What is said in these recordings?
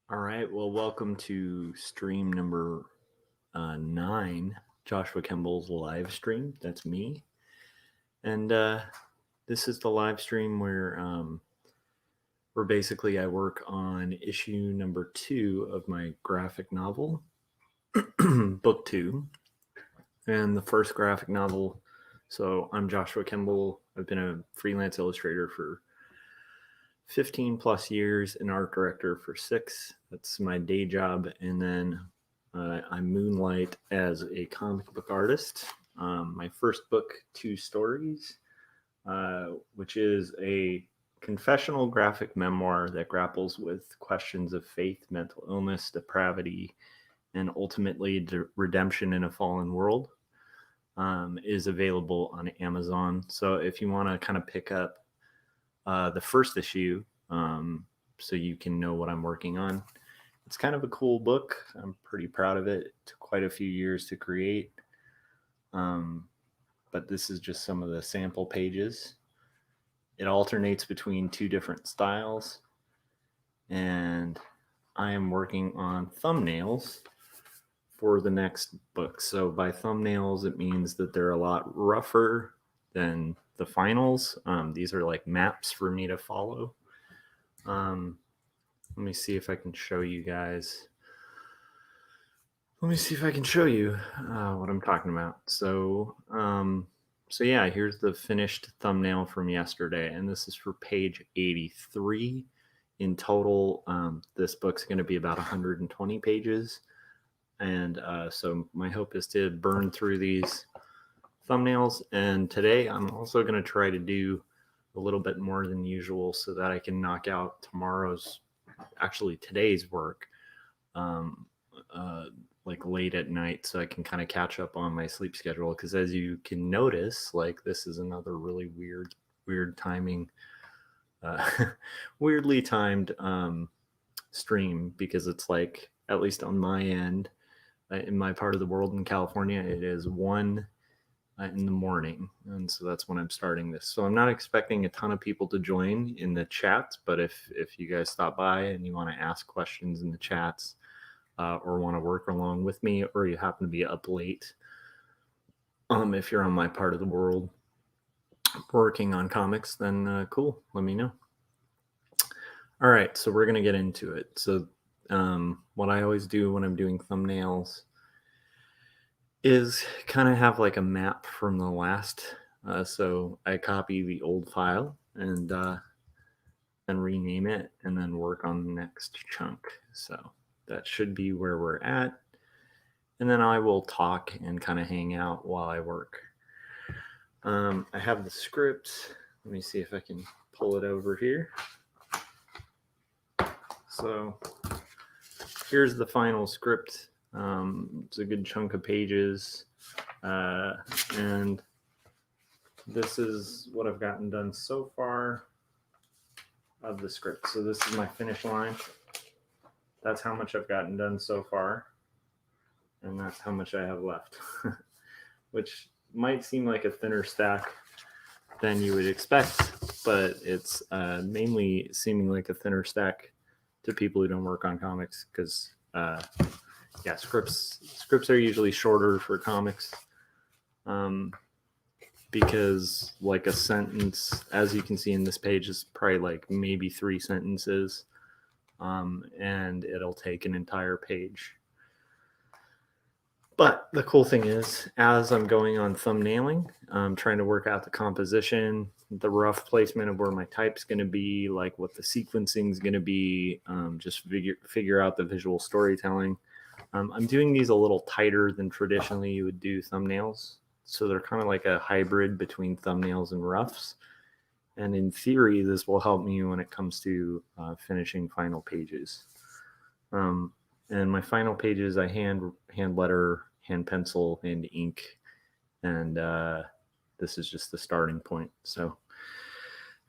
All right. Well, welcome to stream number 9, Joshua Kemble's live stream. That's me. And this is the live stream where basically I work on issue number 2 of my graphic novel, book 2. And the first graphic novel. So I'm Joshua Kemble. I've been a freelance illustrator for 15 plus years, an art director for 6. That's my day job. And then I moonlight as a comic book artist. My first book, 2 Stories, which is a confessional graphic memoir that grapples with questions of faith, mental illness, depravity, and ultimately redemption in a fallen world, is available on Amazon. So if you want to kind of pick up the first issue, so you can know what I'm working on. It's kind of a cool book. I'm pretty proud of it. It took quite a few years to create. But this is just some of the sample pages. It alternates between 2 different styles. And I am working on thumbnails for the next book. So by thumbnails, it means that they're a lot rougher than the finals. These are like maps for me to follow. Let me see if I can show you guys. Let me see if I can show you what I'm talking about. So yeah, here's the finished thumbnail from yesterday, and this is for page 83. In total, this book's going to be about 120 pages. And so my hope is to burn through these thumbnails. And today I'm also going to try to do a little bit more than usual so that I can knock out today's work like late at night, so I can kind of catch up on my sleep schedule. Because as you can notice, like, this is another really weird timing, weirdly timed stream, because it's like, at least on my end, in my part of the world in California, it is 1 in the morning, and so that's when I'm starting this. So I'm not expecting a ton of people to join in the chats, but if you guys stop by and you want to ask questions in the chats, or want to work along with me, or you happen to be up late, if you're on my part of the world working on comics, then cool, let me know. All right, so we're going to get into it. So what I always do when I'm doing thumbnails is kind of have like a map from the last. So I copy the old file and rename it, and then work on the next chunk. So that should be where we're at. And then I will talk and kind of hang out while I work. I have the script. Let me see if I can pull it over here. So here's the final script. It's a good chunk of pages. And this is what I've gotten done so far of the script. So this is my finish line. That's how much I've gotten done so far. And that's how much I have left, which might seem like a thinner stack than you would expect, but it's mainly seeming like a thinner stack to people who don't work on comics, because scripts are usually shorter for comics, because like a sentence, as you can see in this page, is probably like maybe 3 sentences, and it'll take an entire page. But the cool thing is, as I'm going on thumbnailing, I'm trying to work out the composition, the rough placement of where my type's going to be, like what the sequencing is going to be, just figure out the visual storytelling. I'm doing these a little tighter than traditionally you would do thumbnails. So they're kind of like a hybrid between thumbnails and roughs. And in theory, this will help me when it comes to finishing final pages. And my final pages, I hand letter, hand pencil, and ink. And this is just the starting point. So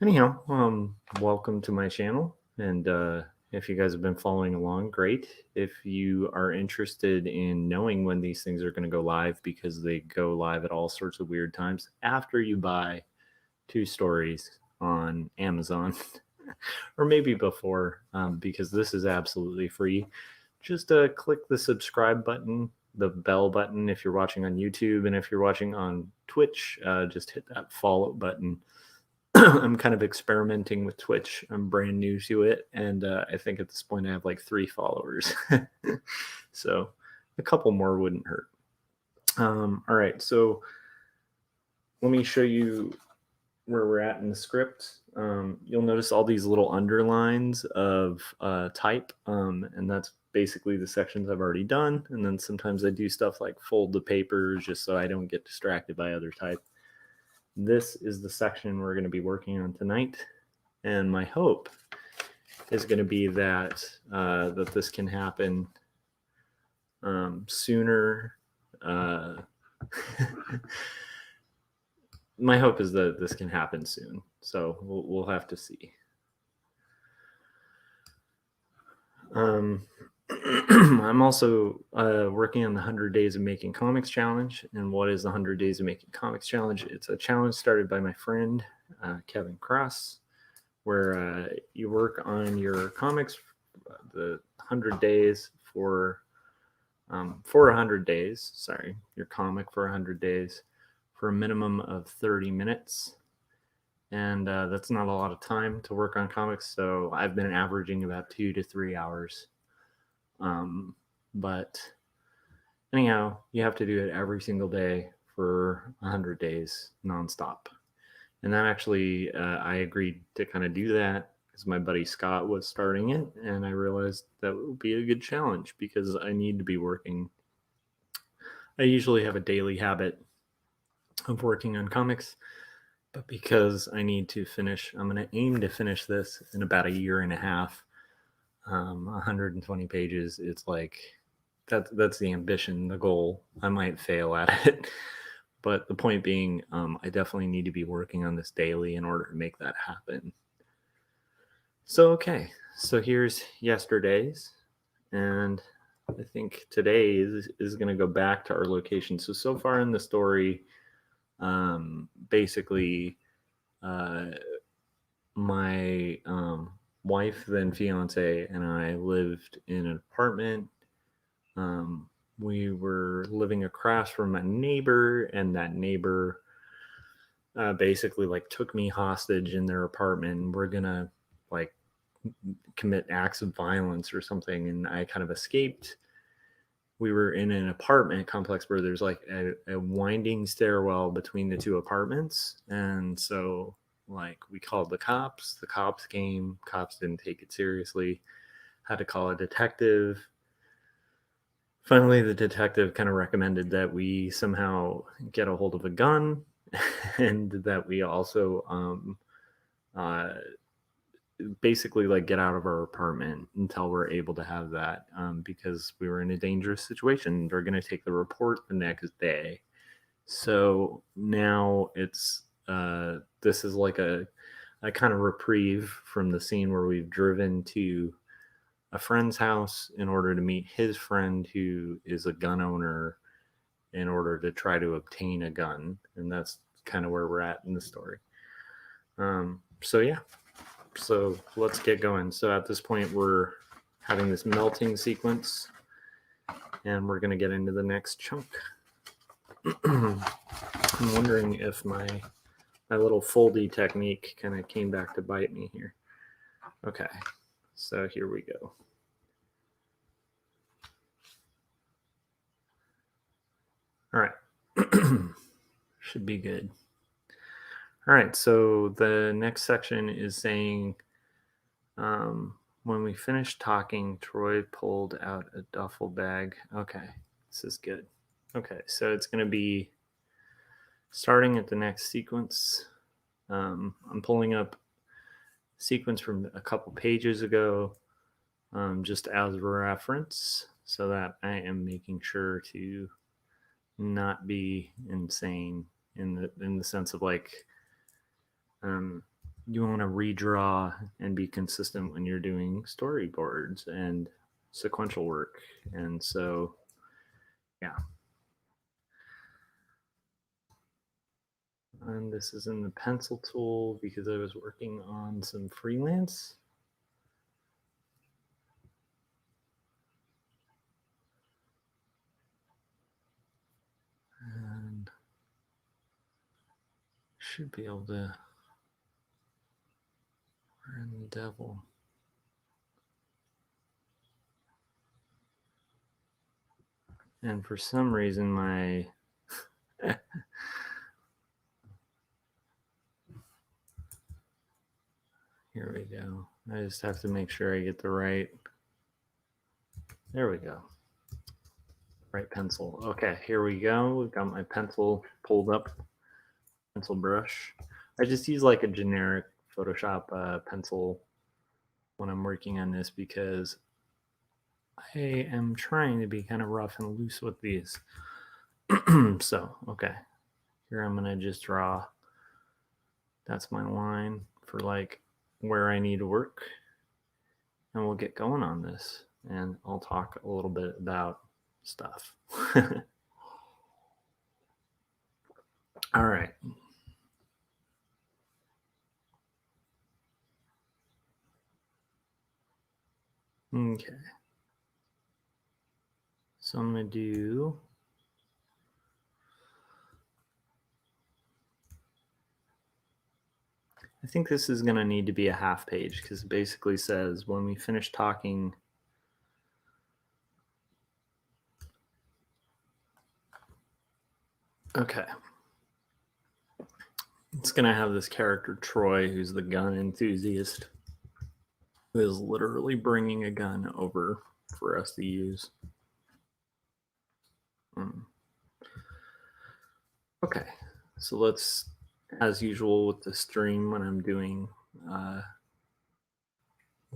anyhow, welcome to my channel. And if you guys have been following along, great. If you are interested in knowing when these things are going to go live, because they go live at all sorts of weird times after you buy 2 Stories on Amazon, or maybe before, because this is absolutely free. Just click the subscribe button, the bell button if you're watching on YouTube, and if you're watching on Twitch, just hit that follow button. I'm kind of experimenting with Twitch. I'm brand new to it, and I think at this point I have like 3 followers. So a couple more wouldn't hurt. All right, so let me show you where we're at in the script. You'll notice all these little underlines of type, and that's basically the sections I've already done. And then sometimes I do stuff like fold the papers just so I don't get distracted by other type. This is the section we're going to be working on tonight, and my hope is going to be that that this can happen sooner. My hope is that this can happen soon, so we'll have to see. I'm also working on the 100 Days of Making Comics Challenge. And what is the 100 Days of Making Comics Challenge? It's a challenge started by my friend, Kevin Cross, where you work on your comics the 100 days for 100 days. Sorry, your comic for 100 days for a minimum of 30 minutes. And that's not a lot of time to work on comics. So I've been averaging about 2 to 3 hours. But anyhow, you have to do it every single day for 100 days nonstop. And that actually, I agreed to kind of do that because my buddy Scott was starting it. And I realized that would be a good challenge because I need to be working. I usually have a daily habit of working on comics, but because I need to finish, I'm going to aim to finish this in about a year and a half. 120 pages. It's like that's the ambition, the goal. I might fail at it, but the point being, I definitely need to be working on this daily in order to make that happen. So okay, so here's yesterday's, and I think today is going to go back to our location. So far in the story, basically, my wife, then fiance, and I lived in an apartment. We were living across from a neighbor, and that neighbor basically like took me hostage in their apartment. We're gonna like commit acts of violence or something, and I kind of escaped. We were in an apartment complex where there's like a winding stairwell between the 2 apartments, and so like we called the cops came, cops didn't take it seriously, had to call a detective. Finally the detective kind of recommended that we somehow get a hold of a gun and that we also basically like get out of our apartment until we're able to have that, because we were in a dangerous situation. They're going to take the report the next day. So now it's this is like a kind of reprieve from the scene where we've driven to a friend's house in order to meet his friend who is a gun owner in order to try to obtain a gun. And that's kind of where we're at in the story. So yeah, so let's get going. So at this point, we're having this melting sequence, and we're going to get into the next chunk. I'm wondering if my little foldy technique kind of came back to bite me here. Okay, so here we go. All right, should be good. All right, so the next section is saying, when we finished talking, Troy pulled out a duffel bag. Okay, this is good. Okay, so it's going to be starting at the next sequence. I'm pulling up sequence from a couple pages ago, just as a reference, so that I am making sure to not be insane in the sense of like, you want to redraw and be consistent when you're doing storyboards and sequential work. And so, yeah. And this is in the pencil tool because I was working on some freelance. And should be able to. We're in the devil. And for some reason, my here we go. I just have to make sure I get the right. There we go. Right pencil. Okay, here we go. We've got my pencil pulled up, pencil brush. I just use like a generic Photoshop pencil when I'm working on this because I am trying to be kind of rough and loose with these. So, okay. Here I'm going to just draw. That's my line for like where I need to work. And we'll get going on this. And I'll talk a little bit about stuff. All right. Okay. So I'm going to do. I think this is going to need to be a half page because it basically says when we finish talking. Okay. It's going to have this character, Troy, who's the gun enthusiast, who is literally bringing a gun over for us to use. Okay. So let's, as usual with the stream, when I'm doing, when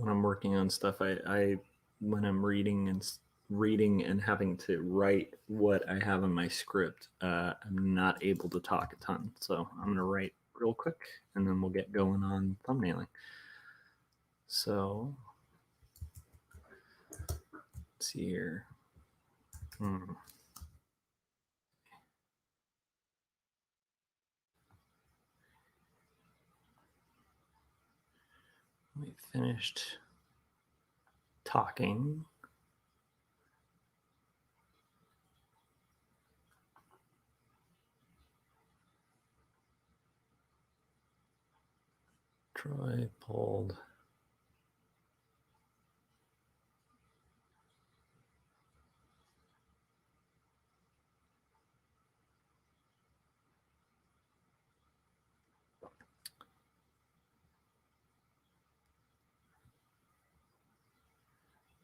I'm working on stuff, I when I'm reading and having to write what I have in my script, I'm not able to talk a ton. So I'm going to write real quick and then we'll get going on thumbnailing. So let's see here. We finished talking. Troy pulled.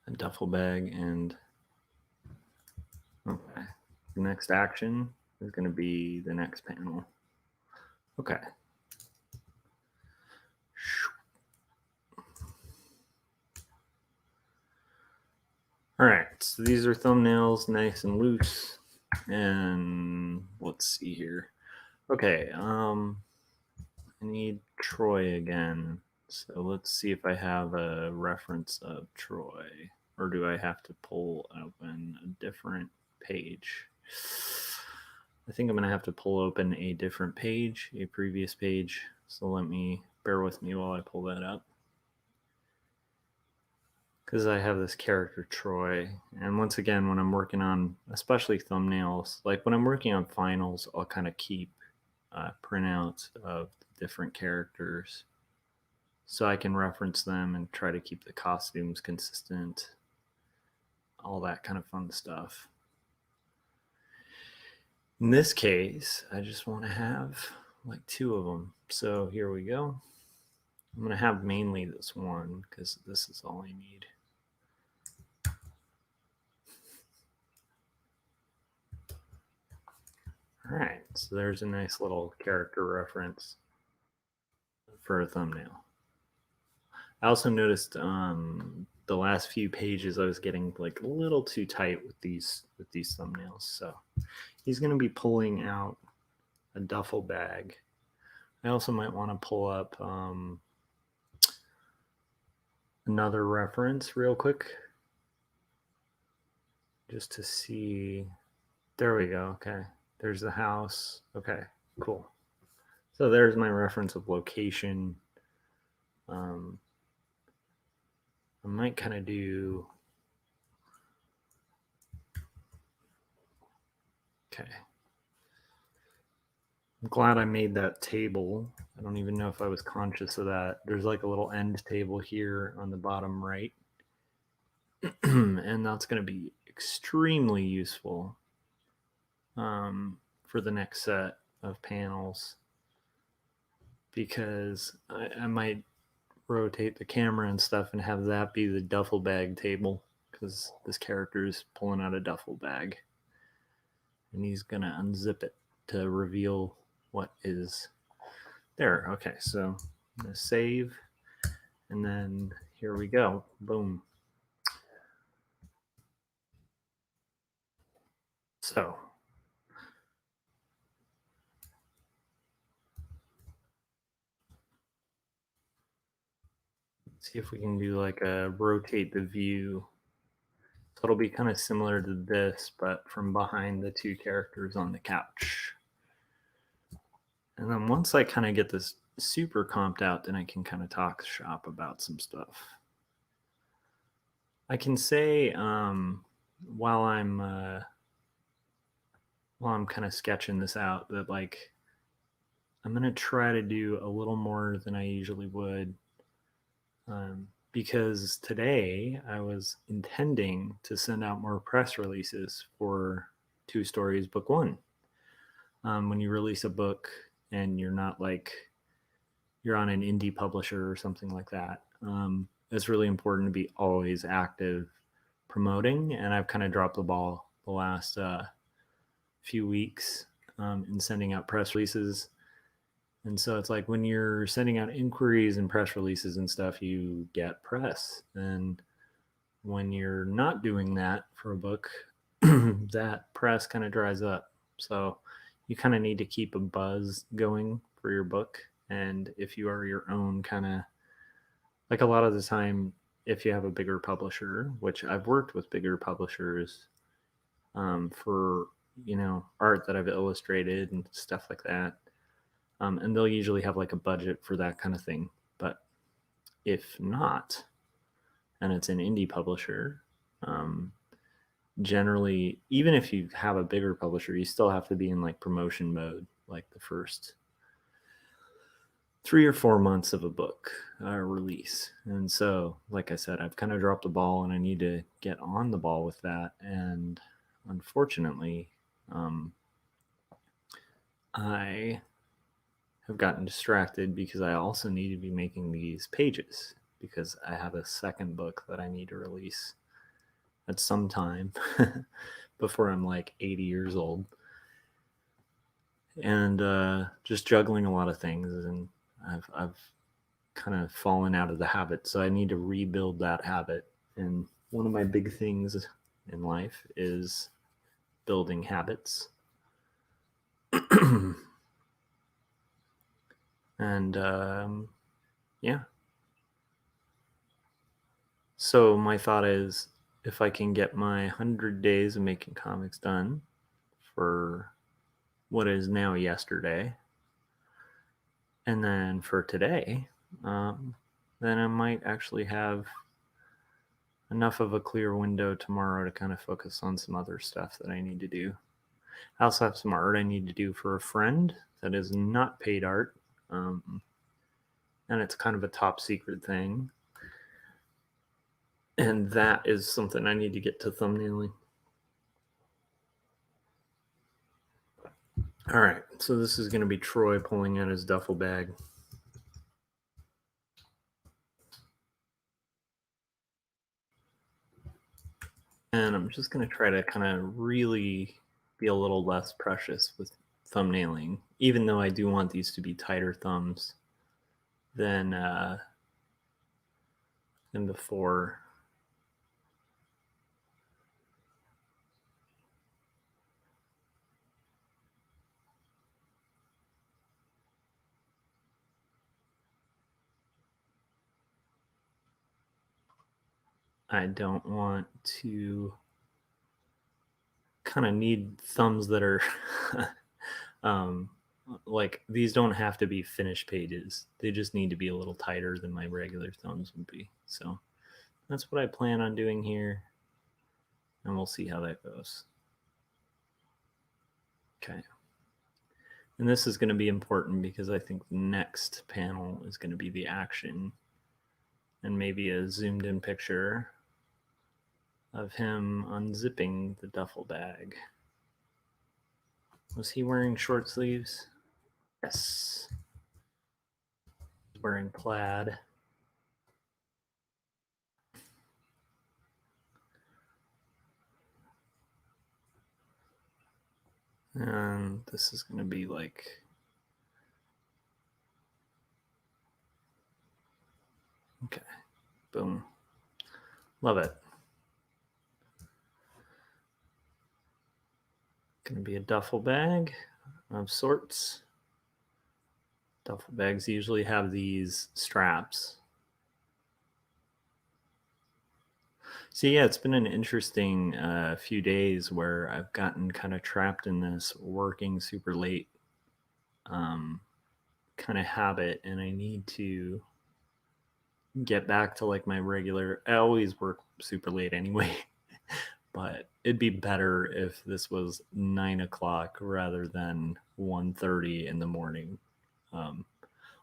A duffel bag and okay. The next action is going to be the next panel. Okay. All right, so these are thumbnails, nice and loose. And let's see here. Okay, I need Troy again. So let's see if I have a reference of Troy, or do I have to pull open a different page? I think I'm gonna have to pull open a different page, a previous page. So let me, bear with me while I pull that up. Because I have this character Troy, and once again, when I'm working on especially thumbnails, like when I'm working on finals, I'll kind of keep printouts of different characters so I can reference them and try to keep the costumes consistent, all that kind of fun stuff. In this case, I just want to have like 2 of them. So here we go. I'm going to have mainly this one because this is all I need. All right, so there's a nice little character reference for a thumbnail. I also noticed the last few pages I was getting like a little too tight with these thumbnails. So he's going to be pulling out a duffel bag. I also might want to pull up another reference real quick just to see. There we go. Okay, there's the house. Okay, cool. So there's my reference of location. I might kind of do, okay. I'm glad I made that table. I don't even know if I was conscious of that. There's like a little end table here on the bottom right. And that's going to be extremely useful for the next set of panels, because I might rotate the camera and stuff and have that be the duffel bag table, because this character is pulling out a duffel bag and he's going to unzip it to reveal what is there. Okay, so I'm going to save, and then here we go. Boom. So see if we can do like a rotate the view. So it'll be kind of similar to this, but from behind the two characters on the couch. And then once I kind of get this super comped out, then I can kind of talk shop about some stuff. I can say while I'm kind of sketching this out that like I'm gonna try to do a little more than I usually would, because today I was intending to send out more press releases for Two Stories Book One. When you release a book and you're not like you're on an indie publisher or something like that, it's really important to be always active promoting. And I've kind of dropped the ball the last few weeks in sending out press releases. And so it's like when you're sending out inquiries and press releases and stuff, you get press. And when you're not doing that for a book, that press kind of dries up. So you kind of need to keep a buzz going for your book. And if you are your own kind of, like a lot of the time, if you have a bigger publisher, which I've worked with bigger publishers for, art that I've illustrated and stuff like that. And they'll usually have like a budget for that kind of thing. But if not, and it's an indie publisher, generally, even if you have a bigger publisher, you still have to be in like promotion mode, like the first 3 or 4 months of a book release. And so, like I said, I've kind of dropped the ball and I need to get on the ball with that. And unfortunately, I have gotten distracted because I also need to be making these pages because I have a second book that I need to release at some time before I'm like 80 years old. And just juggling a lot of things, and I've kind of fallen out of the habit. So I need to rebuild that habit. And one of my big things in life is building habits. And yeah. So my thought is, if I can get my 100 days of making comics done for what is now yesterday, and then for today, then I might actually have enough of a clear window tomorrow to kind of focus on some other stuff that I need to do. I also have some art I need to do for a friend that is not paid art, and it's kind of a top secret thing. And that is something I need to get to thumbnailing. All right, so this is going to be Troy pulling out his duffel bag. And I'm just going to try to kind of really be a little less precious with thumbnailing, even though I do want these to be tighter thumbs than before. I don't want to kind of need thumbs that are like these don't have to be finished pages. They just need to be a little tighter than my regular thumbs would be. So that's what I plan on doing here, and we'll see how that goes. Okay. And this is going to be important because I think the next panel is going to be the action and maybe a zoomed in picture of him unzipping the duffel bag. Was he wearing short sleeves? Yes. He's wearing plaid. And this is going to be like, okay, boom. Love it. Going to be a duffel bag of sorts. Duffel bags usually have these straps. So yeah, it's been an interesting few days where I've gotten kind of trapped in this working super late kind of habit, and I need to get back to like my regular. I always work super late anyway, but it'd be better if this was 9 o'clock rather than 1:30 in the morning. Um,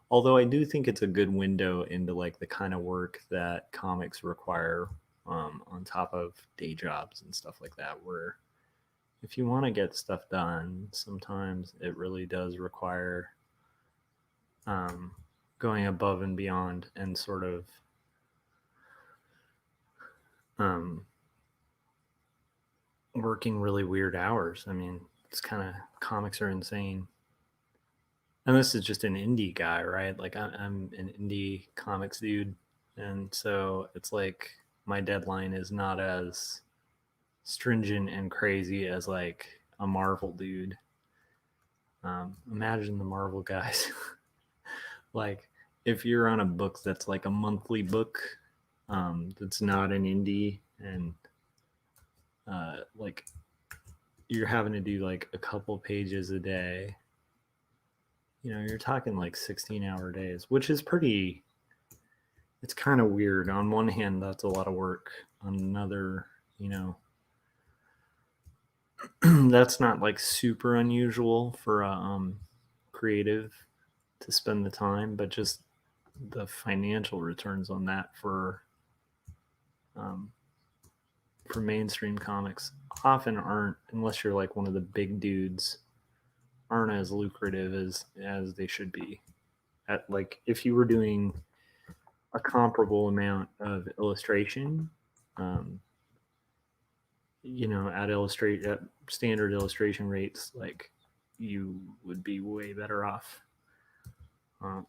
although I do think it's a good window into like the kind of work that comics require on top of day jobs and stuff like that, where if you want to get stuff done, sometimes it really does require um, going above and beyond and sort of um, working really weird hours. I mean, it's kind of, comics are insane. And this is just an indie guy, right? Like I'm an indie comics dude. And so it's like my deadline is not as stringent and crazy as like a Marvel dude. Imagine the Marvel guys. Like if you're on a book that's like a monthly book, that's not an indie, and like you're having to do like a couple pages a day, you're talking like 16-hour days, which is pretty, it's kind of weird. On one hand, that's a lot of work. On another, that's not like super unusual for a creative to spend the time, but just the financial returns on that um, for mainstream comics often aren't, unless you're like one of the big dudes, aren't as lucrative as they should be. At like if you were doing a comparable amount of illustration, um, at standard illustration rates, like you would be way better off. Um,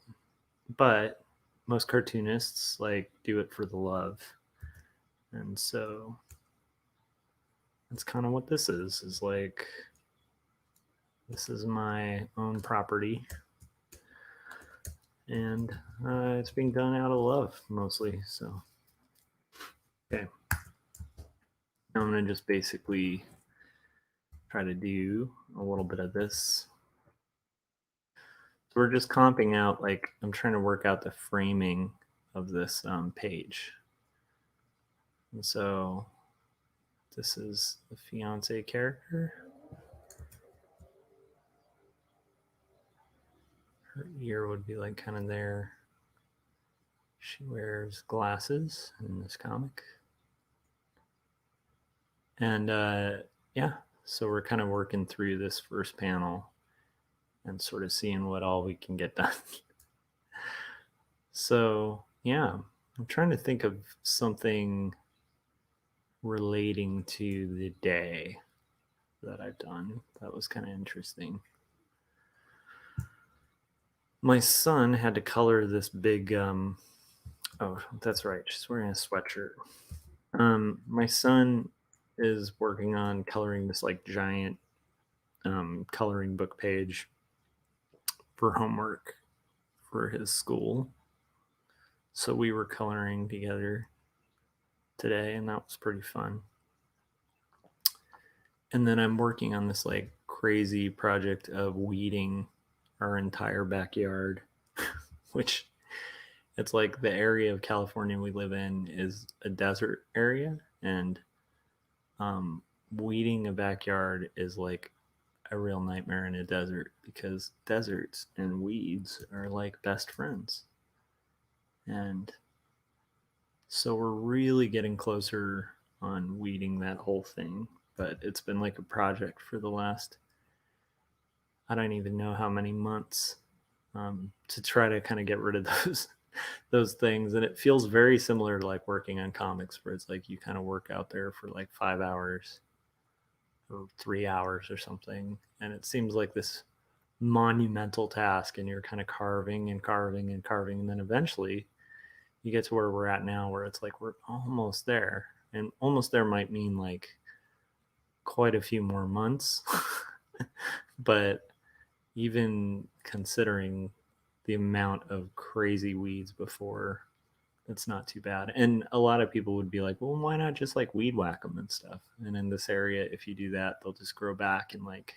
but most cartoonists like do it for the love, and so that's kind of what this is like. This is my own property, and it's being done out of love mostly. So, okay, now I'm gonna just basically try to do a little bit of this. So we're just comping out, like I'm trying to work out the framing of this page. And so this is the fiance character. Her ear would be like kind of there. She wears glasses in this comic. And yeah, so we're kind of working through this first panel and sort of seeing what all we can get done. So yeah, I'm trying to think of something relating to the day that I've done. That was kind of interesting. My son had to color this big oh, that's right, she's wearing a sweatshirt. My son is working on coloring this like giant coloring book page for homework for his school. So we were coloring together today, and that was pretty fun. And then I'm working on this like crazy project of weeding our entire backyard, which it's like the area of California we live in is a desert area, and um, weeding a backyard is like a real nightmare in a desert because deserts and weeds are like best friends. And so we're really getting closer on weeding that whole thing, but it's been like a project for the last, I don't even know how many months, to try to kind of get rid of those things. And it feels very similar to like working on comics, where it's like you kind of work out there for like 5 hours or 3 hours or something, and it seems like this monumental task, and you're kind of carving and carving and carving, and then eventually you get to where we're at now, where it's like we're almost there. And almost there might mean like quite a few more months. But even considering the amount of crazy weeds before, it's not too bad. And a lot of people would be like, well, why not just like weed whack them and stuff? And in this area, if you do that, they'll just grow back in like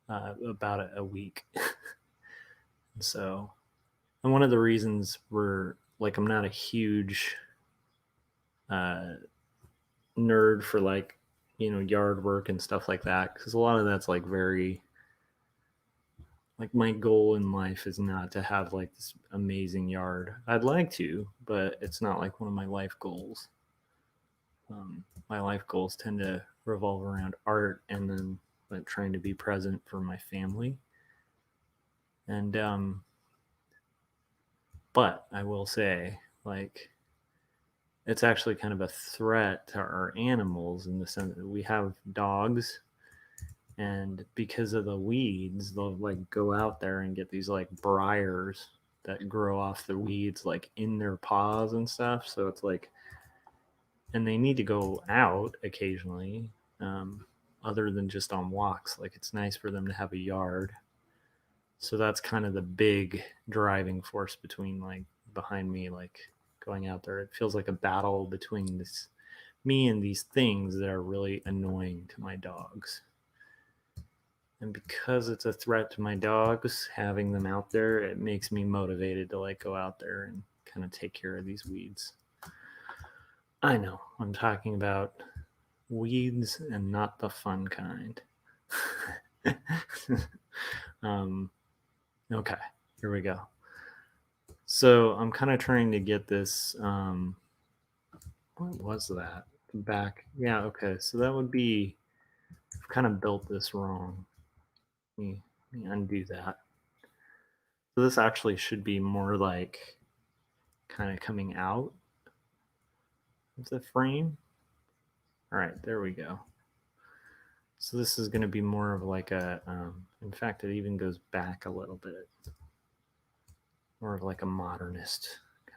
about a week. So, and one of the reasons we're like, I'm not a huge uh, nerd for like, yard work and stuff like that, because a lot of that's like very, like, my goal in life is not to have like this amazing yard. I'd like to, but it's not like one of my life goals. My life goals tend to revolve around art, and then like trying to be present for my family. And but I will say, like, it's actually kind of a threat to our animals in the sense that we have dogs, and because of the weeds, they'll like go out there and get these like briars that grow off the weeds like in their paws and stuff. So it's like, and they need to go out occasionally, um, other than just on walks. Like, it's nice for them to have a yard. So that's kind of the big driving force between like behind me, like going out there. It feels like a battle between this me and these things that are really annoying to my dogs. And because it's a threat to my dogs, having them out there, it makes me motivated to like go out there and kind of take care of these weeds. I know I'm talking about weeds and not the fun kind. um, okay, here we go. So I'm kind of trying to get this. What was that? Back. Yeah, okay. So that would be, I've kind of built this wrong. Let me undo that. So this actually should be more like kind of coming out of the frame. All right, there we go. So this is going to be more of like a, in fact, it even goes back a little bit. More of like a modernist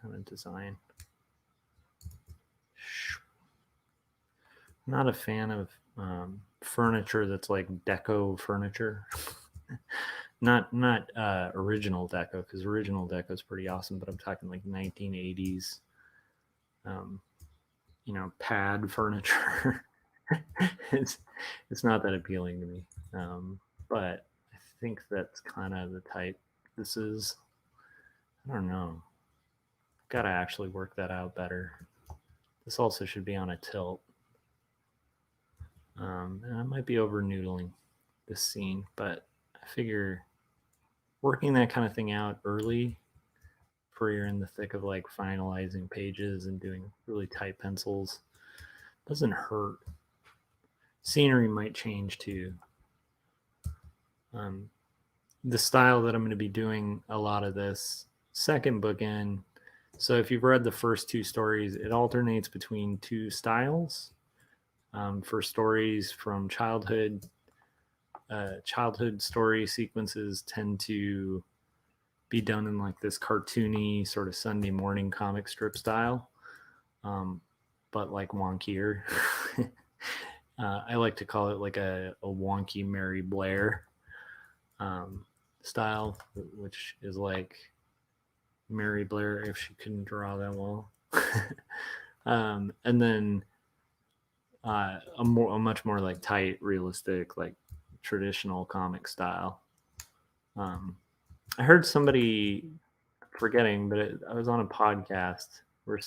kind of design. Not a fan of furniture that's like deco furniture. not original deco, because original deco is pretty awesome, but I'm talking like 1980s, um, pad furniture. it's it's not that appealing to me, but I think that's kind of the type this is. I don't know. Gotta actually work that out better. This also should be on a tilt. And I might be over noodling this scene, but I figure working that kind of thing out early, before you're in the thick of like finalizing pages and doing really tight pencils, doesn't hurt. Scenery might change too. Um, the style that I'm going to be doing a lot of this second book in. So if you've read the first two stories, it alternates between two styles. For stories from childhood, childhood story sequences tend to be done in like this cartoony sort of Sunday morning comic strip style, but like wonkier. I like to call it like a wonky Mary Blair style, which is like Mary Blair if she couldn't draw that well. And then a much more like tight, realistic, like traditional comic style. I heard somebody, forgetting, but I was on a podcast where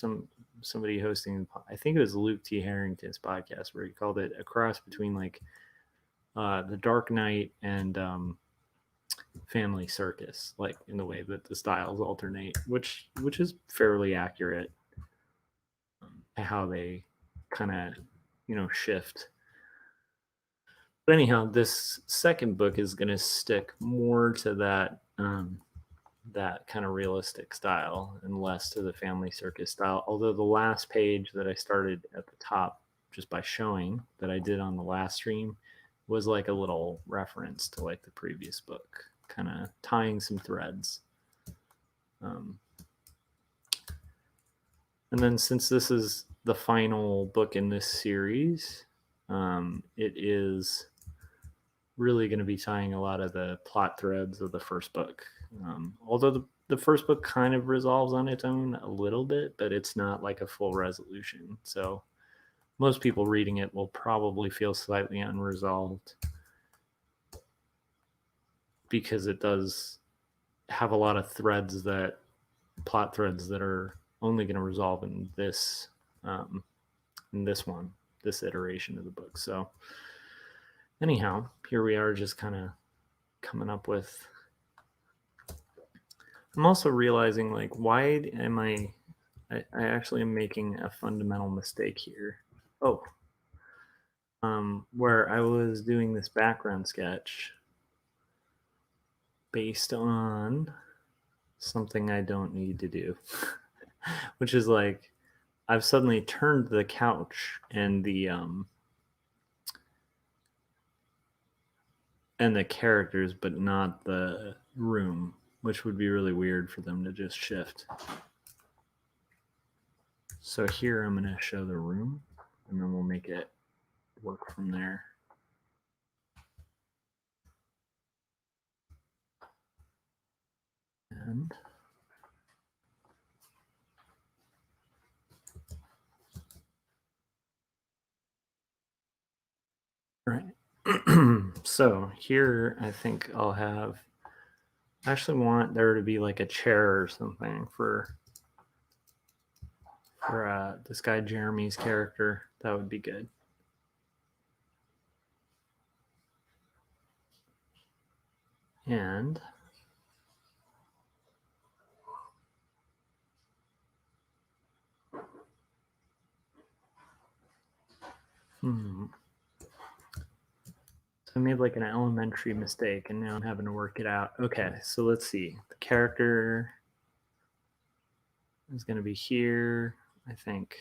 somebody hosting, I think it was Luke T. Harrington's podcast, where he called it a cross between like The Dark Knight and Family Circus, like in the way that the styles alternate, which is fairly accurate, how they kind of shift. But anyhow, this second book is going to stick more to that kind of realistic style and less to the Family Circus style. Although the last page that I started at the top just by showing that I did on the last stream was like a little reference to like the previous book, kind of tying some threads. And then since this is the final book in this series, it is really going to be tying a lot of the plot threads of the first book. Although the first book kind of resolves on its own a little bit, but it's not like a full resolution. So most people reading it will probably feel slightly unresolved because it does have a lot of plot threads that are only going to resolve in this this iteration of the book. So anyhow, here we are just kind of coming up with. I'm also realizing, like, why am I actually am making a fundamental mistake here. Oh, where I was doing this background sketch based on something I don't need to do, which is like I've suddenly turned the couch and the characters, but not the room, which would be really weird for them to just shift. So here I'm going to show the room, and then we'll make it work from there. And right. So here I think I'll have, I actually want there to be like a chair or something for this guy Jeremy's character. That would be good. And so I made like an elementary mistake and now I'm having to work it out. Okay, so let's see. The character is going to be here, I think.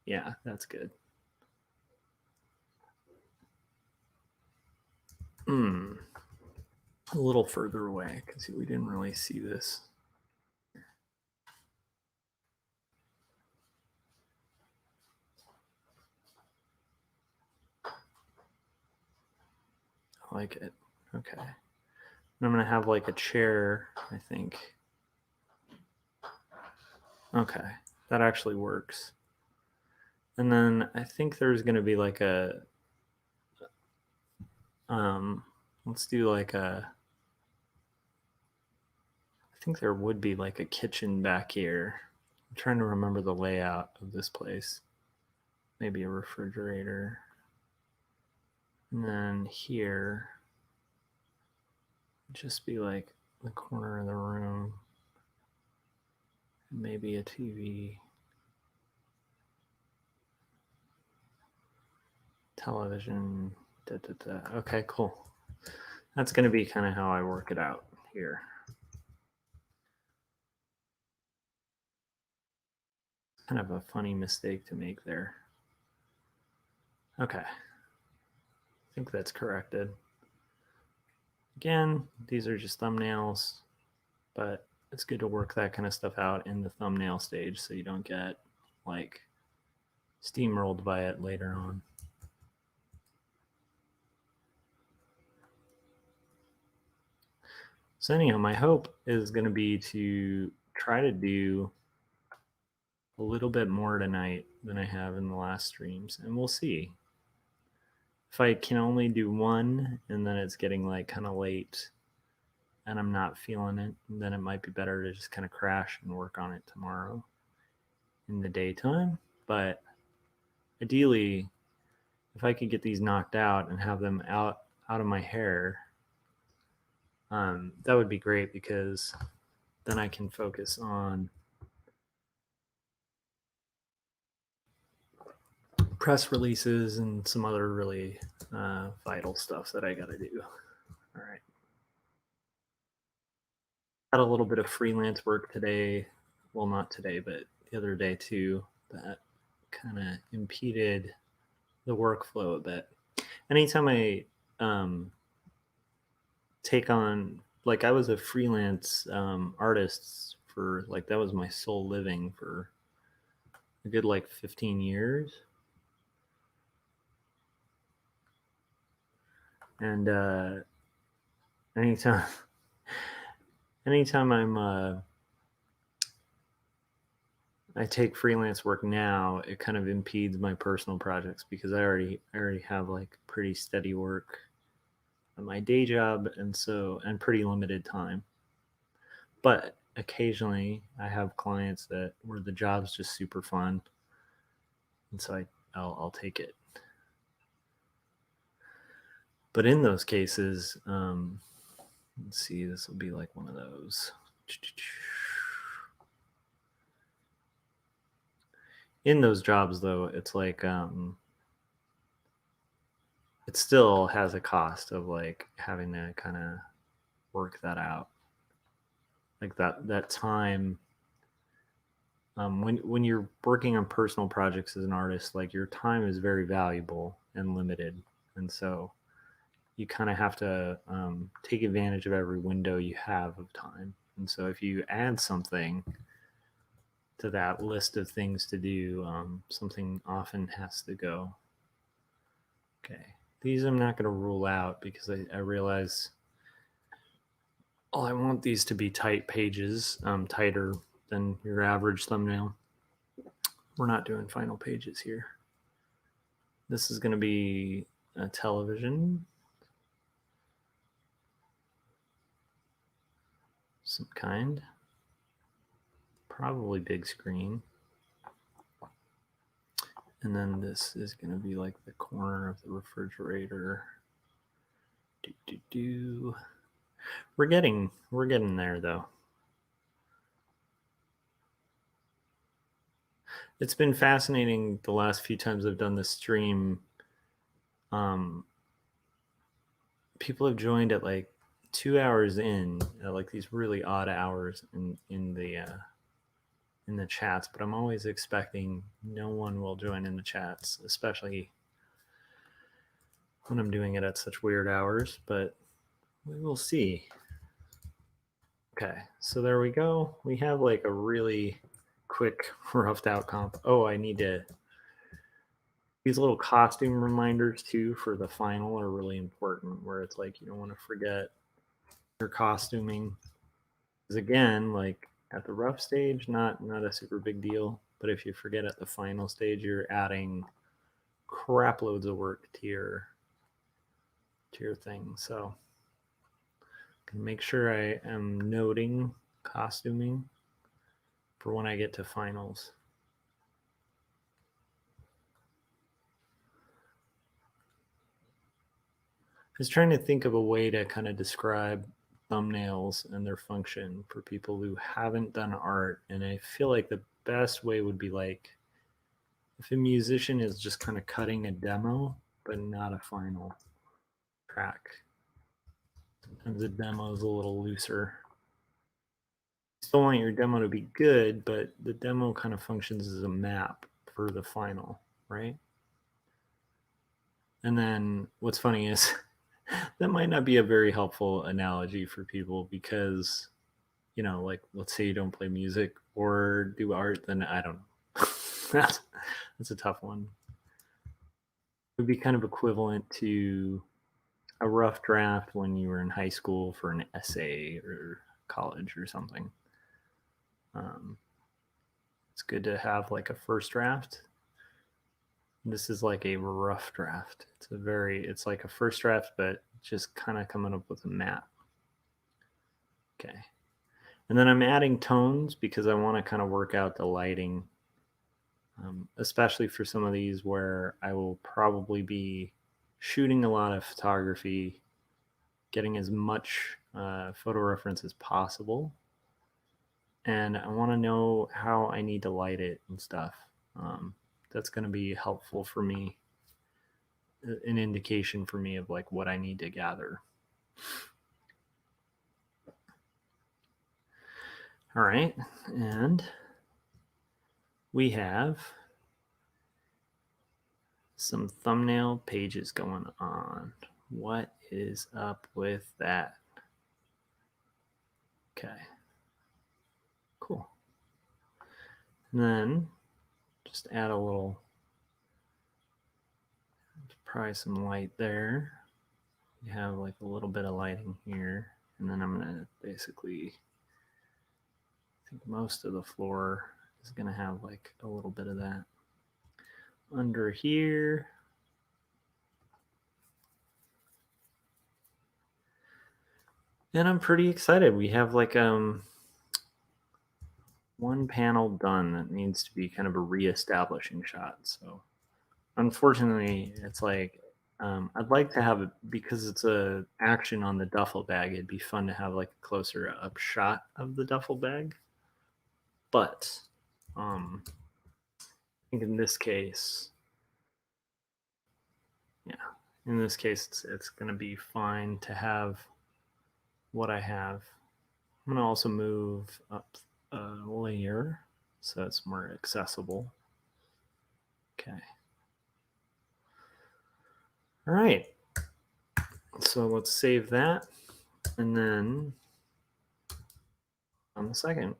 Yeah, that's good. A little further away because we didn't really see this. I like it. Okay. And I'm going to have like a chair, I think. Okay, that actually works. And then I think there's going to be like a, let's do like a, I think there would be like a kitchen back here. I'm trying to remember the layout of this place. Maybe a refrigerator. And then here, just be like the corner of the room. Maybe a TV. Television. Da, da, da. Okay, cool. That's going to be kind of how I work it out here. Kind of a funny mistake to make there. Okay. I think that's corrected. Again, these are just thumbnails, but it's good to work that kind of stuff out in the thumbnail stage so you don't get like steamrolled by it later on. So anyhow, my hope is going to be to try to do a little bit more tonight than I have in the last streams, and we'll see. If I can only do one and then it's getting like kind of late and I'm not feeling it, then it might be better to just kind of crash and work on it tomorrow in the daytime. But ideally, if I could get these knocked out and have them out of my hair, that would be great, because then I can focus on press releases and some other really vital stuff that I got to do. All right. Had a little bit of freelance work today. Well, not today, but the other day too, that kind of impeded the workflow a bit. Anytime I take on, like, I was a freelance artist for, like, that was my sole living for a good like 15 years. And anytime anytime I take freelance work now, it kind of impedes my personal projects, because I already have like pretty steady work at my day job, and pretty limited time. But occasionally I have clients that where the job's just super fun, and so I'll take it. But in those cases, let's see, this will be like one of those. In those jobs, though, it's like it still has a cost of like having to kind of work that out, like that time. When you're working on personal projects as an artist, like, your time is very valuable and limited, and so you kind of have to take advantage of every window you have of time. And so if you add something to that list of things to do, something often has to go. Okay, these I'm not going to rule out, because I realize, oh, I want these to be tight pages, tighter than your average thumbnail. We're not doing final pages here. This is going to be a television, some kind, probably big screen. And then this is going to be like the corner of the refrigerator. We're getting there, though. It's been fascinating the last few times I've done this stream. People have joined at like 2 hours in, at like these really odd hours in the chats, but I'm always expecting no one will join in the chats, especially when I'm doing it at such weird hours, but we will see. Okay, so there we go. We have like a really quick roughed out comp. Oh, I need to, these little costume reminders too for the final are really important, where it's like you don't want to forget your costuming. Because again, like at the rough stage, not a super big deal, but if you forget at the final stage, you're adding crap loads of work to your thing. So make sure I am noting costuming for when I get to finals. I was trying to think of a way to kind of describe thumbnails and their function for people who haven't done art, and I feel like the best way would be like if a musician is just kind of cutting a demo but not a final track. Sometimes the demo is a little looser. You still want your demo to be good, but the demo kind of functions as a map for the final, right? And then what's funny is that might not be a very helpful analogy for people, because, you know, like, let's say you don't play music or do art, then I don't know. That's a tough one. It would be kind of equivalent to a rough draft when you were in high school for an essay or college or something. It's good to have like a first draft. This is like a rough draft. It's like a first draft, but just kind of coming up with a map. Okay. And then I'm adding tones because I want to kind of work out the lighting, especially for some of these where I will probably be shooting a lot of photography, getting as much photo reference as possible. And I want to know how I need to light it and stuff. That's going to be helpful for me, an indication for me of like what I need to gather. All right, and we have some thumbnail pages going on. What is up with that? Okay, cool. And then just add a little, probably some light there. You have like a little bit of lighting here, and then I'm gonna basically, I think most of the floor is gonna have like a little bit of that. Under here, and I'm pretty excited. We have like one panel done that needs to be kind of a reestablishing shot. So unfortunately, it's like I'd like to have it because it's a action on the duffel bag. It'd be fun to have like a closer up shot of the duffel bag, but I think in this case, yeah, in this case, it's going to be fine to have what I have. I'm going to also move up a layer so it's more accessible. Okay. All right. So let's save that. And then on the second.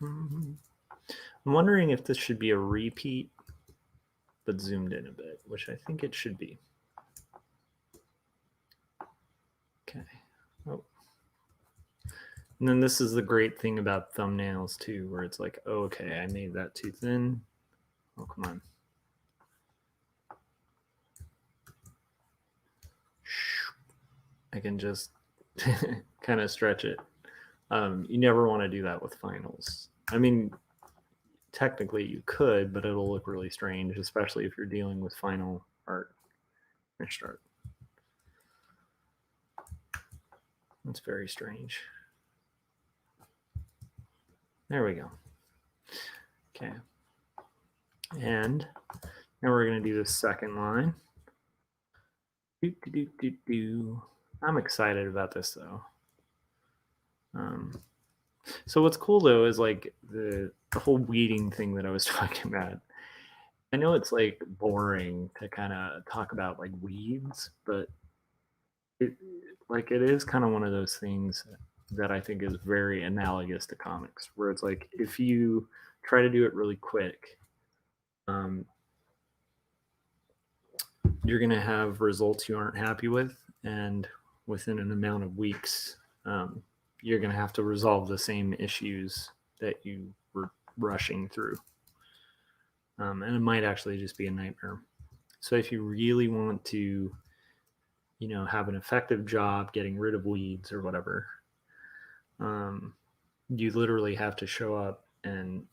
I'm wondering if this should be a repeat, but zoomed in a bit, which I think it should be. Okay. Oh. And then this is the great thing about thumbnails too, where it's like, oh, okay, I made that too thin. Oh, come on. I can just kind of stretch it. You never want to do that with finals. I mean, technically you could, but it'll look really strange, especially if you're dealing with final art, finished art. That's very strange. There we go. Okay. And now we're going to do the second line. I'm excited about this though. So what's cool though is like the whole weeding thing that I was talking about. I know it's like boring to kind of talk about like weeds, but it is kind of one of those things that I think is very analogous to comics, where it's like if you try to do it really quick, you're going to have results you aren't happy with, and within an amount of weeks, you're going to have to resolve the same issues that you were rushing through. And it might actually just be a nightmare. So if you really want to, have an effective job getting rid of weeds or whatever, you literally have to show up and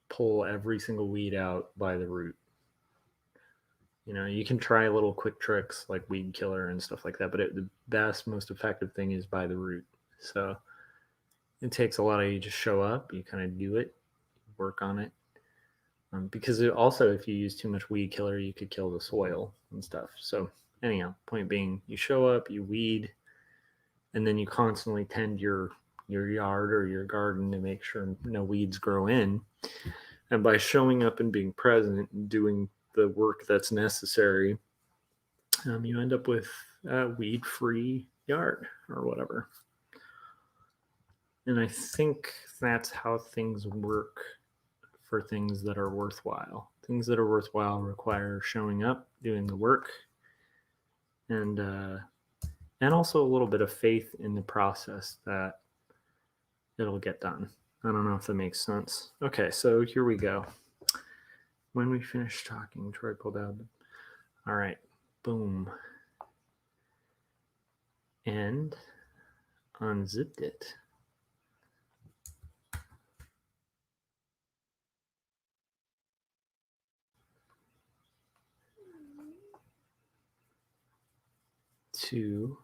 pull every single weed out by the root. You can try little quick tricks like weed killer and stuff like that, but the best, most effective thing is by the root. So it takes a lot of you just show up, you kind of do it, work on it. Because it also, if you use too much weed killer, you could kill the soil and stuff. So anyhow, point being, you show up, you weed, and then you constantly tend your yard or your garden to make sure no weeds grow in. And by showing up and being present and doing the work that's necessary, you end up with a weed-free yard or whatever. And I think that's how things work for things that are worthwhile. Things that are worthwhile require showing up, doing the work, and also a little bit of faith in the process that it'll get done. I don't know if that makes sense. Okay, so here we go. When we finish talking, Troy pulled out. All right, boom. and unzipped it. To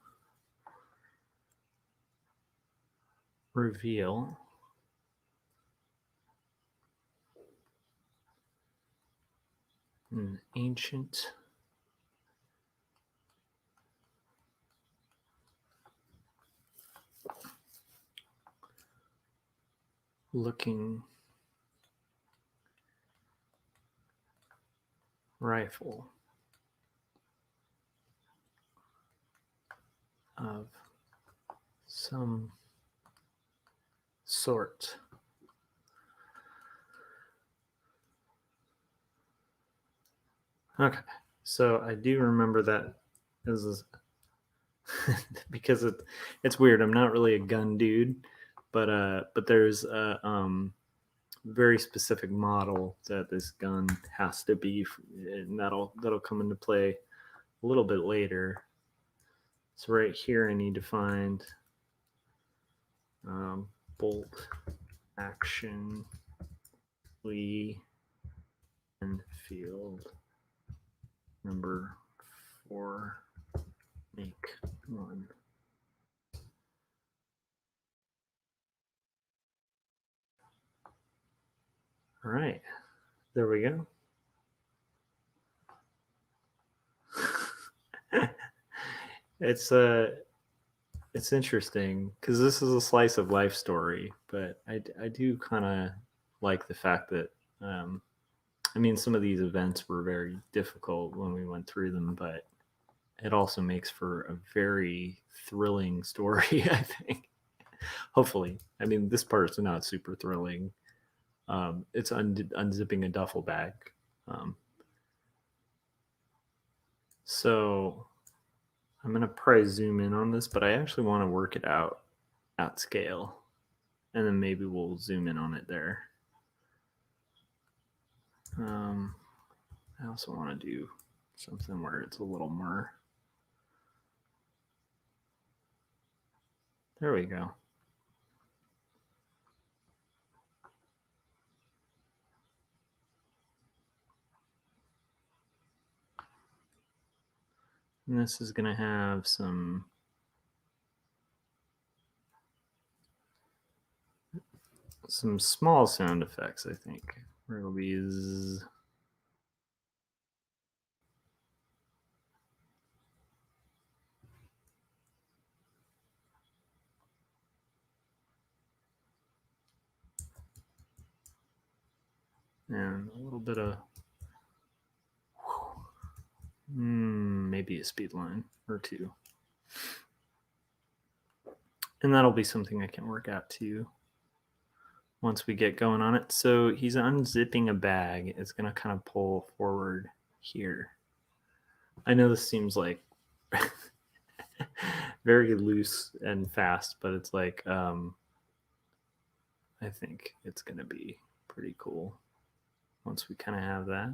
reveal an ancient looking rifle of some sort. Okay, so I do remember that as because it's weird. I'm not really a gun dude, but there's a very specific model that this gun has to be, and that'll come into play a little bit later. So right here, I need to find bolt action Lee Enfield number 4, make 1. All right, there we go. It's interesting because this is a slice of life story, but I do kind of like the fact that I mean, some of these events were very difficult when we went through them, but it also makes for a very thrilling story, I think. Hopefully. I mean, this part is not super thrilling. It's unzipping a duffel bag. So I'm going to probably zoom in on this, but I actually want to work it out at scale. And then maybe we'll zoom in on it there. I also want to do something where it's a little more. There we go. And this is going to have some small sound effects, I think. Where it'll be and a little bit of maybe a speed line or two. And that'll be something I can work out too once we get going on it. So he's unzipping a bag. It's going to kind of pull forward here. I know this seems like very loose and fast, but it's like I think it's going to be pretty cool once we kind of have that.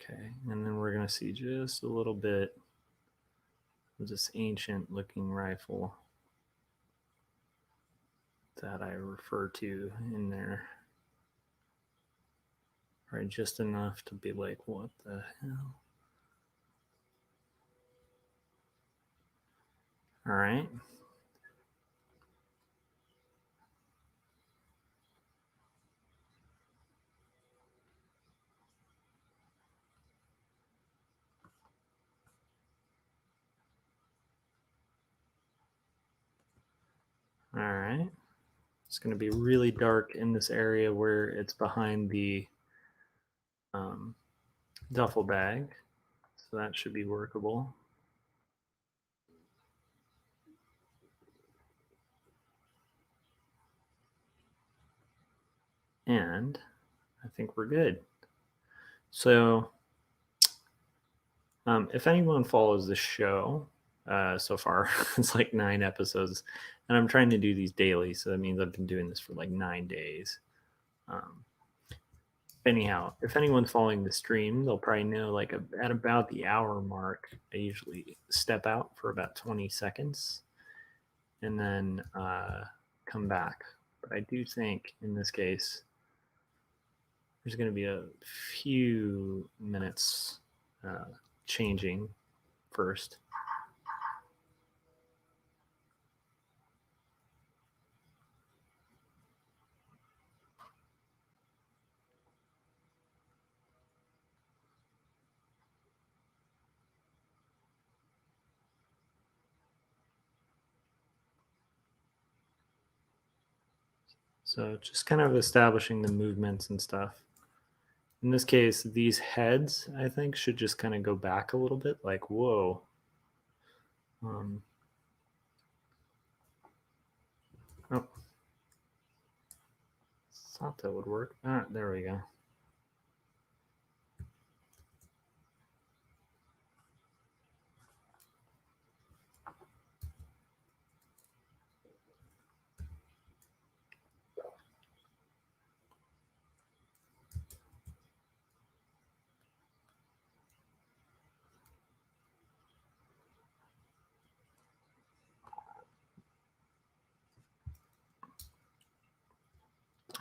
Okay, and then we're going to see just a little bit of this ancient looking rifle that I refer to in there. Right, just enough to be like, what the hell? All right. All right. It's going to be really dark in this area where it's behind the duffel bag. So that should be workable. And I think we're good. So if anyone follows the show so far, it's like 9 episodes. And I'm trying to do these daily. So that means I've been doing this for like 9 days. anyhow, if anyone's following the stream, they'll probably know like at about the hour mark, I usually step out for about 20 seconds and then come back. But I do think in this case, there's going to be a few minutes changing first. So just kind of establishing the movements and stuff. In this case, these heads, I think, should just kind of go back a little bit, like, whoa. Oh, thought that would work. Ah, there we go.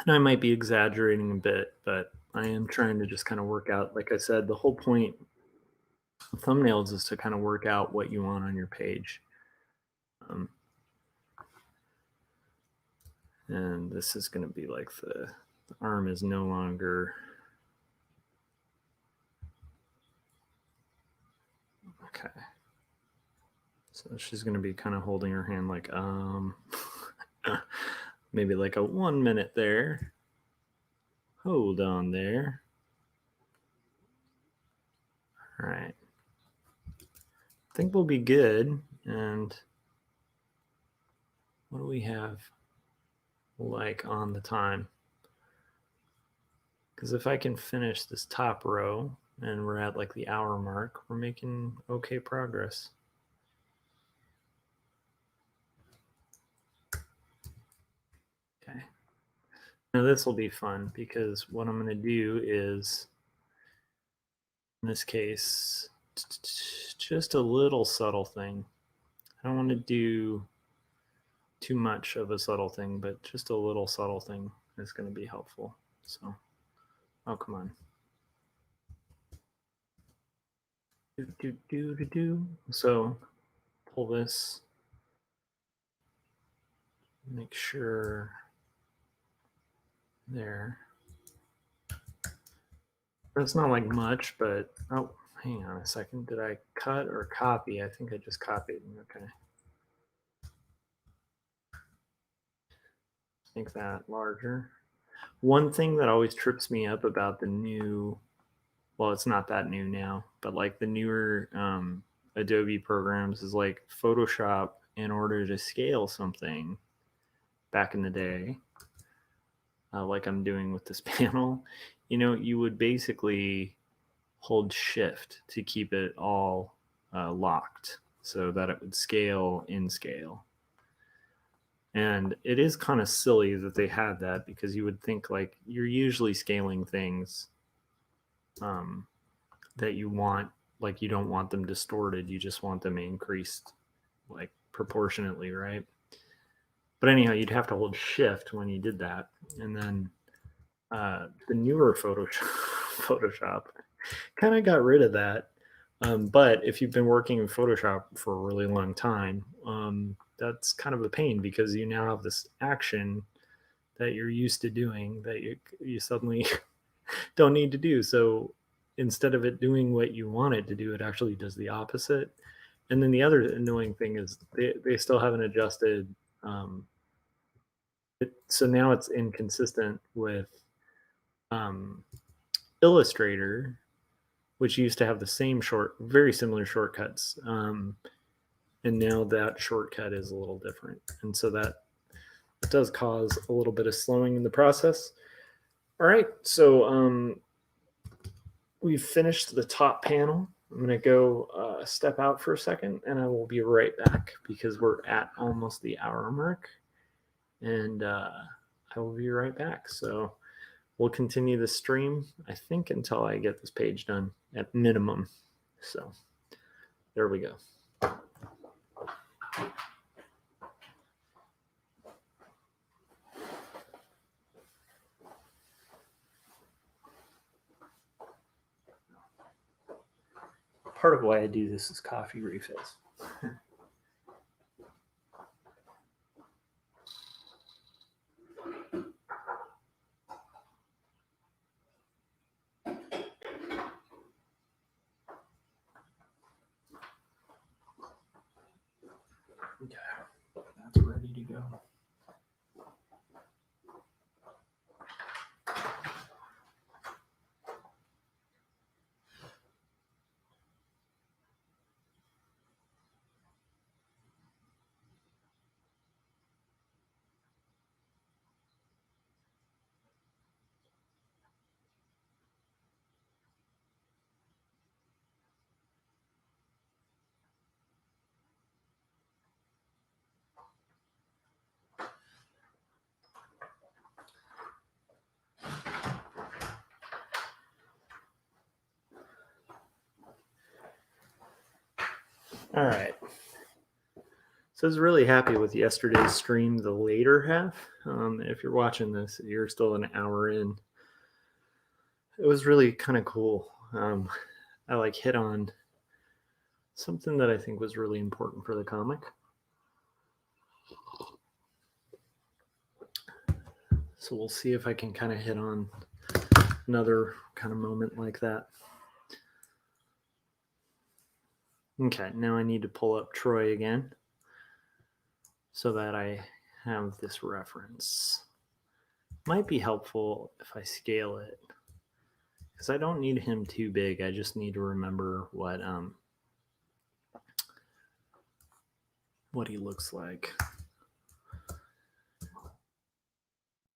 And I might be exaggerating a bit, but I am trying to just kind of work out, like I said, the whole point of thumbnails is to kind of work out what you want on your page. And this is going to be like the arm is no longer. Okay. So she's going to be kind of holding her hand like, maybe like a 1 minute there. Hold on there. All right. I think we'll be good. And what do we have like on the time? Because if I can finish this top row and we're at like the hour mark, we're making okay progress. Okay. Now this will be fun because what I'm going to do is, in this case, just a little subtle thing. I don't want to do too much of a subtle thing, but just a little subtle thing is going to be helpful. So, oh, come on. So, pull this. Make sure there. That's not like much, but oh, hang on a second. Did I cut or copy? I think I just copied. Okay. Make that larger. One thing that always trips me up about the new, well, it's not that new now, but like the newer Adobe programs is like Photoshop, in order to scale something back in the day, like I'm doing with this panel, you would basically hold shift to keep it all locked so that it would scale in scale. And it is kind of silly that they had that, because you would think like you're usually scaling things that you want, like you don't want them distorted, you just want them increased like proportionately, right? But anyhow, you'd have to hold shift when you did that. And then the newer Photoshop kind of got rid of that. But if you've been working in Photoshop for a really long time, that's kind of a pain, because you now have this action that you're used to doing that you suddenly don't need to do. So instead of it doing what you want it to do, it actually does the opposite. And then the other annoying thing is they still haven't adjusted. So now it's inconsistent with um, Illustrator, which used to have the same very similar shortcuts. And now that shortcut is a little different. And so that does cause a little bit of slowing in the process. All right, so we've finished the top panel. I'm going to go step out for a second, and I will be right back because we're at almost the hour mark. And I will be right back. So we'll continue the stream, I think, until I get this page done at minimum. So there we go. Part of why I do this is coffee refills. Okay, that's ready to go. All right. So I was really happy with yesterday's stream, the later half. If you're watching this, you're still an hour in. It was really kind of cool. I like hit on something that I think was really important for the comic. So we'll see if I can kind of hit on another kind of moment like that. Okay, now I need to pull up Troy again so that I have this reference. Might be helpful if I scale it, because I don't need him too big. I just need to remember what he looks like.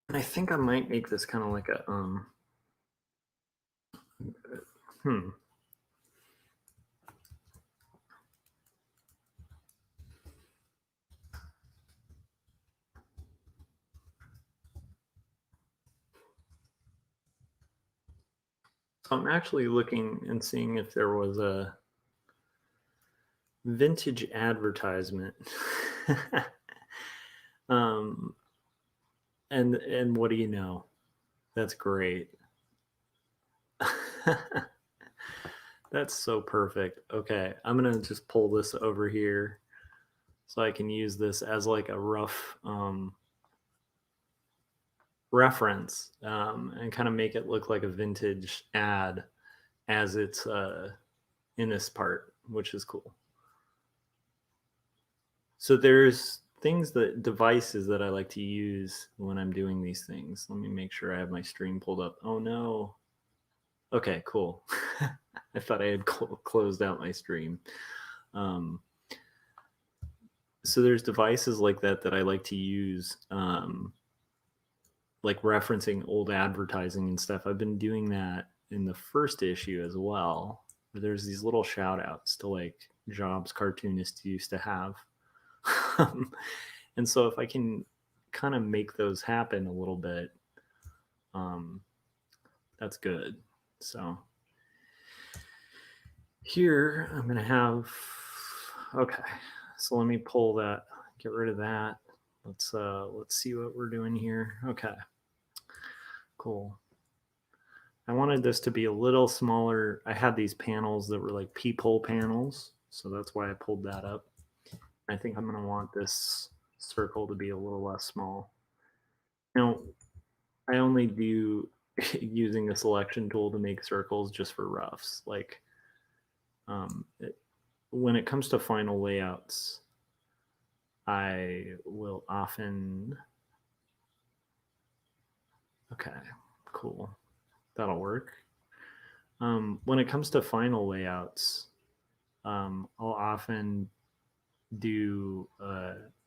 And I think I might make this kind of like a So I'm actually looking and seeing if there was a vintage advertisement. And what do you know? That's great. That's so perfect. Okay, I'm gonna just pull this over here so I can use this as like a rough reference and kind of make it look like a vintage ad as it's in this part, which is cool. So there's devices that I like to use when I'm doing these things. Let me make sure I have my stream pulled up. Oh no. Okay, cool. I thought I had closed out my stream. So there's devices like that I like to use, like referencing old advertising and stuff. I've been doing that in the first issue as well. There's these little shout outs to like jobs cartoonists used to have. And so if I can kind of make those happen a little bit, that's good. So here I'm going to have, okay, so let me pull that, get rid of that. Let's see what we're doing here. Okay, cool. I wanted this to be a little smaller. I had these panels that were like peephole panels, so that's why I pulled that up. I think I'm going to want this circle to be a little less small. Now, I only do using the selection tool to make circles just for roughs. Like when it comes to final layouts, I will often, okay, cool. That'll work. When it comes to final layouts, I'll often do,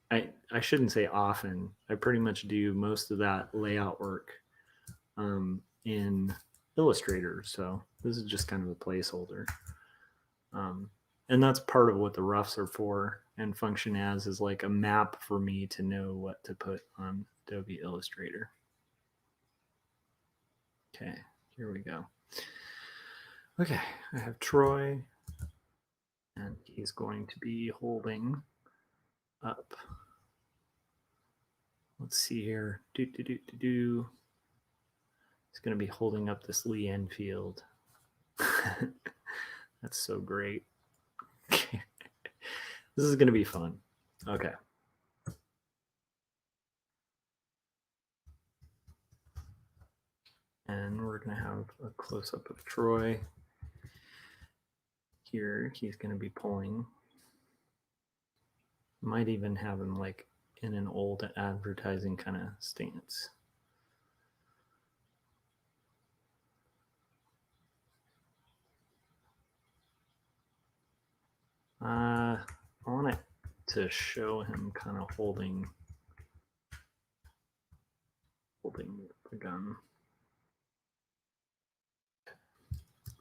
I shouldn't say often, I pretty much do most of that layout work in Illustrator. So this is just kind of a placeholder. And that's part of what the roughs are for and function as is like a map for me to know what to put on Adobe Illustrator. Okay, here we go. Okay, I have Troy, and he's going to be holding up. Let's see here. He's going to be holding up this Lee Enfield. That's so great. This is going to be fun. Okay. And we're going to have a close-up of Troy. Here, he's going to be pulling. Might even have him like in an old advertising kind of stance. I want it to show him kind of holding the gun.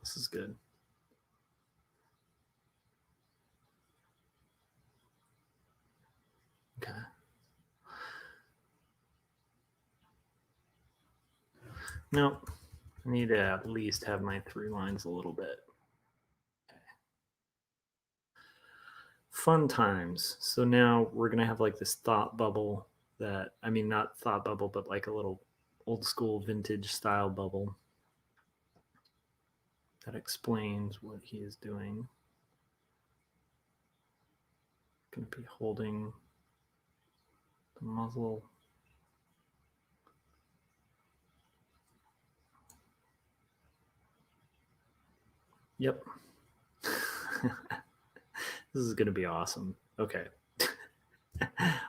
This is good. Okay. Nope. I need to at least have my through lines a little bit. Okay. Fun times. So now we're going to have like this thought bubble that, I mean, not thought bubble, but like a little old school vintage style bubble that explains what he is doing. Going to be holding the muzzle. Yep. This is going to be awesome. Okay.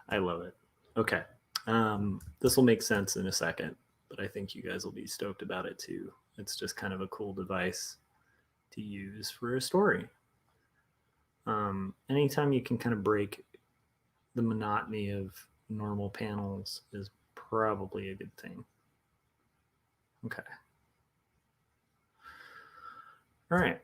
I love it. Okay. This will make sense in a second, but I think you guys will be stoked about it too. It's just kind of a cool device to use for a story. Anytime you can kind of break the monotony of normal panels is probably a good thing. Okay. All right.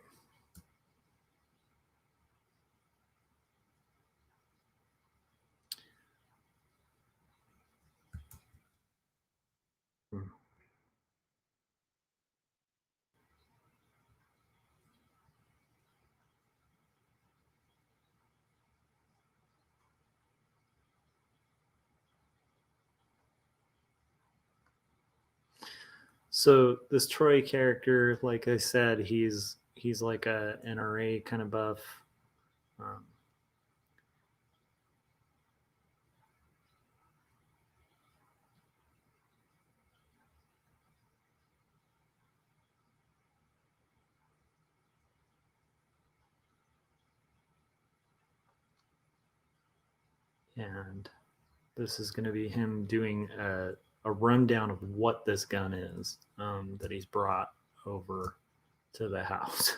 So this Troy character, like I said, he's like a NRA kind of buff. Um, and this is going to be him doing a rundown of what this gun is that he's brought over to the house.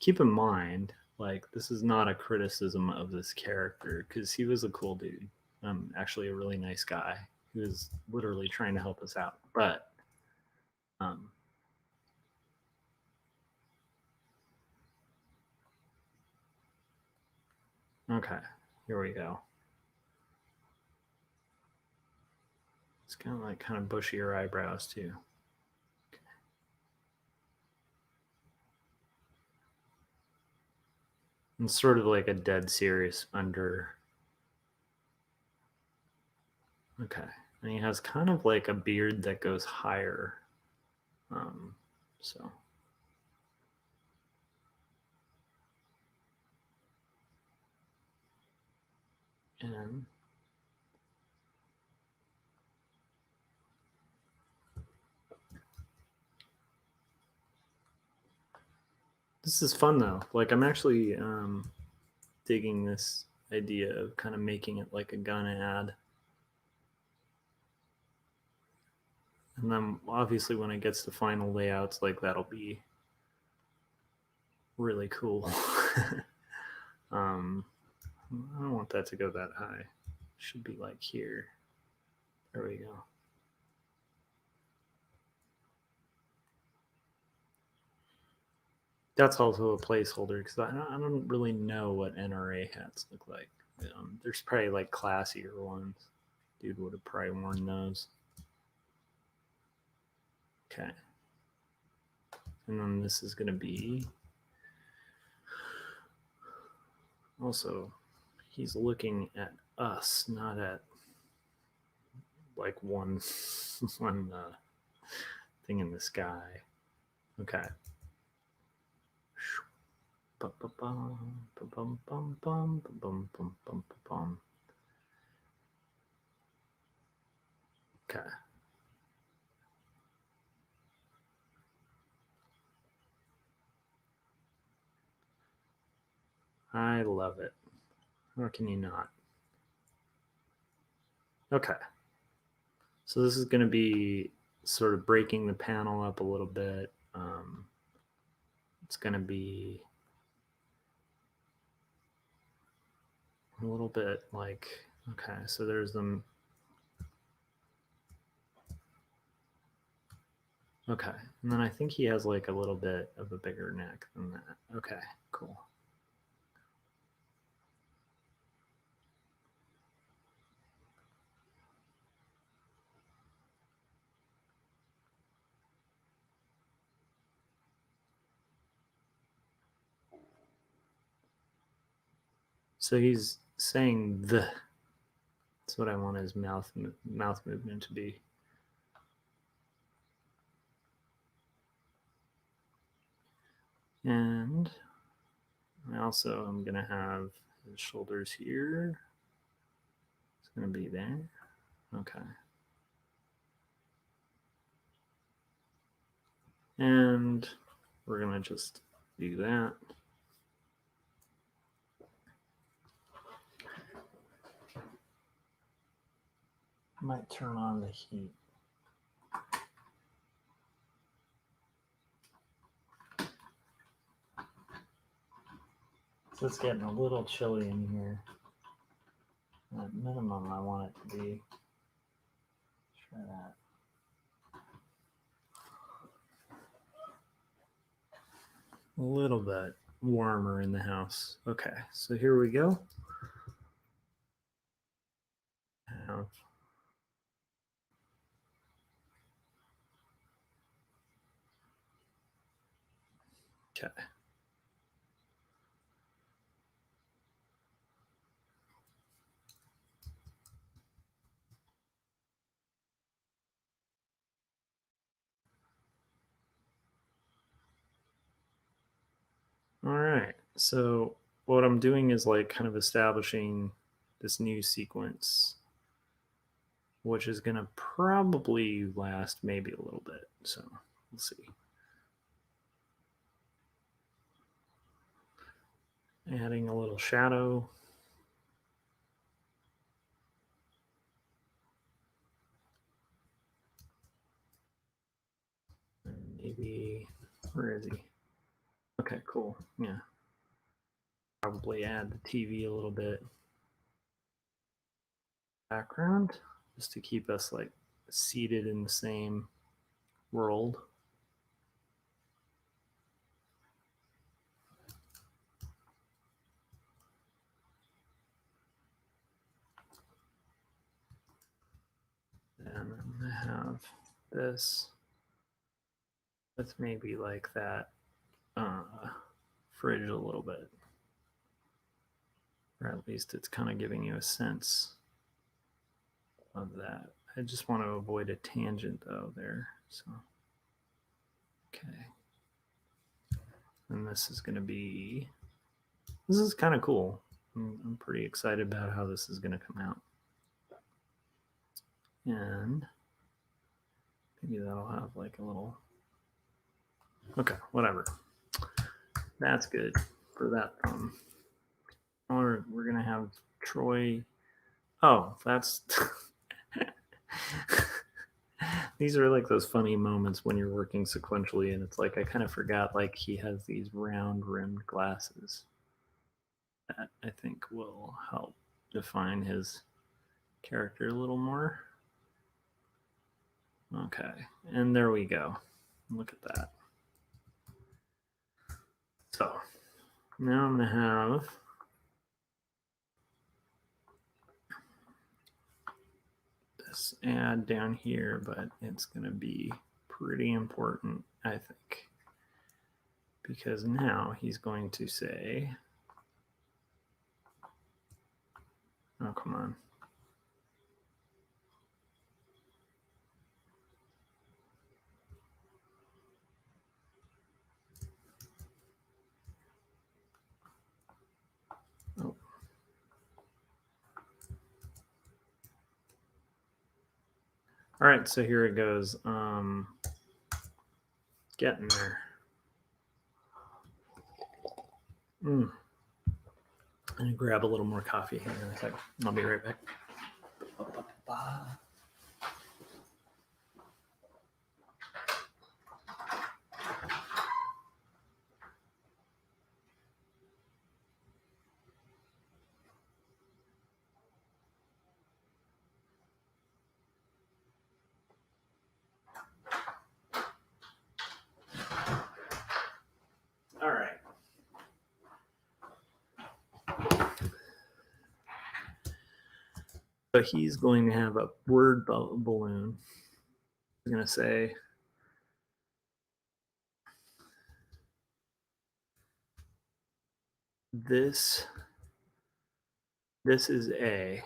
Keep in mind, like, this is not a criticism of this character because he was a cool dude. Actually, a really nice guy who was literally trying to help us out. But okay, here we go. It's kind of bushier eyebrows too. Okay. And sort of like a dead serious under. Okay, and he has kind of like a beard that goes higher. So. And this is fun though. Like, I'm actually digging this idea of kind of making it like a gun ad. And then obviously when it gets to final layouts, like, that'll be really cool. I don't want that to go that high. It should be like here. There we go. That's also a placeholder because I don't really know what NRA hats look like. There's probably like classier ones. Dude would have probably worn those. Okay. And then this is going to be also, he's looking at us, not at like one thing in the sky. Okay. Okay. I love it. Or can you not? Okay. So this is going to be sort of breaking the panel up a little bit. It's going to be a little bit like, okay, so there's them. Okay. And then I think he has like a little bit of a bigger neck than that. Okay, cool. So he's saying the. That's what I want his mouth movement to be. And I also am going to have his shoulders here. It's going to be there. Okay. And we're going to just do that. I might turn on the heat. So it's getting a little chilly in here. At minimum, I want it to be. Try that. A little bit warmer in the house. Okay, so here we go. Okay. All right. So what I'm doing is like kind of establishing this new sequence, which is going to probably last maybe a little bit. So we'll see. Adding a little shadow. Maybe, where is he? Okay, cool. Yeah. Probably add the TV a little bit. Background, just to keep us like seated in the same world. And I'm gonna have this with maybe like that fridge a little bit, or at least it's kind of giving you a sense of that. I just want to avoid a tangent though there. So, okay. And this is going to be, this is kind of cool. I'm pretty excited about how this is going to come out. And maybe that'll have like a little, okay, whatever. That's good for that thumb. Or we're going to have Troy. Oh, that's. These are like those funny moments when you're working sequentially, and it's like I kind of forgot like he has these round rimmed glasses that I think will help define his character a little more. Okay, and there we go. Look at that. So now I'm gonna have this ad down here, but it's gonna be pretty important, I think, because now he's going to say, oh, come on. Oh. All right, so here it goes. Getting there. I'm gonna grab a little more coffee. Hang on a second. I'll be right back. All right. So he's going to have a word balloon. He's going to say, this is A.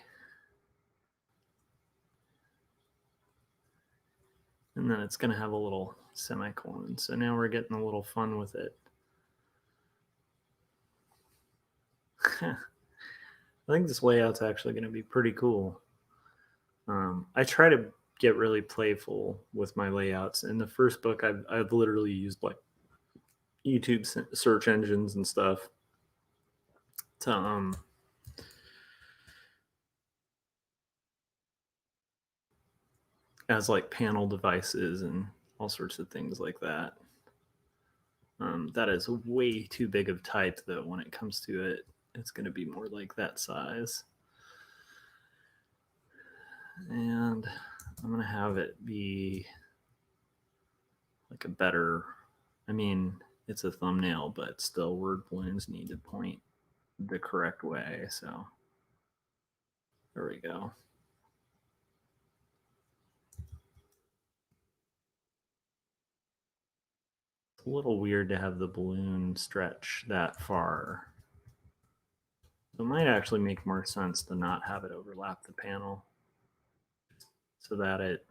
And then it's going to have a little semicolon. So now we're getting a little fun with it. I think this layout's actually going to be pretty cool. I try to get really playful with my layouts. In the first book, I've literally used like YouTube search engines and stuff to as like panel devices and all sorts of things like that. That is way too big of type, though. When it comes to it, it's going to be more like that size. And I'm going to have it be like a better, I mean, it's a thumbnail, but still word balloons need to point the correct way. So there we go. It's a little weird to have the balloon stretch that far. So it might actually make more sense to not have it overlap the panel so that it,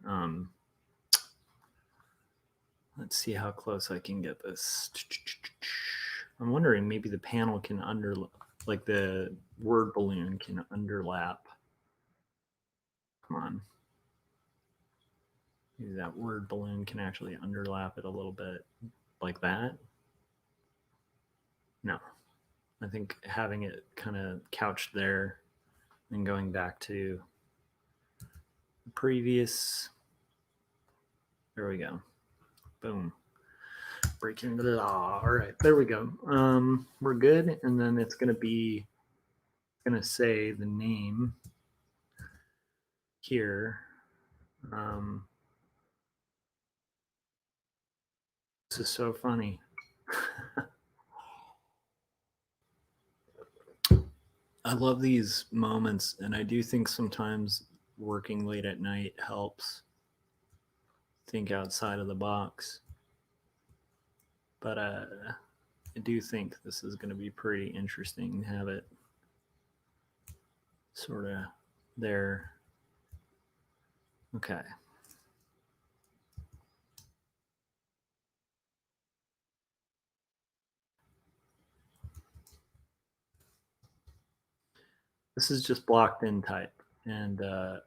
let's see how close I can get this. I'm wondering maybe the panel can like the word balloon can underlap. Come on. Maybe that word balloon can actually underlap it a little bit like that. No, I think having it kind of couched there and going back to the previous. There we go. Boom. Breaking the law. All right, there we go. We're good. And then it's going to say the name here. This is so funny. I love these moments, and I do think sometimes working late at night helps think outside of the box. But I do think this is going to be pretty interesting to have it sort of there. Okay. This is just blocked in type, and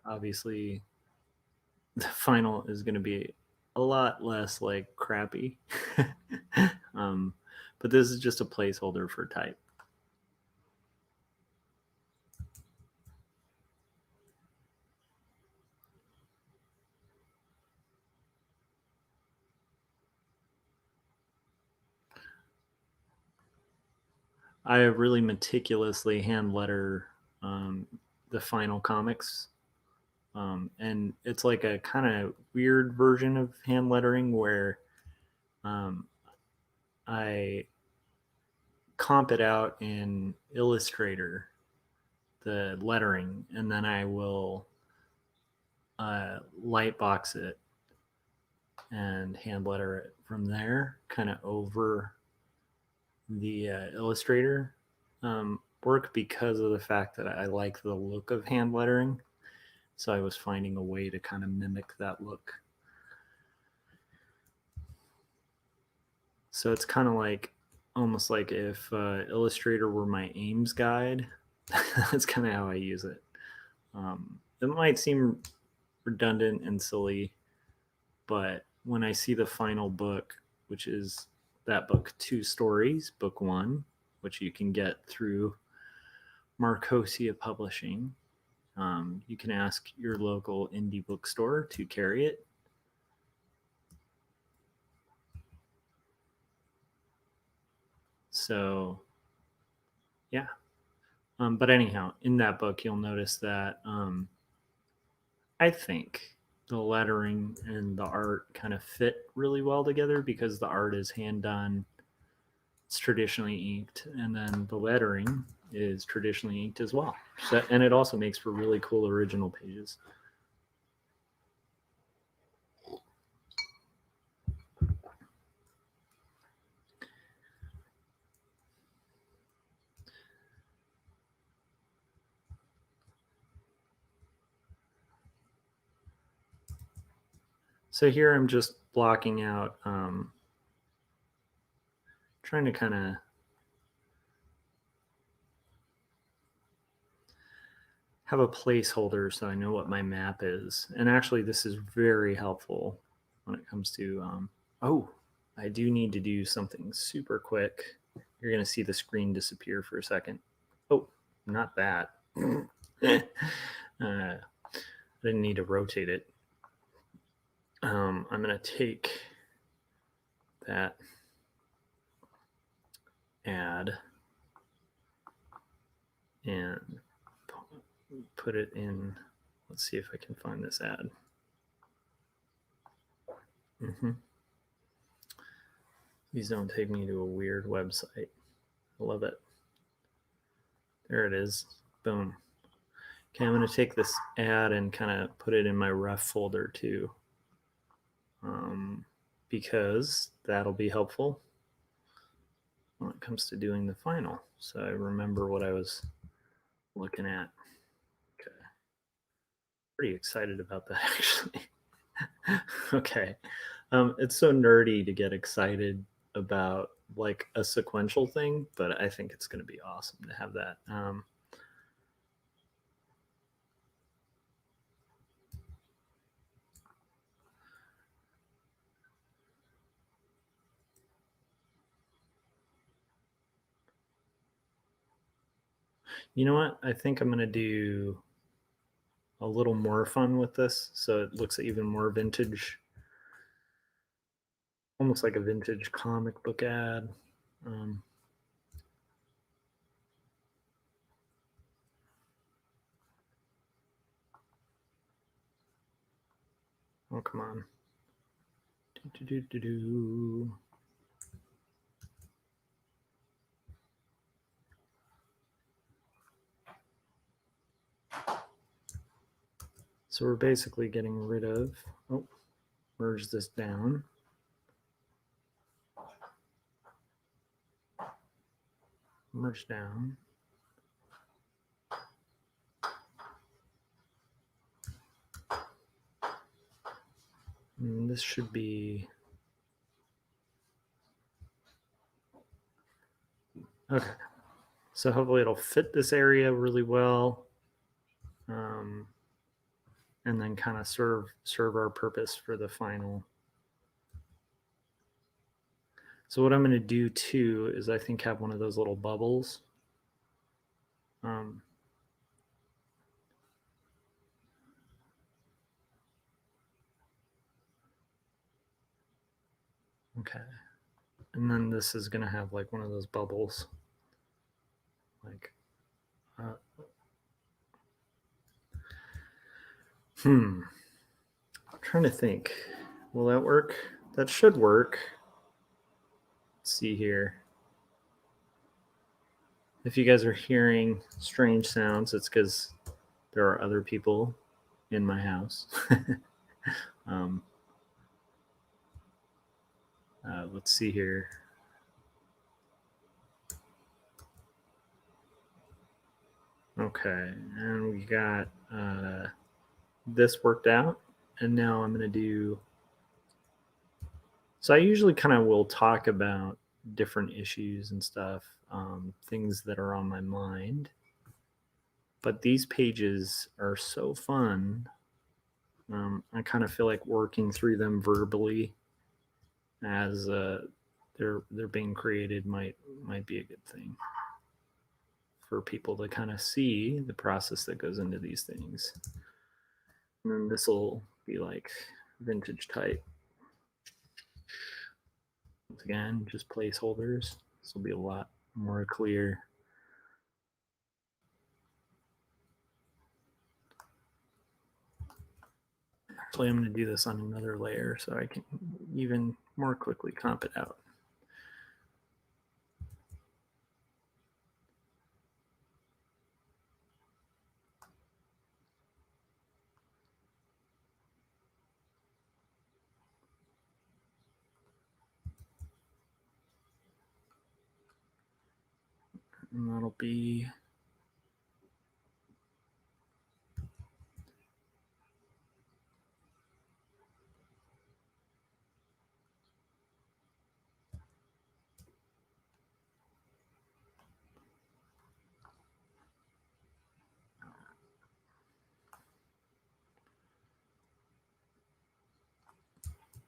obviously the final is going to be a lot less like crappy. But this is just a placeholder for type. I really meticulously hand letter the final comics. And it's like a kind of weird version of hand lettering where I comp it out in Illustrator, the lettering, and then I will light box it and hand letter it from there, kind of over the Illustrator work, because of the fact that I like the look of hand lettering. So I was finding a way to kind of mimic that look. So it's kind of like, almost like if Illustrator were my Ames guide. That's kind of how I use it. It might seem redundant and silly, but when I see the final book, which is that book, Two Stories, book one, which you can get through Marcosia Publishing, you can ask your local indie bookstore to carry it. So, yeah. But anyhow, in that book, you'll notice that I think the lettering and the art kind of fit really well together, because the art is hand done, it's traditionally inked, and then the lettering is traditionally inked as well. So, and it also makes for really cool original pages. So here I'm just blocking out, trying to kind of have a placeholder so I know what my map is. And actually, this is very helpful when it comes to, oh, I do need to do something super quick. You're going to see the screen disappear for a second. Oh, not that. I didn't need to rotate it. I'm going to take that ad and put it in. Let's see if I can find this ad. Please don't take me to a weird website. I love it. There it is. Boom. Okay, I'm going to take this ad and kind of put it in my ref folder too, because that'll be helpful when it comes to doing the final. So I remember what I was looking at. Okay. Pretty excited about that, actually. Okay. It's so nerdy to get excited about like a sequential thing, but I think it's going to be awesome to have that. You know what? I think I'm going to do a little more fun with this, so it looks even more vintage, almost like a vintage comic book ad. Oh, come on. So we're basically getting rid of, oh, merge this down. Merge down. And this should be, okay. So hopefully it'll fit this area really well. And then kind of serve our purpose for the final. So what I'm going to do too is I think have one of those little bubbles. Okay. And then this is going to have like one of those bubbles. Like, I'm trying to think. Will that work? That should work. Let's see here. If you guys are hearing strange sounds, it's because there are other people in my house. Let's see here. Okay, and we got this worked out, and now I'm going to do. So I usually kind of will talk about different issues and stuff, things that are on my mind. But these pages are so fun. I kind of feel like working through them verbally as they're being created might be a good thing for people to kind of see the process that goes into these things. And then this will be like vintage type. Once again, just placeholders. This will be a lot more clear. Actually, I'm going to do this on another layer so I can even more quickly comp it out. And that'll be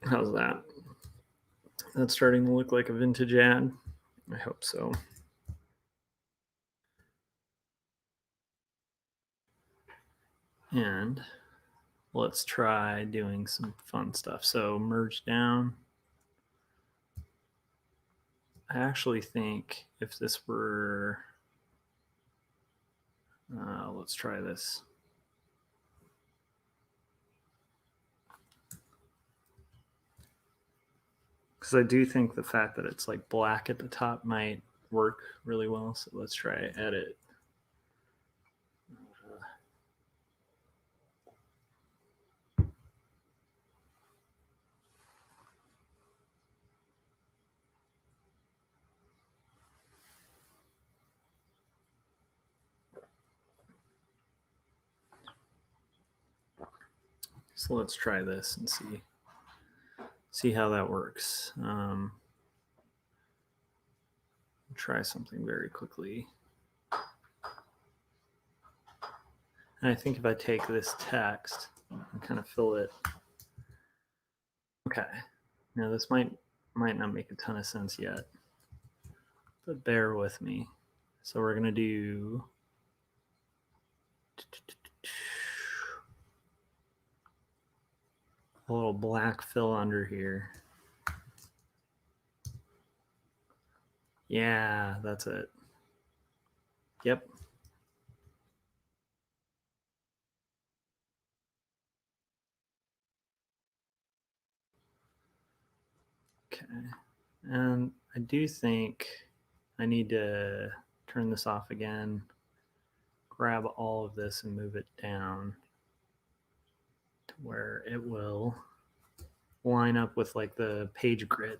how's that? That's starting to look like a vintage ad. I hope so. And let's try doing some fun stuff. So merge down. I actually think if this were, let's try this. Because I do think the fact that it's like black at the top might work really well. So let's try edit. So let's try this and see how that works. Try something very quickly. And I think if I take this text and kind of fill it. Okay. Now this might not make a ton of sense yet, but bear with me. So we're going to do a little black fill under here. Yeah, that's it. Yep. Okay. And I do think I need to turn this off again, grab all of this and move it down to where it will line up with like the page grid.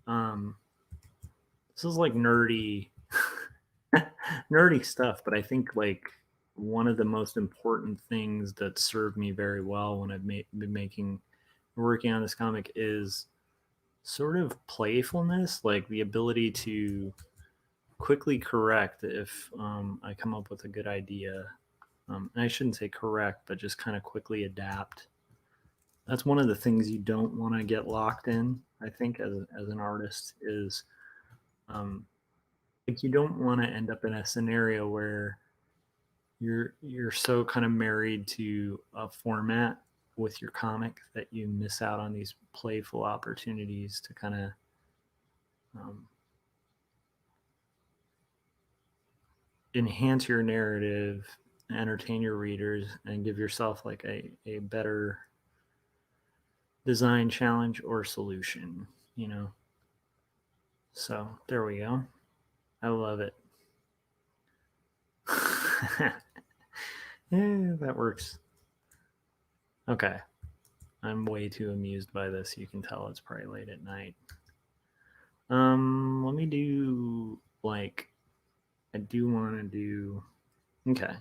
This is like nerdy nerdy stuff, but I think like one of the most important things that served me very well when I've been working on this comic is sort of playfulness, like the ability to quickly correct if I come up with a good idea. And I shouldn't say correct, but just kind of quickly adapt. That's one of the things you don't want to get locked in, I think, as an artist, is like you don't want to end up in a scenario where you're so kind of married to a format with your comic that you miss out on these playful opportunities to kind of enhance your narrative, entertain your readers, and give yourself like a better design challenge or solution, you know. So there we go. I love it. Yeah, that works. Okay. I'm way too amused by this. You can tell it's probably late at night. Let me do like, I do want to do, okay.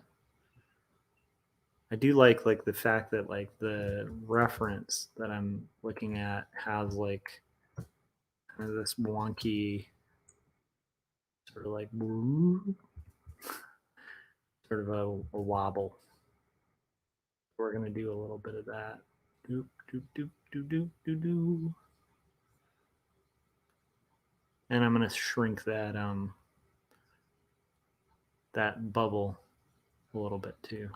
I do like the fact that like the reference that I'm looking at has like kind of this wonky sort of like sort of a wobble. We're gonna do a little bit of that. Doop doop doop doop doop doop doop. And I'm gonna shrink that bubble a little bit too.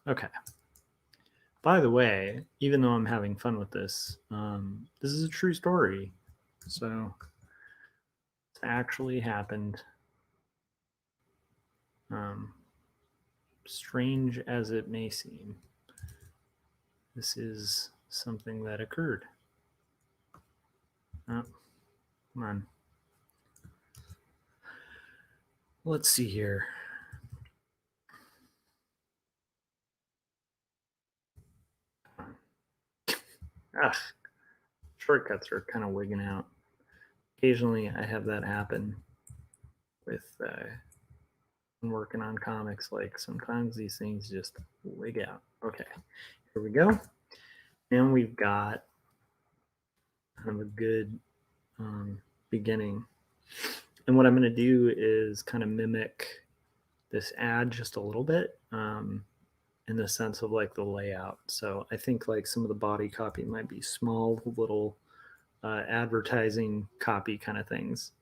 Okay. By the way, even though I'm having fun with this, this is a true story. So it's actually happened. Um, strange as it may seem, this is something that occurred. Oh, come on. Let's see here. Ugh, shortcuts are kind of wigging out. Occasionally, I have that happen with working on comics. Like sometimes these things just wig out. Okay, here we go. And we've got kind of a good beginning. And what I'm going to do is kind of mimic this ad just a little bit in the sense of like the layout. So I think like some of the body copy might be small little advertising copy kind of things.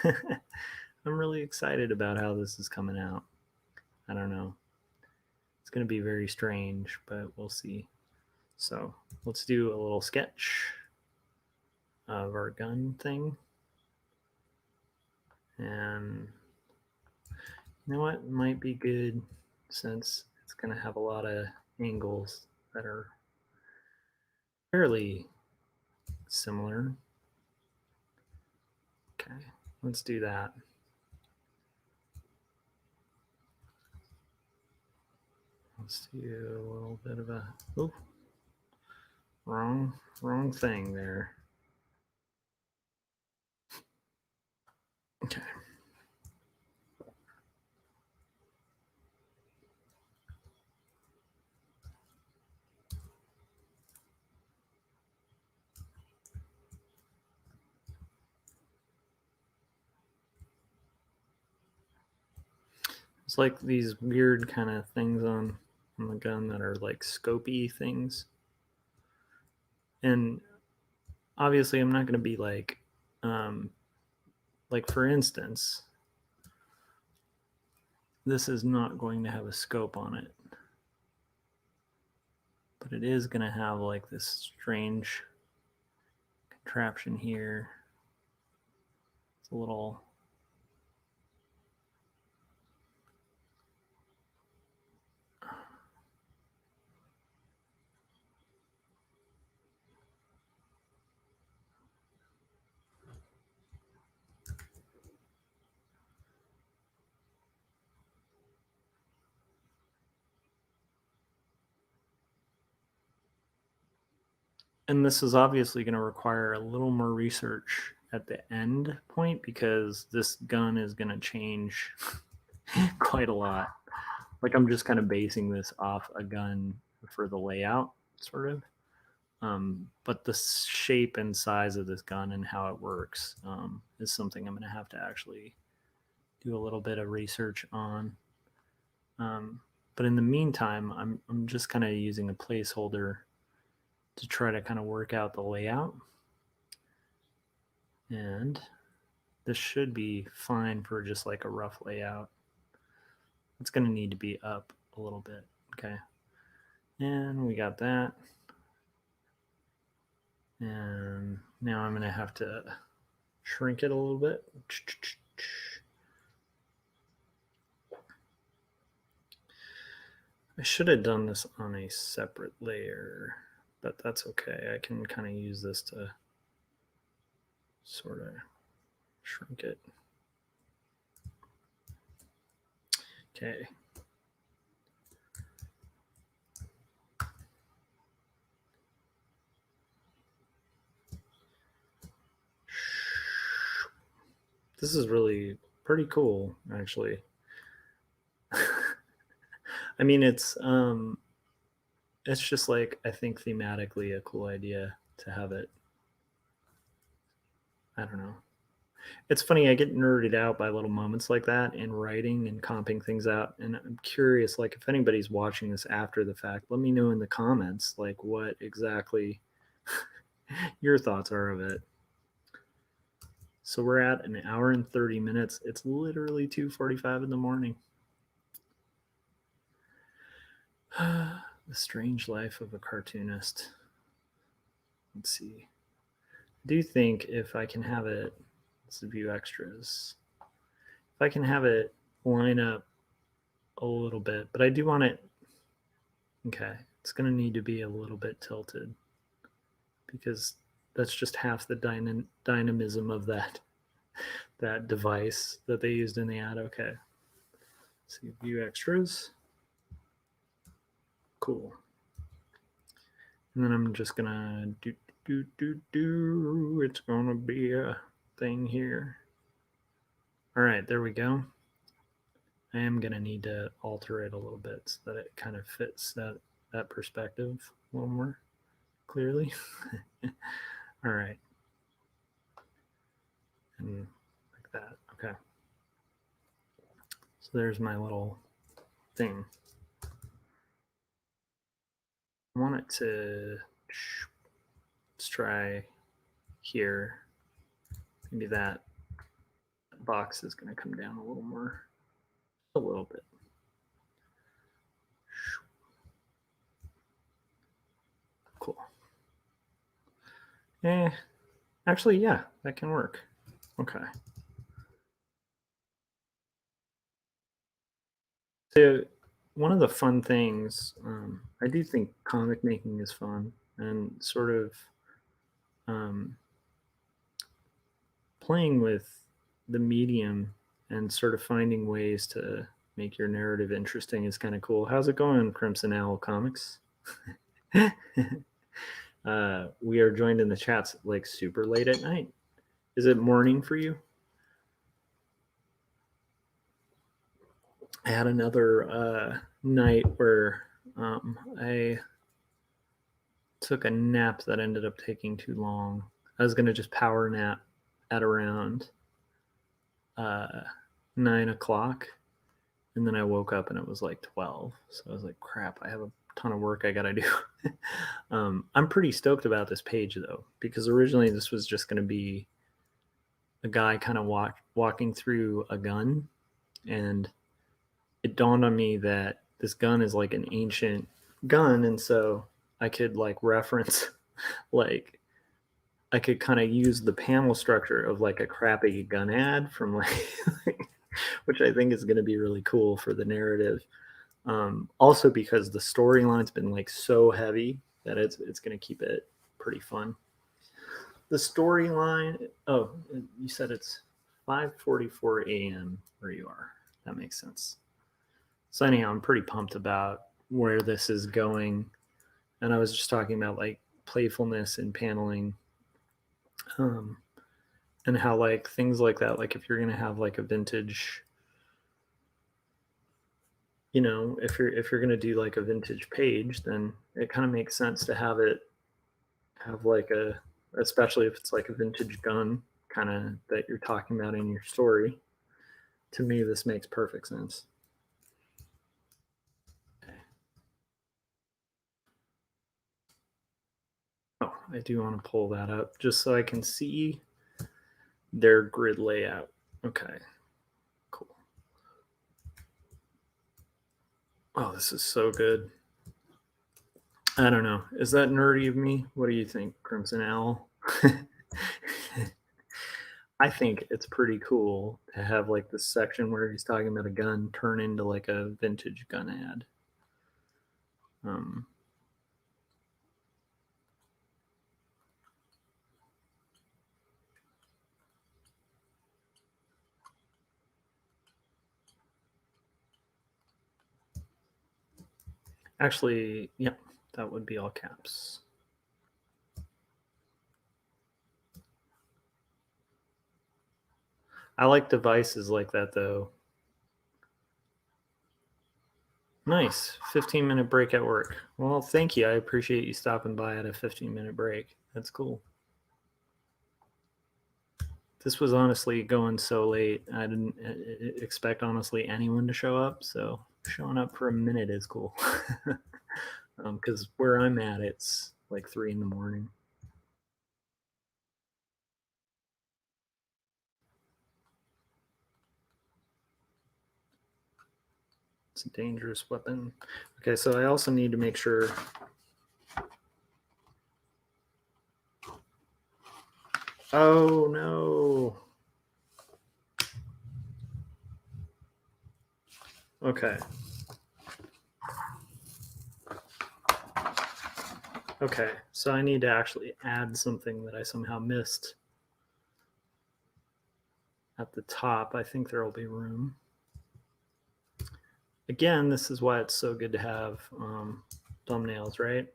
I'm really excited about how this is coming out. I don't know. It's going to be very strange, but we'll see. So let's do a little sketch of our gun thing. And you know what? Might be good since it's going to have a lot of angles that are fairly similar. Okay, let's do that. Let's do a little bit of a, oh, wrong thing there. Okay. It's like these weird kind of things on the gun that are like scopy things. And obviously I'm not going to be like for instance, this is not going to have a scope on it. But it is going to have like this strange contraption here. It's a little, and this is obviously going to require a little more research at the end point because this gun is going to change quite a lot. Like I'm just kind of basing this off a gun for the layout, sort of. But the shape and size of this gun and how it works is something I'm going to have to actually do a little bit of research on. But in the meantime, I'm just kind of using a placeholder to try to kind of work out the layout. And this should be fine for just like a rough layout. It's going to need to be up a little bit. Okay. And we got that. And now I'm going to have to shrink it a little bit. I should have done this on a separate layer, but that's okay. I can kind of use this to sort of shrink it. Okay. This is really pretty cool, actually. I mean, it's just like I think thematically a cool idea to have it. I don't know. It's funny, I get nerded out by little moments like that in writing and comping things out. And I'm curious, like, if anybody's watching this after the fact, let me know in the comments, like, what exactly your thoughts are of it. So we're at an hour and 30 minutes. It's literally 2:45 in the morning. The strange life of a cartoonist. Let's see. I do think if I can have it, let's view extras. If I can have it line up a little bit, but I do want it. Okay, it's going to need to be a little bit tilted because that's just half the dynamism of that device that they used in the ad. Okay, let's see, view extras. Cool. And then I'm just gonna do. It's gonna be a thing here. All right, there we go. I am gonna need to alter it a little bit so that it kind of fits that perspective a little more clearly. All right, and like that. Okay. So there's my little thing. I want it to. Let's try here. Maybe that box is going to come down a little more. A little bit. Cool. Actually, yeah, that can work. Okay. So one of the fun things, I do think comic making is fun and sort of um, playing with the medium and sort of finding ways to make your narrative interesting is kind of cool. How's it going, Crimson Owl Comics? We are joined in the chats like super late at night. Is it morning for you? I had another night where I took a nap that ended up taking too long. I was going to just power nap at around 9 o'clock. And then I woke up and it was like 12. So I was like, crap, I have a ton of work I got to do. I'm pretty stoked about this page, though, because originally this was just going to be a guy kind of walking through a gun. And it dawned on me that this gun is like an ancient gun. And so I could like reference, like, I could kind of use the panel structure of like a crappy gun ad from like, which I think is going to be really cool for the narrative. Also because the storyline's been like so heavy that it's going to keep it pretty fun. The storyline. Oh, you said it's 5:44 a.m. where you are. That makes sense. So anyhow, I'm pretty pumped about where this is going, and I was just talking about like playfulness in paneling, and how like things like that. Like if you're gonna have like a vintage, if you're gonna do like a vintage page, then it kind of makes sense to have it have like especially if it's like a vintage gun kind of that you're talking about in your story. To me, this makes perfect sense. Oh, I do want to pull that up just so I can see their grid layout. Okay, cool. Oh, this is so good. I don't know. Is that nerdy of me? What do you think, Crimson Owl? I think it's pretty cool to have like this section where he's talking about a gun turn into like a vintage gun ad. Actually, yeah, that would be all caps. I like devices like that though. Nice. 15-minute break at work. Well, thank you. I appreciate you stopping by at a 15-minute break. That's cool. This was honestly going so late. I didn't expect honestly anyone to show up, so showing up for a minute is cool. Because where I'm at, it's like 3 in the morning. It's a dangerous weapon. Okay, so I also need to make sure. Oh no. Okay. Okay, so I need to actually add something that I somehow missed at the top. I think there will be room. Again, this is why it's so good to have thumbnails, right?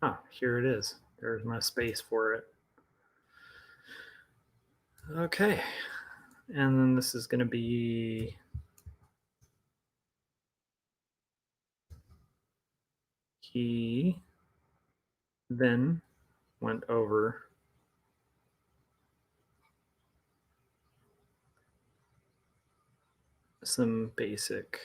Ah, here it is. There's my space for it. Okay, and then this is going to be he then went over some basic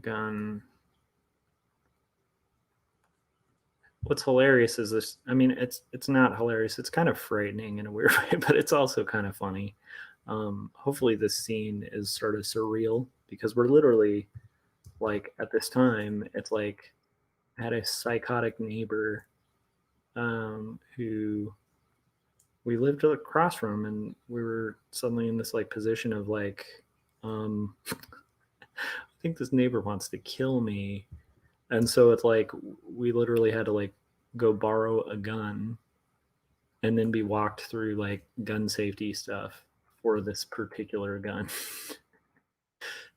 gun. What's hilarious is this. I mean, it's not hilarious. It's kind of frightening in a weird way, but it's also kind of funny. Hopefully, this scene is sort of surreal because we're literally like at this time. It's like I had a psychotic neighbor who we lived across from, and we were suddenly in this like position of like, I think this neighbor wants to kill me, and so it's like we literally had to like go borrow a gun and then be walked through like gun safety stuff for this particular gun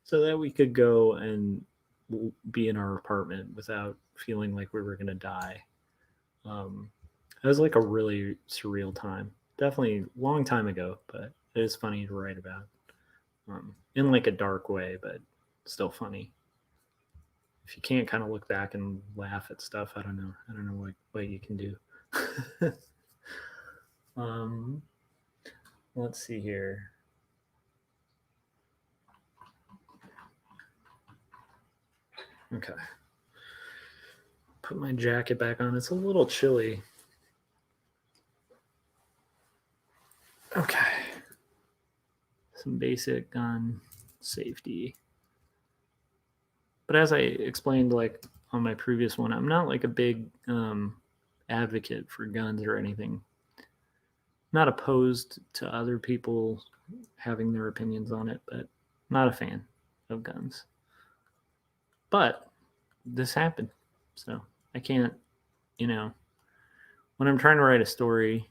so that we could go and be in our apartment without feeling like we were going to die. It was like a really surreal time. Definitely a long time ago, but it is funny to write about in like a dark way, but still funny. If you can't kind of look back and laugh at stuff, I don't know. I don't know what you can do. um, let's see here. Okay. Put my jacket back on. It's a little chilly. Okay. Some basic gun safety. But as I explained, like on my previous one, I'm not like a big advocate for guns or anything. Not opposed to other people having their opinions on it, but not a fan of guns. But this happened. So I can't, you know, when I'm trying to write a story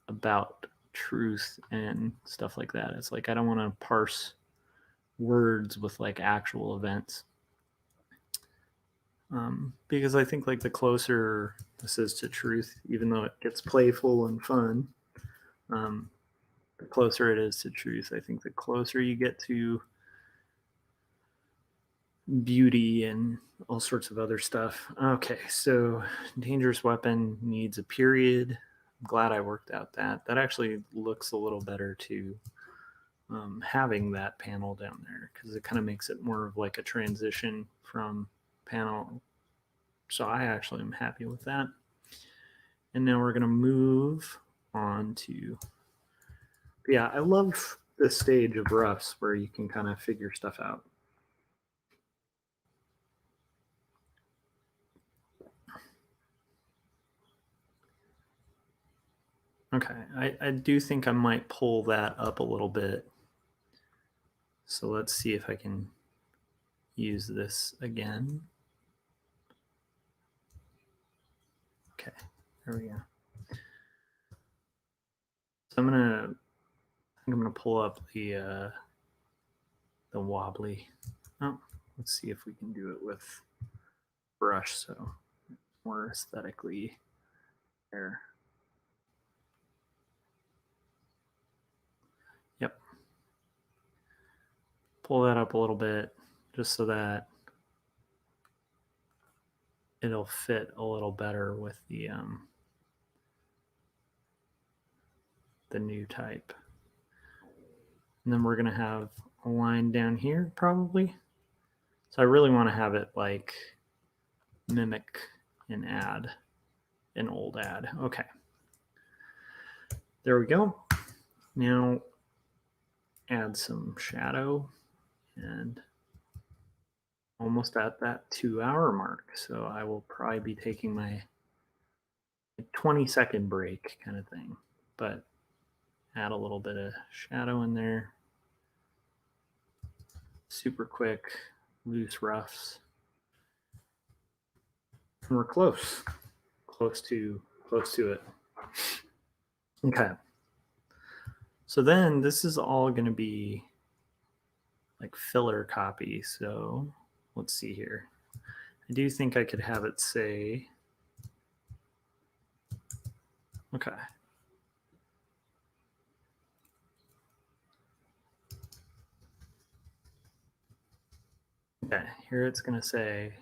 about truth and stuff like that, it's like I don't want to parse words with like actual events. Because I think like the closer this is to truth, even though it gets playful and fun, um, the closer it is to truth. I think the closer you get to beauty and all sorts of other stuff. Okay, so dangerous weapon needs a period. I'm glad I worked out that. That actually looks a little better too, having that panel down there because it kind of makes it more of like a transition from panel. So I actually am happy with that. And now we're going to move on to, yeah, I love this stage of roughs where you can kind of figure stuff out. Okay, I do think I might pull that up a little bit. So let's see if I can use this again. Okay, there we go. So I'm going to think I'm going to pull up the wobbly. Oh, let's see if we can do it with brush so more aesthetically there. Yep. Pull that up a little bit just so that it'll fit a little better with the new type. And then we're going to have a line down here probably. So I really want to have it like mimic an ad, an old ad. Okay. There we go. Now add some shadow and almost at that 2-hour mark. So I will probably be taking my 20-second break kind of thing, but add a little bit of shadow in there. Super quick, loose roughs. And we're close to it. Okay. So then this is all going to be like filler copy. So let's see here. I do think I could have it say, okay. Okay, here it's going to say,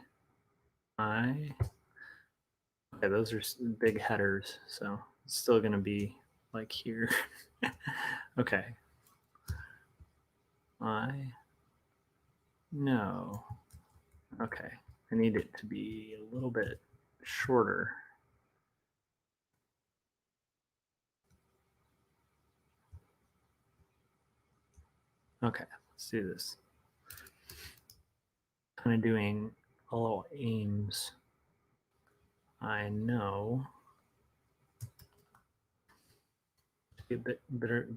okay, those are big headers. So it's still going to be like here. Okay. No. Okay. I need it to be a little bit shorter. Okay, let's do this. Kind of doing a little aims. I know. Get a bit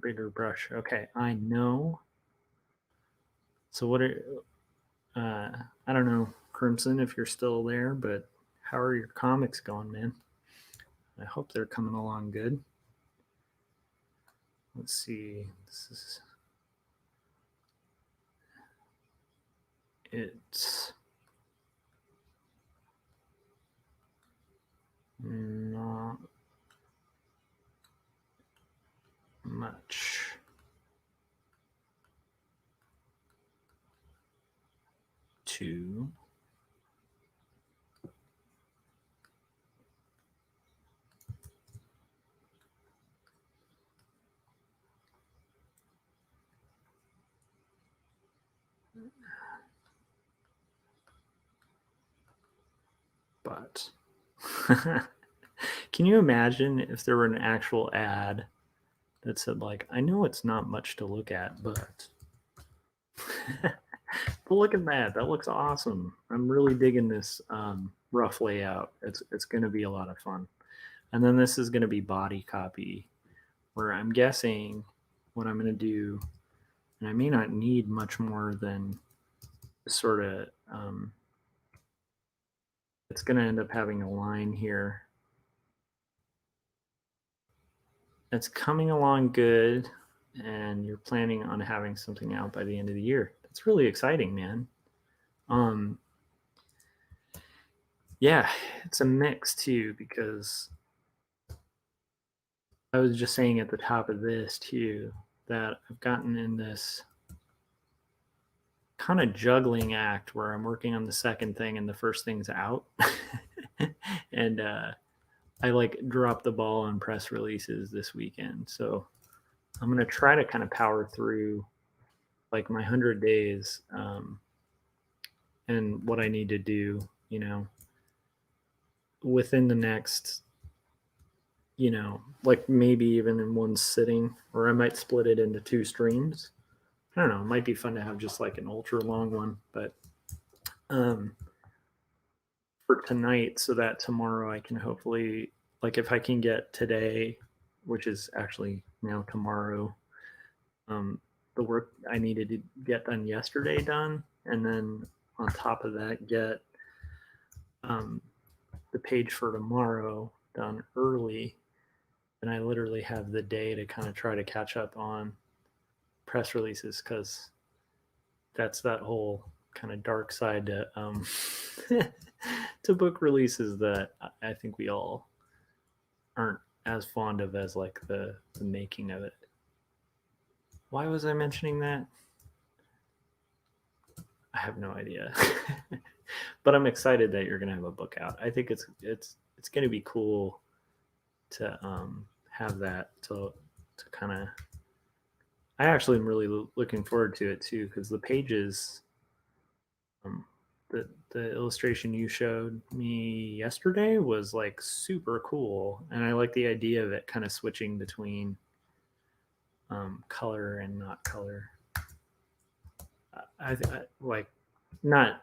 bigger brush. Okay, I know. So what are, I don't know, Crimson, if you're still there, but how are your comics going, man? I hope they're coming along good. Let's see. This is, it's not much. To but can you imagine if there were an actual ad that said like, I know it's not much to look at, but but look at that. That looks awesome. I'm really digging this rough layout. It's going to be a lot of fun. And then this is going to be body copy, where I'm guessing what I'm going to do, and I may not need much more than sort of, it's going to end up having a line here. It's coming along good, and you're planning on having something out by the end of the year. That's really exciting, man. Yeah, it's a mix too, because I was just saying at the top of this too that I've gotten in this kind of juggling act where I'm working on the second thing and the first thing's out. And I like dropped the ball on press releases this weekend. So I'm going to try to kind of power through like my 100 days and what I need to do, within the next, like maybe even in one sitting, or I might split it into 2 streams. I don't know. It might be fun to have just like an ultra long one, but for tonight, so that tomorrow I can hopefully, like if I can get today, which is actually now tomorrow, the work I needed to get done yesterday done, and then on top of that get the page for tomorrow done early, and I literally have the day to kind of try to catch up on press releases, because that's that whole kind of dark side to to book releases that I think we all aren't as fond of as like the making of it. Why was I mentioning that? I have no idea. But I'm excited that you're gonna have a book out. I think it's gonna be cool to have that to kind of. I actually am really looking forward to it too, because the pages, um, the illustration you showed me yesterday was like super cool, and I like the idea of it kind of switching between color and not color. I like not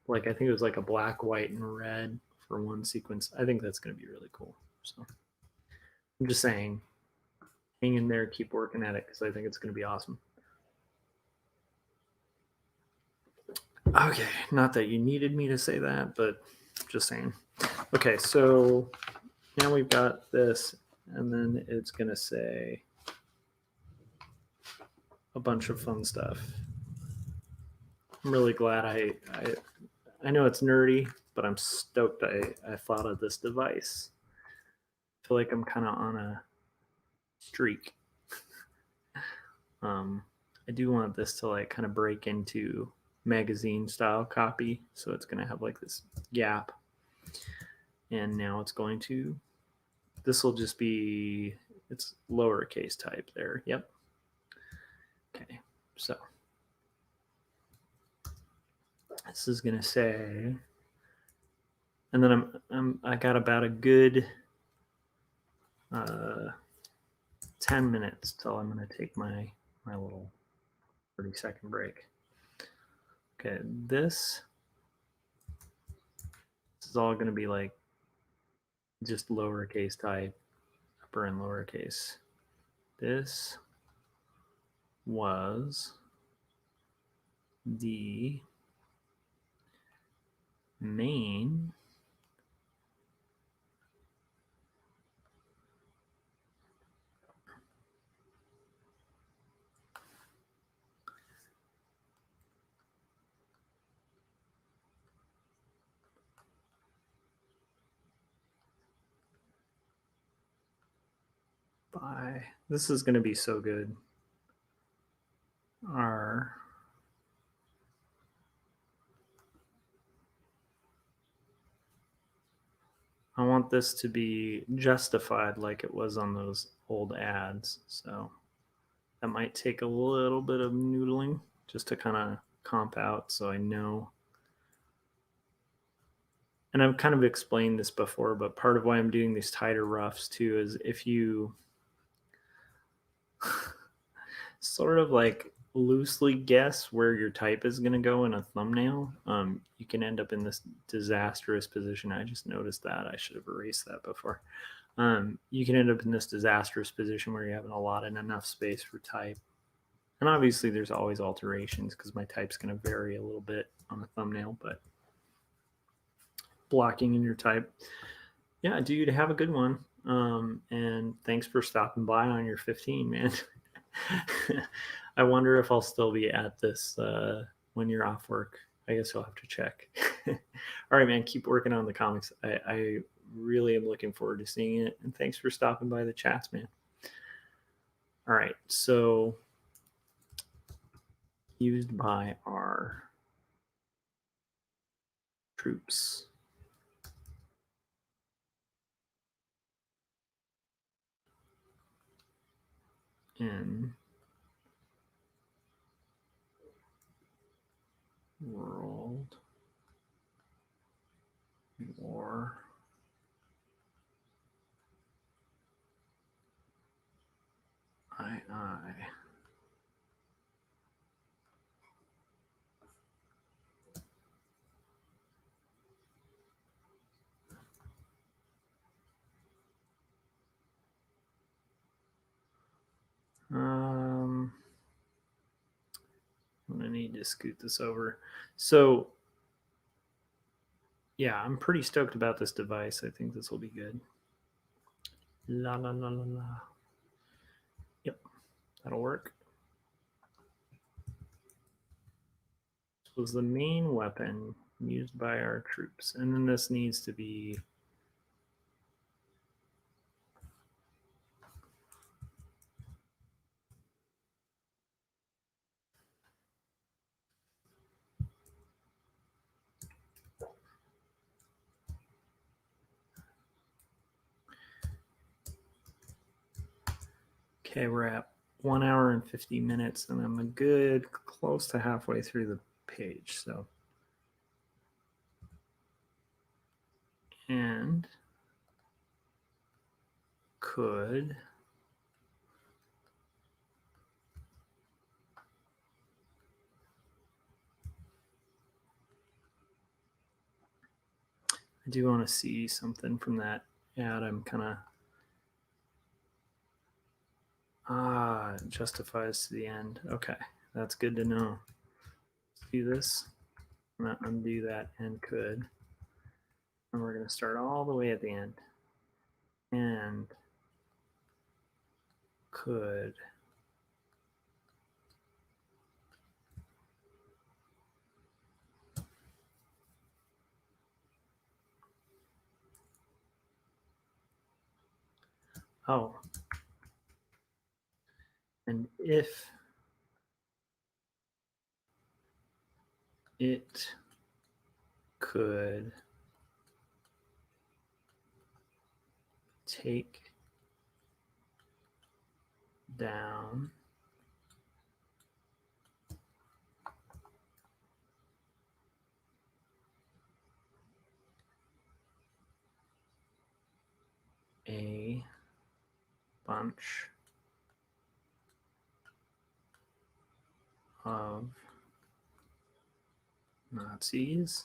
like, I think it was like a black, white, and red for one sequence. I think that's going to be really cool. So I'm just saying, hang in there, keep working at it, because I think it's going to be awesome. Okay, not that you needed me to say that, but just saying. Okay, so now we've got this, and then it's going to say a bunch of fun stuff. I'm really glad I know it's nerdy, but I'm stoked I thought of this device. I feel like I'm kind of on a streak. I do want this to like kind of break into magazine style copy, so it's going to have like this gap, and now it's going to, this will just be, it's lowercase type there. Yep. Okay, so this is going to say, and then I got about a good 10 minutes till I'm going to take my little 30-second break. Okay, this is all going to be like just lowercase type, upper and lowercase. This was the main by, this is going to be so good. I want this to be justified like it was on those old ads. So that might take a little bit of noodling just to kind of comp out, so I know. And I've kind of explained this before, but part of why I'm doing these tighter roughs too is if you sort of like loosely guess where your type is going to go in a thumbnail, you can end up in this disastrous position. I just noticed that. I should have erased that before. You can end up in this disastrous position where you haven't allotted enough space for type. And obviously there's always alterations because my type's going to vary a little bit on a thumbnail, but blocking in your type. Yeah, dude, have a good one. And thanks for stopping by on your 15, man. I wonder if I'll still be at this when you're off work. I guess you'll have to check. All right, man, keep working on the comics. I really am looking forward to seeing it. And thanks for stopping by the chats, man. All right, so used by our troops. In World War II. I'm gonna need to scoot this over. So yeah, I'm pretty stoked about this device. I think this will be good. La la la la la. Yep, that'll work. was the main weapon used by our troops. And then this needs to be okay, we're at 1 hour and 50 minutes, and I'm a good close to halfway through the page. So, and could I do want to see something from that ad. I'm kind of it justifies to the end. Okay, that's good to know. Let's do this. I'm gonna undo that and could, and we're gonna start all the way at the end. And could oh, and if it could take down a bunch of Nazis,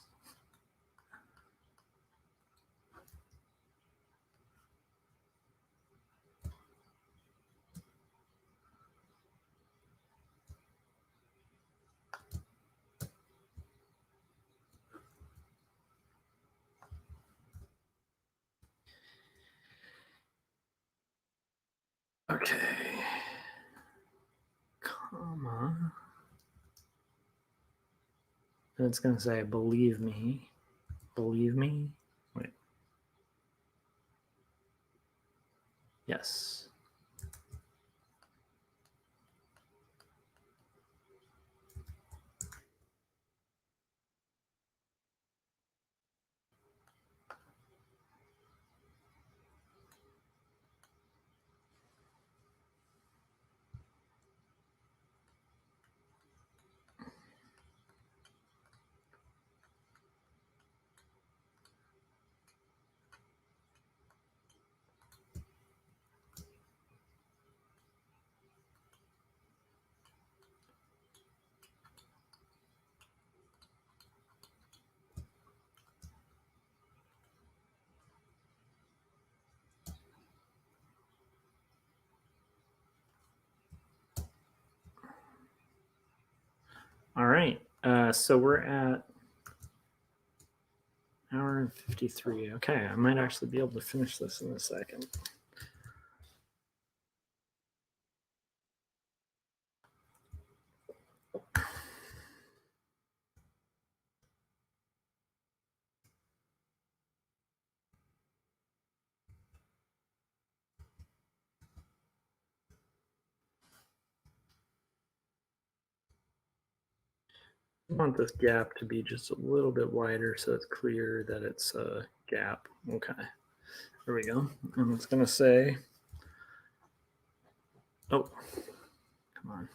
okay, comma, and it's going to say, believe me, wait, yes. All right, so we're at hour and 53. Okay, I might actually be able to finish this in a second. I want this gap to be just a little bit wider so it's clear that it's a gap. Okay, there we go. And it's going to say, oh, come on.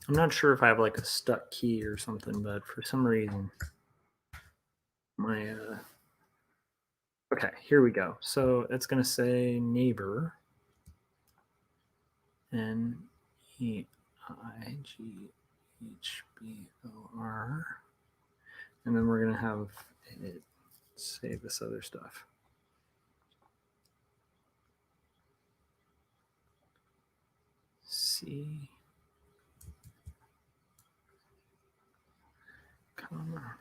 I'm not sure if I have like a stuck key or something, but for some reason, my, okay, here we go. So it's going to say neighbor, NEIGHBOR, and then we're going to have it say this other stuff. C, comma,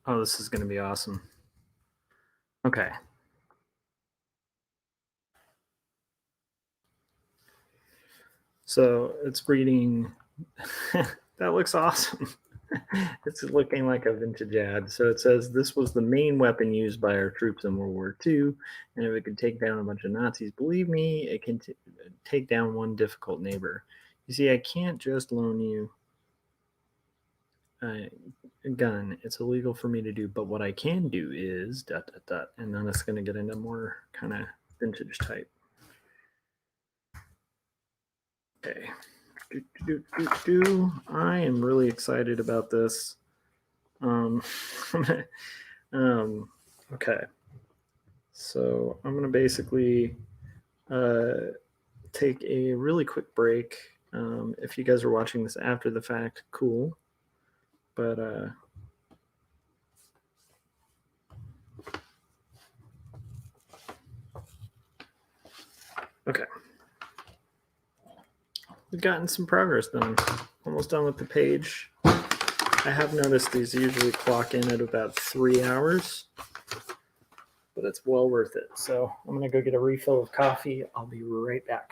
Oh, this is going to be awesome. Okay. So it's reading. That looks awesome. It's looking like a vintage ad. So it says this was the main weapon used by our troops in World War II, and if it could take down a bunch of Nazis, believe me, it can take down one difficult neighbor. You see, I can't just loan you a gun. It's illegal for me to do, but what I can do is dot dot dot, and then it's going to get into more kind of vintage type. Okay. I am really excited about this. Okay. So I'm going to basically take a really quick break. If you guys are watching this after the fact, cool. But okay. We've gotten some progress done. Almost done with the page. I have noticed these usually clock in at about 3 hours, but it's well worth it. So I'm going to go get a refill of coffee. I'll be right back.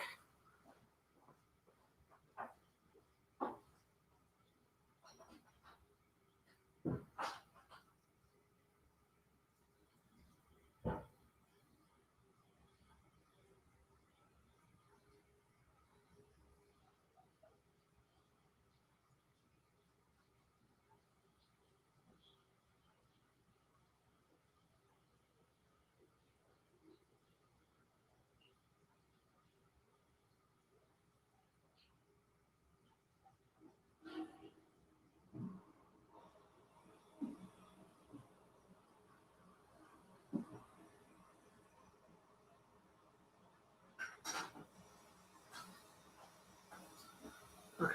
Okay.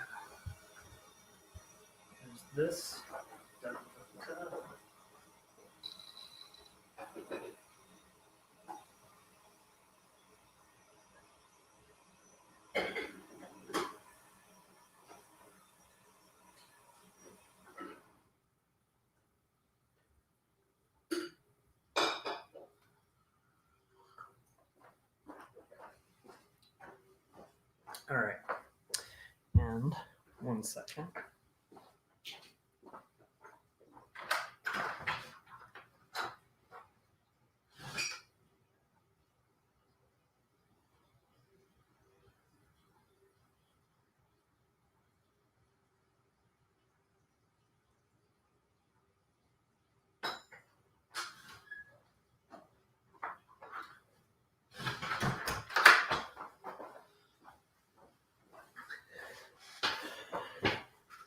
Here's this. All right. And 1 second.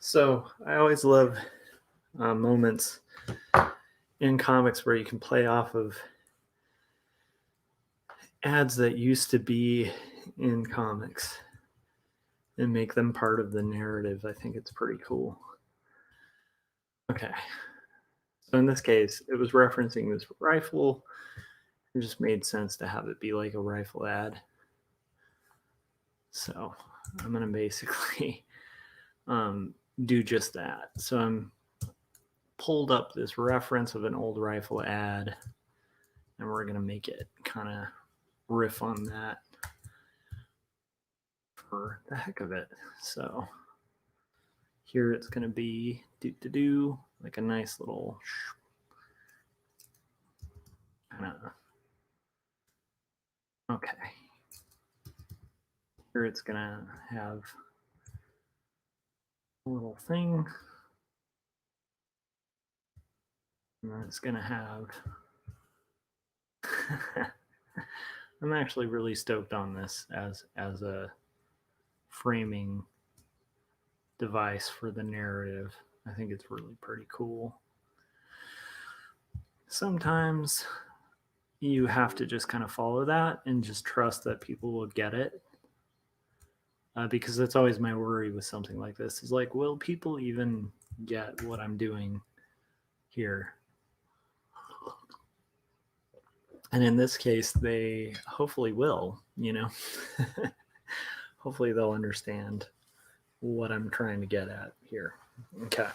So I always love moments in comics where you can play off of ads that used to be in comics and make them part of the narrative. I think it's pretty cool. Okay. So in this case, it was referencing this rifle. It just made sense to have it be like a rifle ad. So I'm going to basically do just that. So I'm pulled up this reference of an old rifle ad, and we're going to make it kind of riff on that for the heck of it. So here it's going to be like a nice little kind of, okay. Here it's going to have a little thing, and then it's going to have I'm actually really stoked on this as a framing device for the narrative. I think it's really pretty cool. Sometimes you have to just kind of follow that and just trust that people will get it. Because that's always my worry with something like this is like, will people even get what I'm doing here? And in this case, they hopefully will, hopefully they'll understand what I'm trying to get at here. Okay.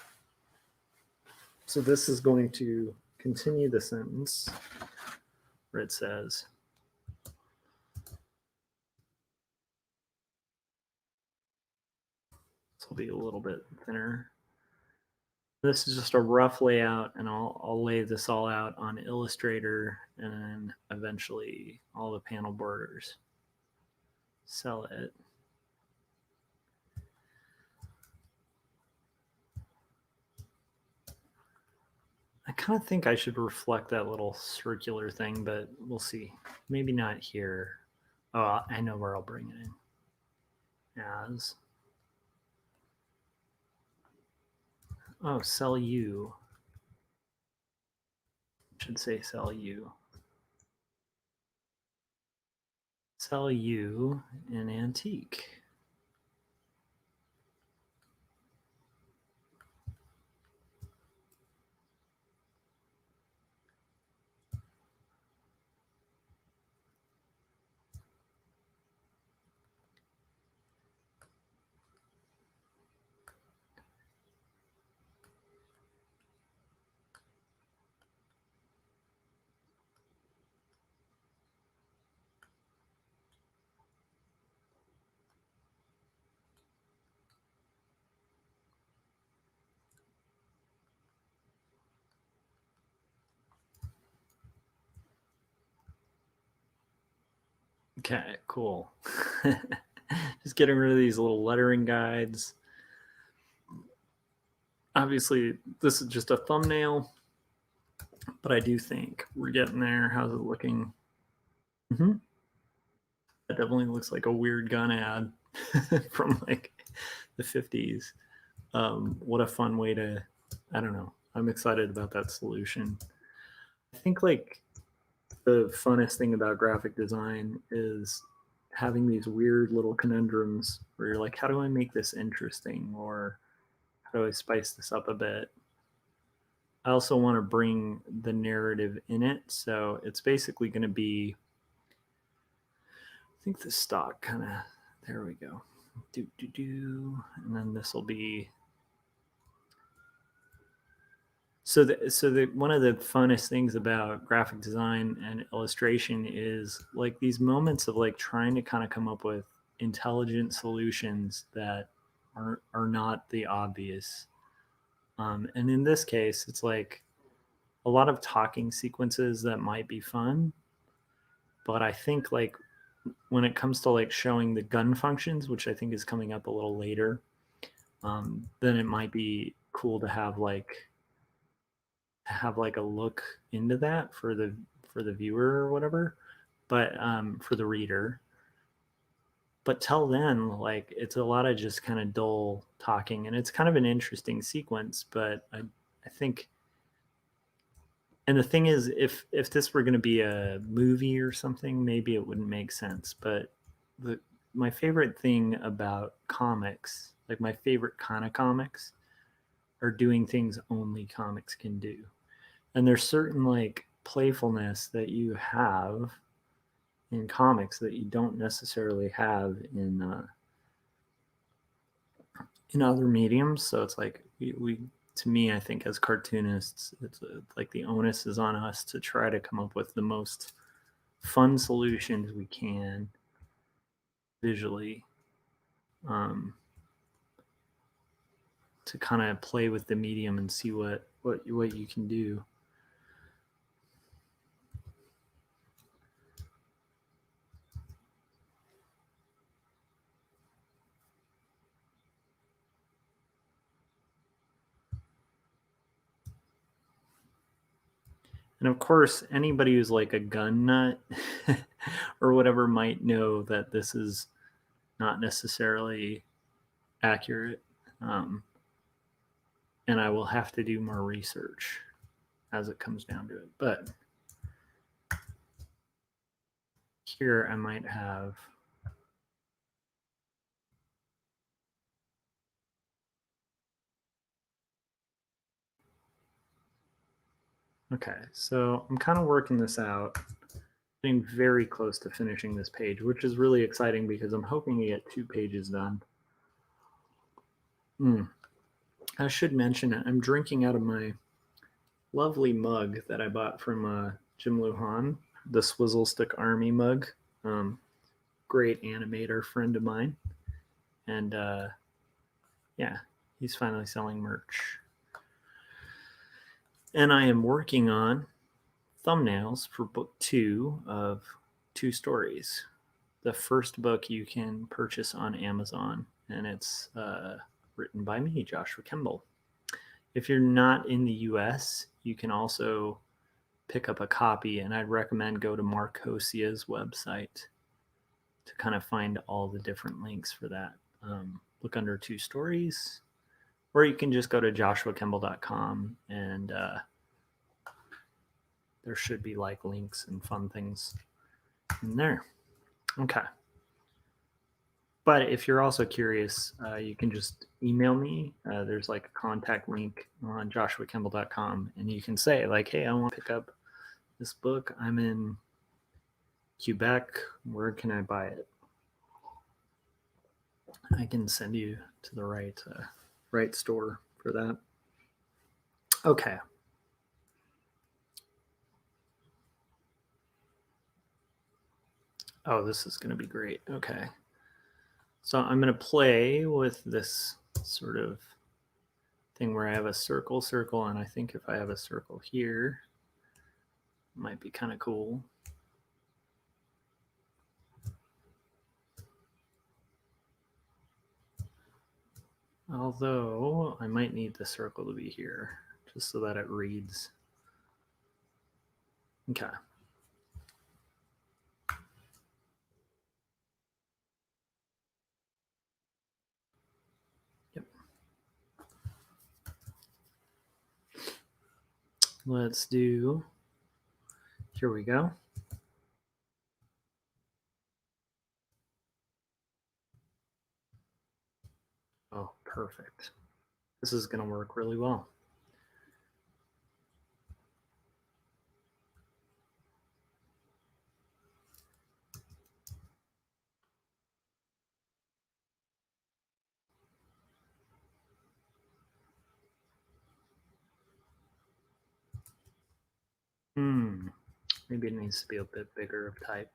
So this is going to continue the sentence where it says, this will be a little bit thinner. This is just a rough layout, and I'll lay this all out on Illustrator, and then eventually all the panel borders. Sell it. I kind of think I should reflect that little circular thing, but we'll see. Maybe not here. Oh, I know where I'll bring it in. As. Oh, sell you. Should say sell you. Sell you an antique. Okay, cool. Just getting rid of these little lettering guides. Obviously, this is just a thumbnail, but I do think we're getting there. How's it looking? Mm-hmm. That definitely looks like a weird gun ad from like the 50s. What a fun way to, I don't know. I'm excited about that solution. I think like the funnest thing about graphic design is having these weird little conundrums where you're like, how do I make this interesting? Or how do I spice this up a bit? I also want to bring the narrative in it. So it's basically going to be, I think the stock kind of, there we go. And then this will be, so one of the funnest things about graphic design and illustration is like these moments of like trying to kind of come up with intelligent solutions that are not the obvious. And in this case, it's like a lot of talking sequences that might be fun, but I think like when it comes to like showing the gun functions, which I think is coming up a little later, then it might be cool to have like a look into that for the viewer or whatever, but for the reader. But till then, like it's a lot of just kind of dull talking, and it's kind of an interesting sequence. But I think, and the thing is, if this were going to be a movie or something, maybe it wouldn't make sense. But my favorite thing about comics, like my favorite kind of comics, are doing things only comics can do. And there's certain like playfulness that you have in comics that you don't necessarily have in other mediums. So it's like we to me, I think as cartoonists, it's like the onus is on us to try to come up with the most fun solutions we can visually, um, to kind of play with the medium and see what you can do. And of course, anybody who's like a gun nut or whatever might know that this is not necessarily accurate. And I will have to do more research as it comes down to it. But here I might have, okay, so I'm kind of working this out, getting very close to finishing this page, which is really exciting because I'm hoping to get 2 pages done. I should mention it. I'm drinking out of my lovely mug that I bought from Jim Luhan, the Swizzle Stick Army mug. Um, Great animator friend of mine. And yeah, he's finally selling merch. And I am working on thumbnails for book 2 of 2 stories. The first book you can purchase on Amazon, and it's written by me, Joshua Kemble. If you're not in the US, you can also pick up a copy, and I'd recommend go to Marcosia's website to kind of find all the different links for that. Look under 2 stories, or you can just go to joshuakemble.com and there should be like links and fun things in there. Okay. But if you're also curious, you can just email me. There's like a contact link on joshuakemble.com, and you can say like, hey, I want to pick up this book. I'm in Quebec. Where can I buy it? I can send you to the right store for that. Okay. Oh, this is going to be great. Okay. So I'm going to play with this sort of thing where I have a circle, and I think if I have a circle here, it might be kind of cool. Although I might need the circle to be here just so that it reads. Okay. Yep. Let's do, here we go. Oh, perfect. This is going to work really well. Maybe it needs to be a bit bigger of type.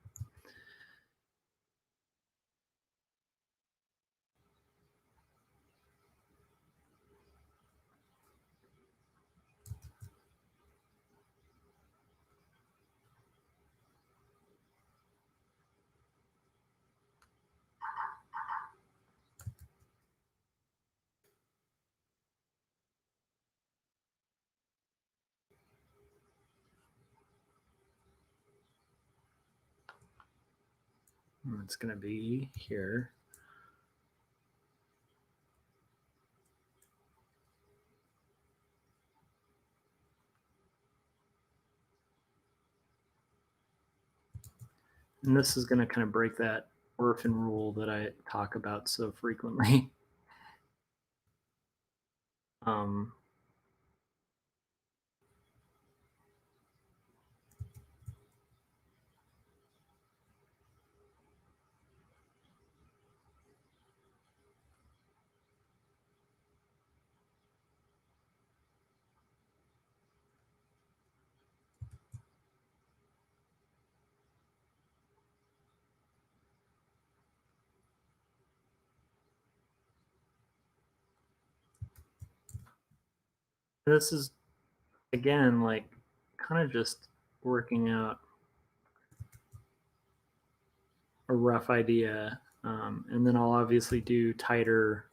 It's going to be here. And this is going to kind of break that orphan rule that I talk about so frequently. um, this is, again, like kind of just working out a rough idea. And then I'll obviously do tighter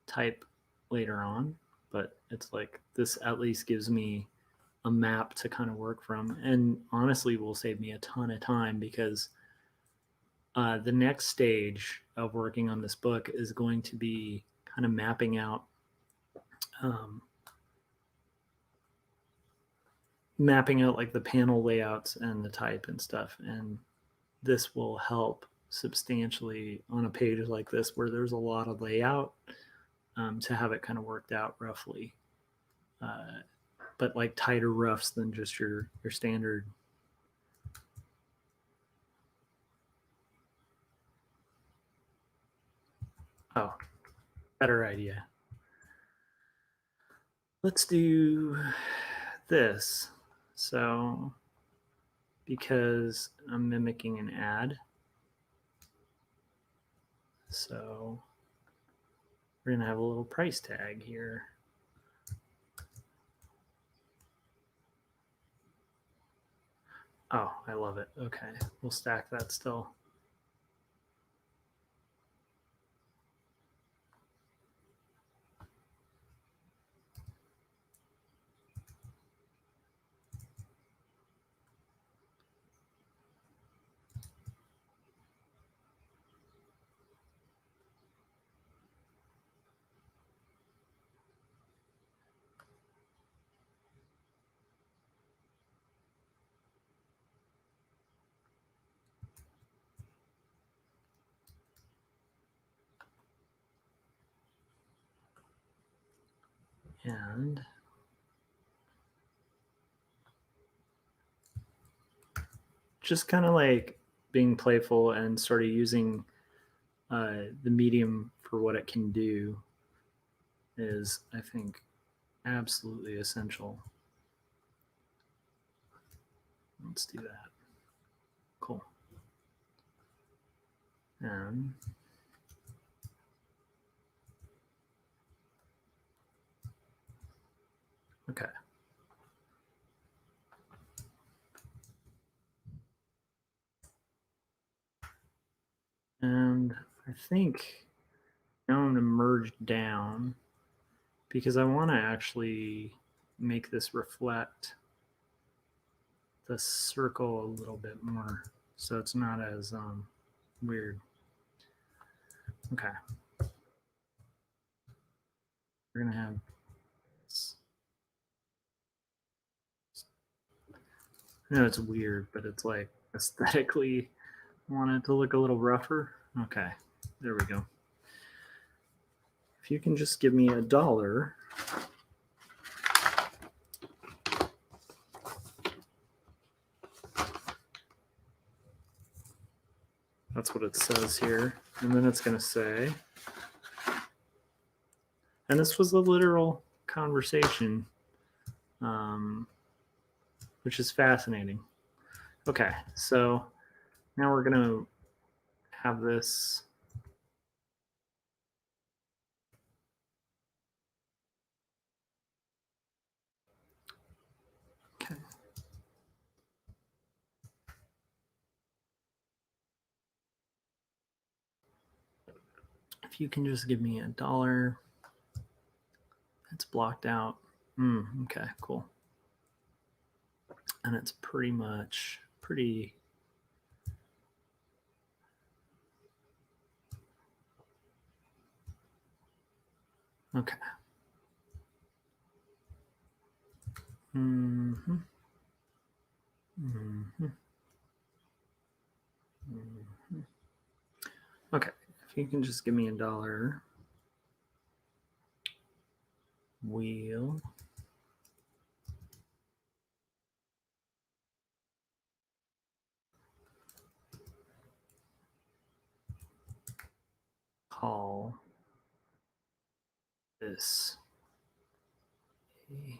type later on, but it's like this at least gives me a map to kind of work from, and honestly will save me a ton of time because the next stage of working on this book is going to be kind of mapping out um, like the panel layouts and the type and stuff, and this will help substantially on a page like this where there's a lot of layout, to have it kind of worked out roughly, but like tighter roughs than just your standard. Oh, better idea. Let's do this. So because I'm mimicking an ad, so we're going to have a little price tag here. Oh, I love it. Okay, we'll stack that still. And just kind of like being playful and sort of using the medium for what it can do is, I think, absolutely essential. Let's do that. Cool. And okay. And I think now I'm going to merge down because I want to actually make this reflect the circle a little bit more so it's not as weird. Okay. We're going to have this. I know it's weird, but it's like aesthetically I want it to look a little rougher. Okay. There we go. If you can just give me $1. That's what it says here. And then it's going to say, and this was a literal conversation, which is fascinating. Okay, so now we're going to have this. Okay. If you can just give me $1, it's blocked out. Okay, cool. And it's pretty much pretty. Okay. Mm-hmm. Mm-hmm. Mm-hmm. Okay, if you can just give me $1, we'll call this a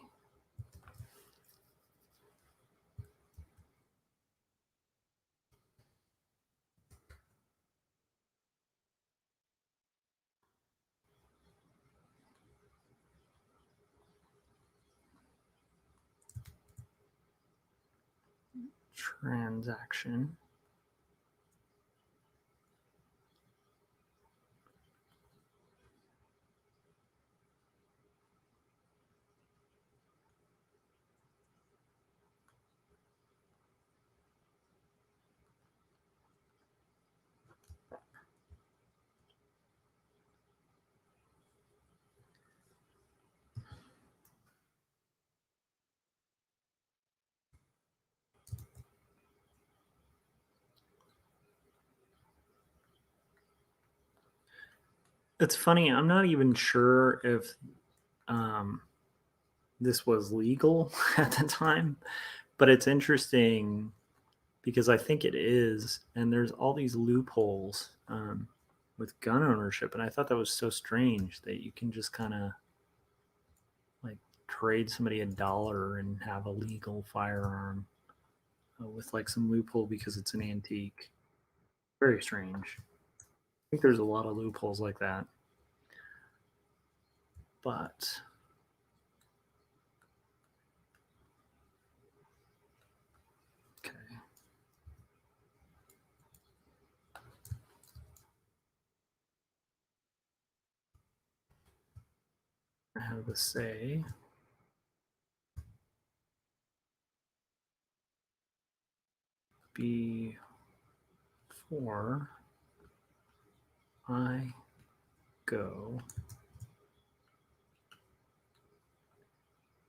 transaction. It's funny, I'm not even sure if this was legal at the time, but it's interesting because I think it is, and there's all these loopholes with gun ownership, and I thought that was so strange that you can just kind of like trade somebody $1 and have a legal firearm with like some loophole because it's an antique. Very strange. I think there's a lot of loopholes like that. But okay. I have to say before I go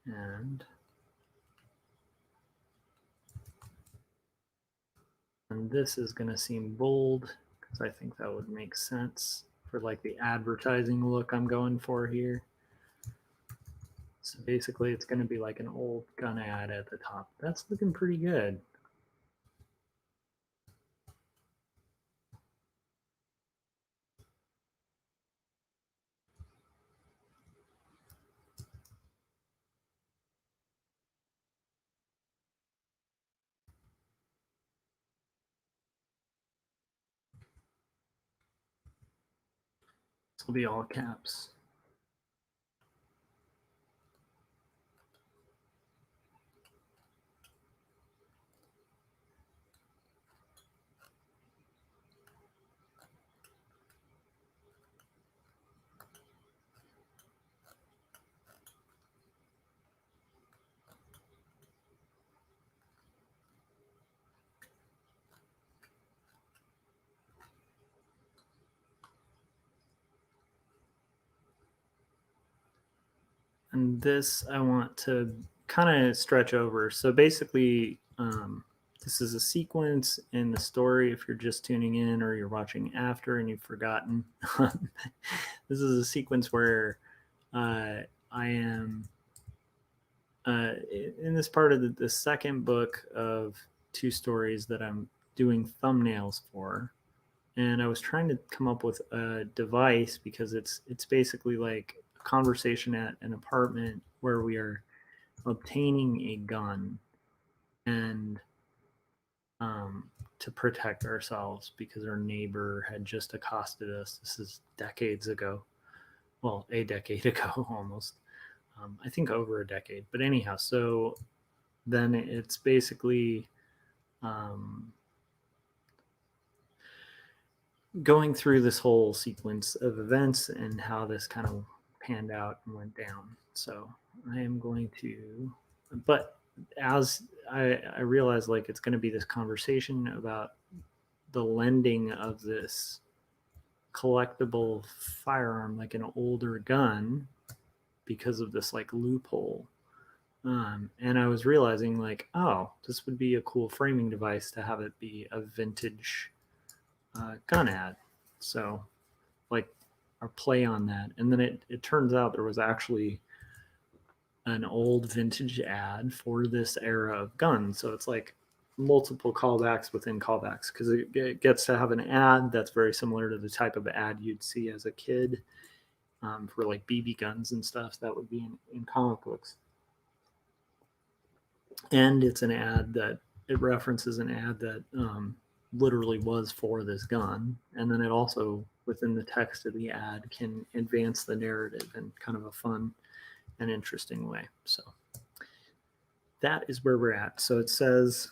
and this is going to seem bold because I think that would make sense for like the advertising look I'm going for here. So basically it's going to be like an old gun ad at the top. That's looking pretty good. This will be all caps. And this I want to kind of stretch over. So basically, this is a sequence in the story. If you're just tuning in or you're watching after and you've forgotten, this is a sequence where I am in this part of the second book of two stories that I'm doing thumbnails for. And I was trying to come up with a device because it's basically like a conversation at an apartment where we are obtaining a gun and to protect ourselves because our neighbor had just accosted us. This is decades ago. Well, a decade ago almost. I think over a decade. But anyhow, so then it's basically going through this whole sequence of events and how this kind of panned out and went down. So I am going to, but as I realize, like it's going to be this conversation about the lending of this collectible firearm, like an older gun, because of this like loophole. And I was realizing like, oh, this would be a cool framing device to have it be a vintage gun ad. So like our play on that. And then it turns out there was actually an old vintage ad for this era of guns. So it's like multiple callbacks within callbacks because it gets to have an ad that's very similar to the type of ad you'd see as a kid for like BB guns and stuff that would be in comic books. And it's an ad that it references an ad that literally was for this gun. And then it also, within the text of the ad, can advance the narrative in kind of a fun and interesting way. So that is where we're at. So it says,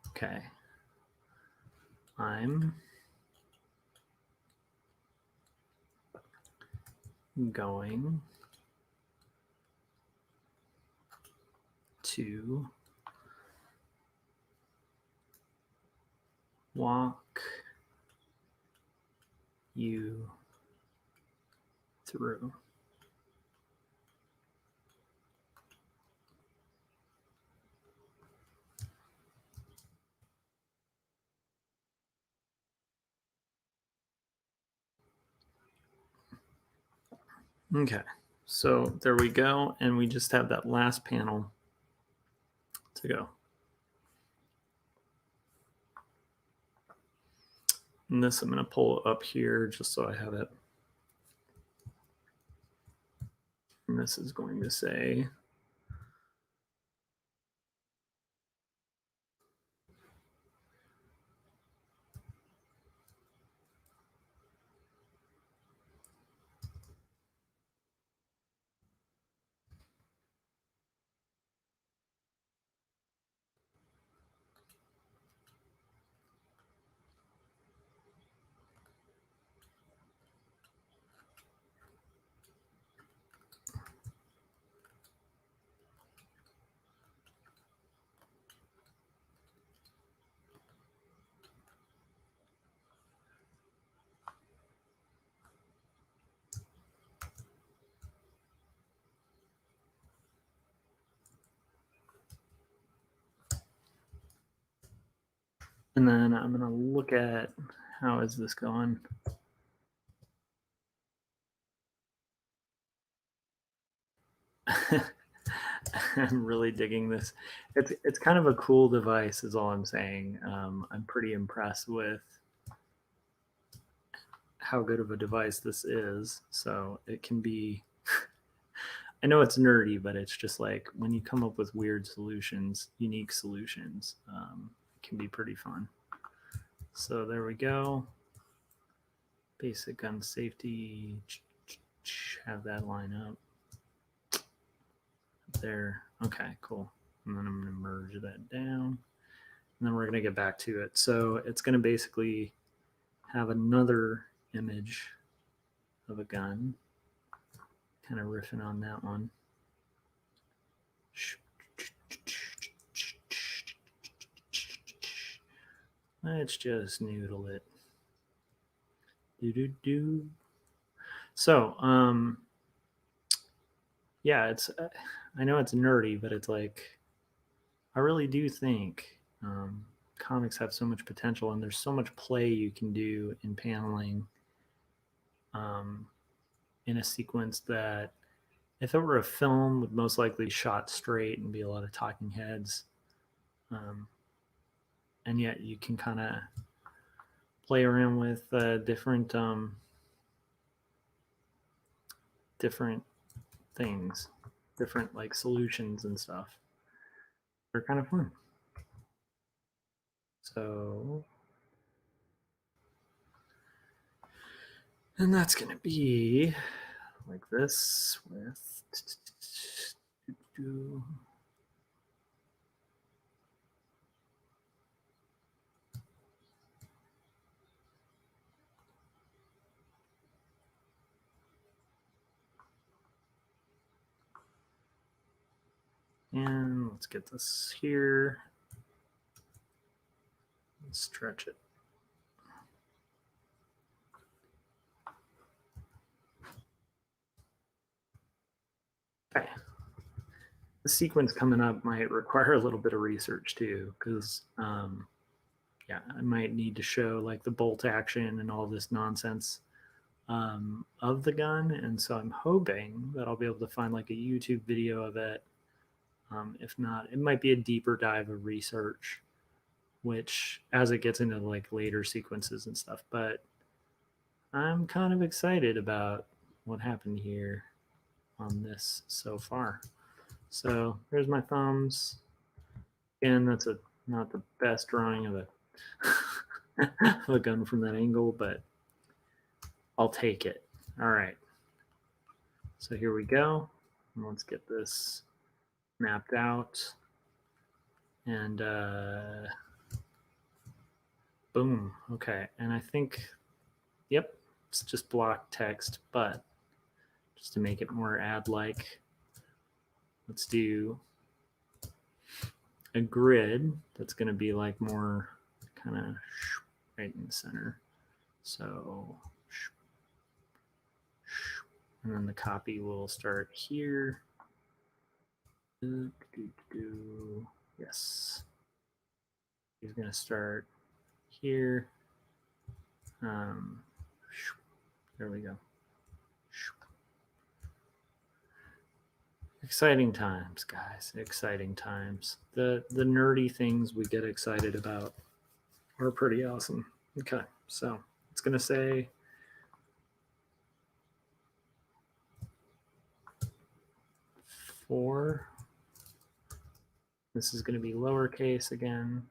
okay, I'm going to walk you through. Okay, so there we go. And we just have that last panel to go. And this I'm going to pull up here just so I have it. And this is going to say, and then I'm going to look at how is this going. I'm really digging this. It's kind of a cool device, is all I'm saying. I'm pretty impressed with how good of a device this is. So it can be. I know it's nerdy, but it's just like when you come up with weird solutions, unique solutions, it can be pretty fun. So there we go. Basic gun safety. Have that line up. There. Okay, cool. And then I'm going to merge that down. And then we're going to get back to it. So it's going to basically have another image of a gun, kind of riffing on that one. Let's just noodle it. Do. So, yeah, it's. I know it's nerdy, but it's like, I really do think comics have so much potential, and there's so much play you can do in paneling in a sequence that, if it were a film, would most likely be shot straight and be a lot of talking heads. And yet you can kind of play around with different things, different like solutions and stuff. They're kind of fun. So, and that's going to be like this with. And let's get this here. Let's stretch it. Okay. The sequence coming up might require a little bit of research too, because yeah, I might need to show like the bolt action and all this nonsense of the gun, and so I'm hoping that I'll be able to find like a YouTube video of it. If not, it might be a deeper dive of research, which as it gets into like later sequences and stuff. But I'm kind of excited about what happened here on this so far. So there's my thumbs. Again, that's not the best drawing of a gun from that angle, but I'll take it. All right. So here we go. And let's get this mapped out. And boom. Okay. And I think, yep, it's just block text, but just to make it more ad-like, let's do a grid that's going to be like more kind of right in the center. So, and then the copy will start here. Yes. He's going to start here. There we go. Exciting times, guys. Exciting times. The nerdy things we get excited about are pretty awesome. Okay. So it's going to say four. This is going to be lowercase again.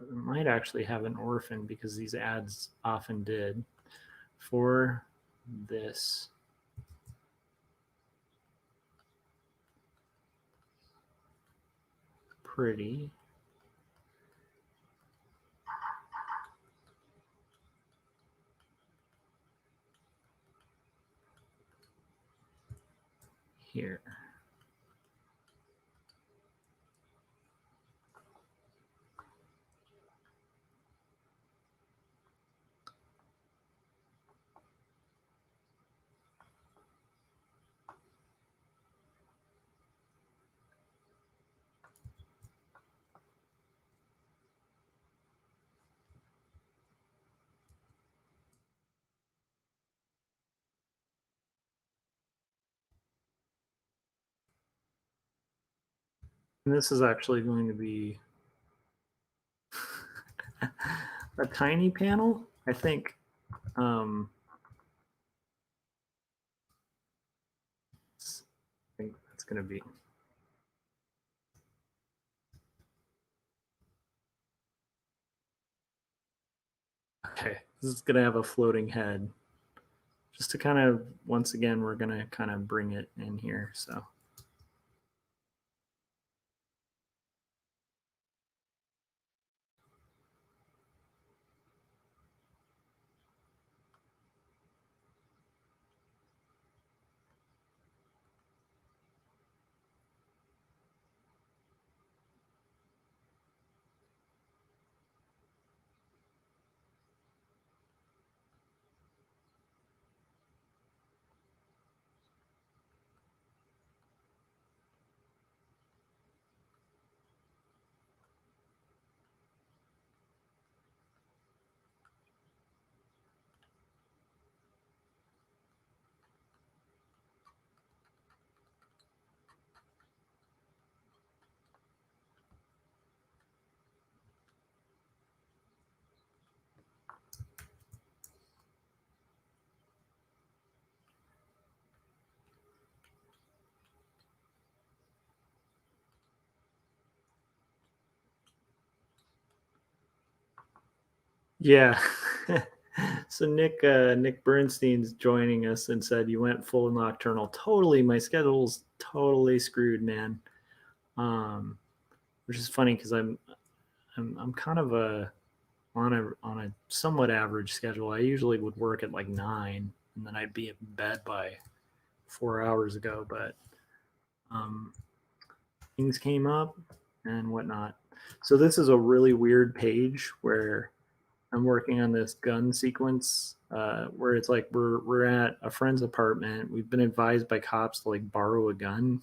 It might actually have an orphan because these ads often did. For this pretty here. And this is actually going to be a tiny panel, I think. I think that's going to be. Okay, this is going to have a floating head. Just to kind of, once again, we're going to kind of bring it in here. So. Yeah. So Nick Bernstein's joining us and said you went full nocturnal. Totally, my schedule's totally screwed, man. Which is funny because I'm kind of on a somewhat average schedule. I usually would work at like 9, and then I'd be in bed by 4 hours ago. But um, things came up and whatnot. So this is a really weird page where I'm working on this gun sequence where it's like we're at a friend's apartment. We've been advised by cops to like borrow a gun,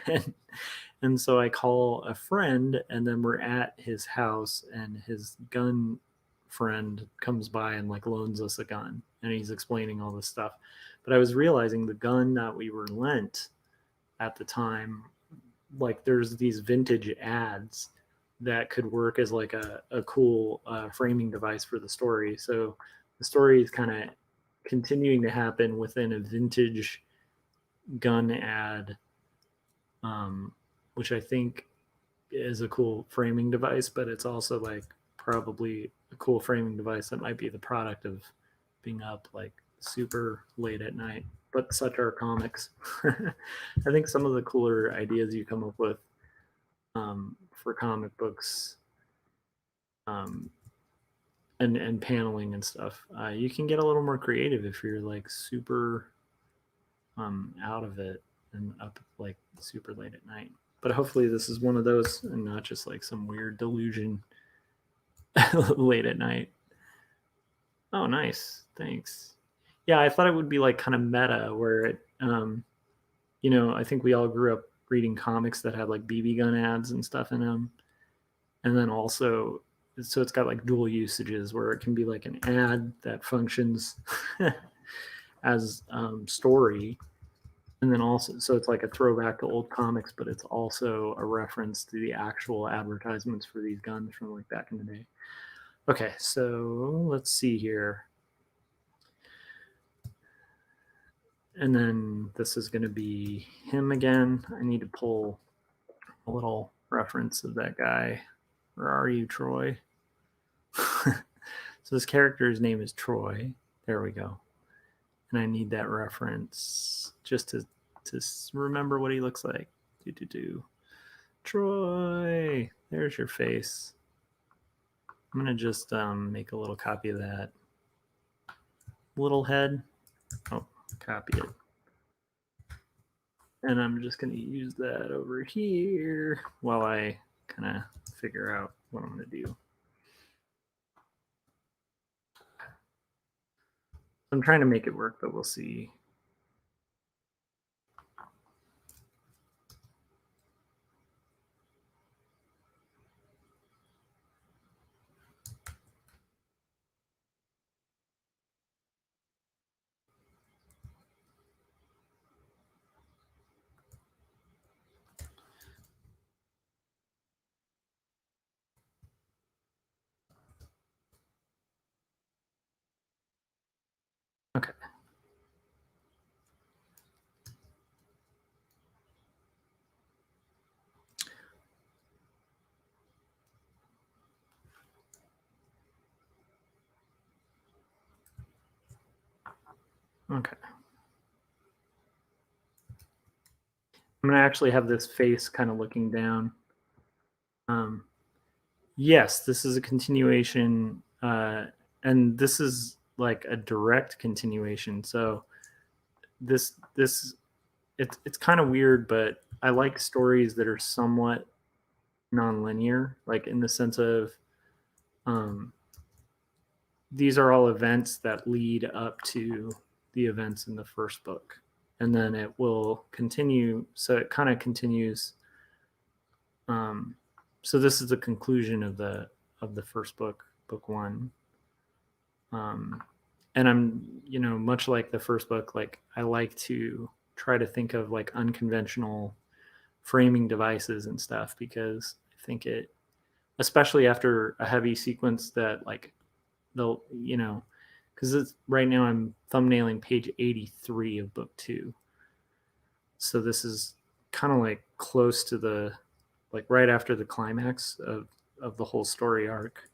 and, and so I call a friend, and then we're at his house, and his gun friend comes by and like loans us a gun, and he's explaining all this stuff. But I was realizing the gun that we were lent at the time, like there's these vintage ads that could work as like a cool framing device for the story. So the story is kind of continuing to happen within a vintage gun ad, um, which I think is a cool framing device, but it's also like probably a cool framing device that might be the product of being up like super late at night. But such are comics. I think some of the cooler ideas you come up with for comic books um, and paneling and stuff, you can get a little more creative if you're like super out of it and up like super late at night. But hopefully this is one of those and not just like some weird delusion late at night. Oh, nice. Thanks. Yeah, I thought it would be like kind of meta where it, I think we all grew up reading comics that had like BB gun ads and stuff in them. And then also, so it's got like dual usages where it can be like an ad that functions as story, and then also so it's like a throwback to old comics, but it's also a reference to the actual advertisements for these guns from like back in the day. Okay, so let's see here. And then this is going to be him again. I need to pull a little reference of that guy. Where are you, Troy? So this character's name is Troy. There we go. And I need that reference just to remember what he looks like. Do. Troy, there's your face. I'm gonna just make a little copy of that little head. Oh, copy it. And I'm just gonna use that over here while I kind of figure out what I'm gonna do. I'm trying to make it work, but we'll see. Okay. Okay. I'm gonna actually have this face kind of looking down. Um, yes, this is a continuation, and this is like a direct continuation. So this it's kind of weird, but I like stories that are somewhat nonlinear, like in the sense of um, these are all events that lead up to the events in the first book, and then it will continue. So it kind of continues. Um, so this is the conclusion of the first book, book one. Um, and I'm, much like the first book, like I like to try to think of like unconventional framing devices and stuff because I think it, especially after a heavy sequence that like they'll, because it's right now I'm thumbnailing page 83 of book two. So this is kind of like close to the, like right after the climax of the whole story arc.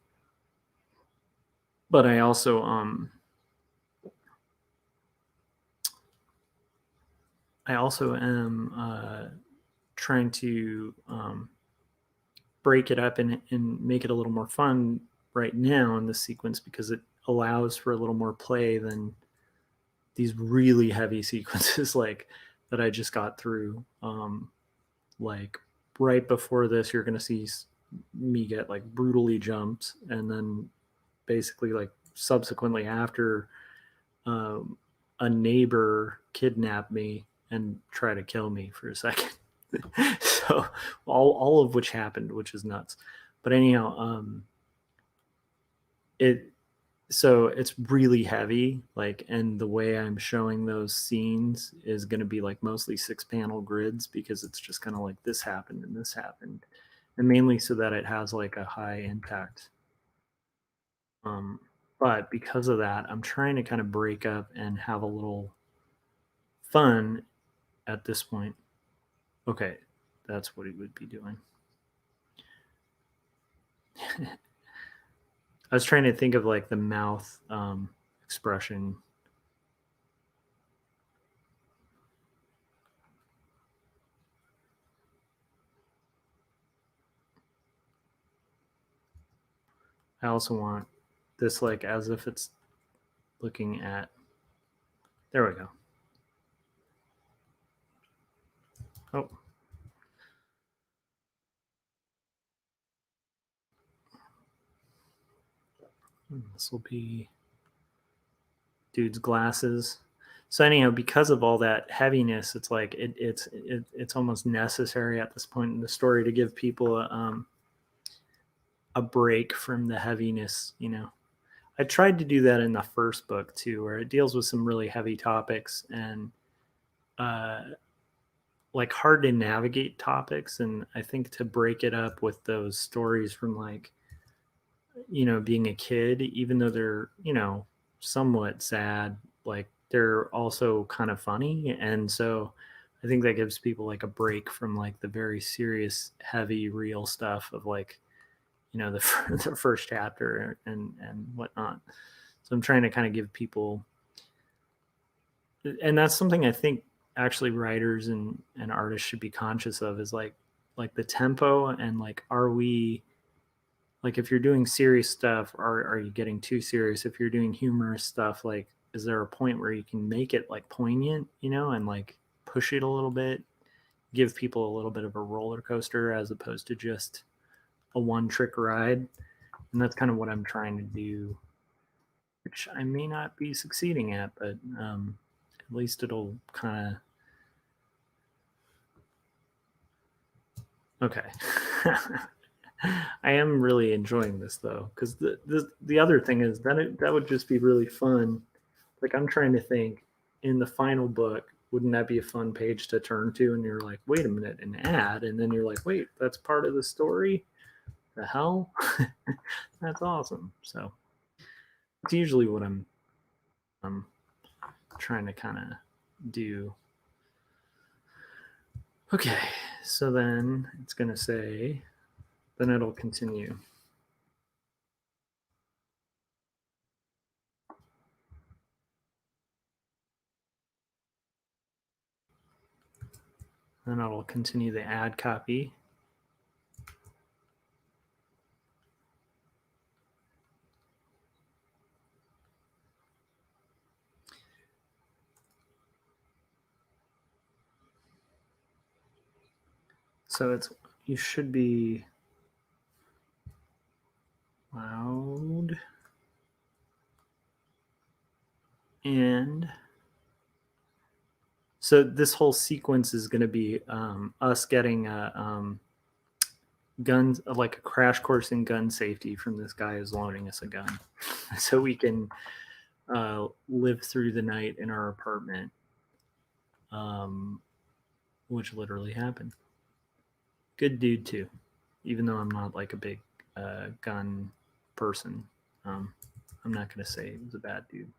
But I also am trying to break it up and make it a little more fun right now in this sequence because it allows for a little more play than these really heavy sequences like that I just got through. Like right before this, you're going to see me get like brutally jumped, and then basically like subsequently after, um, a neighbor kidnapped me and try to kill me for a second. So all of which happened, which is nuts. But anyhow, it so it's really heavy, like, and the way I'm showing those scenes is going to be like mostly 6 panel grids because it's just kind of like this happened and this happened, and mainly so that it has like a high impact. Um, but because of that, I'm trying to kind of break up and have a little fun at this point. Okay, that's what he would be doing. I was trying to think of like the mouth expression. I also want this like as if it's looking at. There we go. Oh, this will be dude's glasses. So anyhow, because of all that heaviness, it's like it's almost necessary at this point in the story to give people a break from the heaviness. I tried to do that in the first book too, where it deals with some really heavy topics and uh, like hard to navigate topics, and I think to break it up with those stories from like being a kid, even though they're, somewhat sad, like they're also kind of funny. And so I think that gives people like a break from like the very serious, heavy, real stuff of like, the, the first chapter and whatnot. So I'm trying to kind of give people, and that's something I think actually writers and artists should be conscious of, is like the tempo, and like, are we, like, if you're doing serious stuff, are you getting too serious? If you're doing humorous stuff, like, is there a point where you can make it like poignant, and like push it a little bit, give people a little bit of a roller coaster as opposed to just a one trick ride? And that's kind of what I'm trying to do, which I may not be succeeding at, but at least it'll kind of okay. I am really enjoying this though, because the other thing is that that would just be really fun. Like, I'm trying to think, in the final book, wouldn't that be a fun page to turn to? And you're like, wait a minute, an ad, and then you're like, wait, that's part of the story. The hell, that's awesome. So it's usually what I'm trying to kind of do. Okay, so then it's gonna say, then it'll continue. Then it'll continue the ad copy. So you should be loud, and so this whole sequence is going to be us getting a guns, like a crash course in gun safety from this guy who's loaning us a gun, so we can live through the night in our apartment, um, which literally happened. Good dude too, even though I'm not like a big gun person. Um, I'm not going to say he was a bad dude,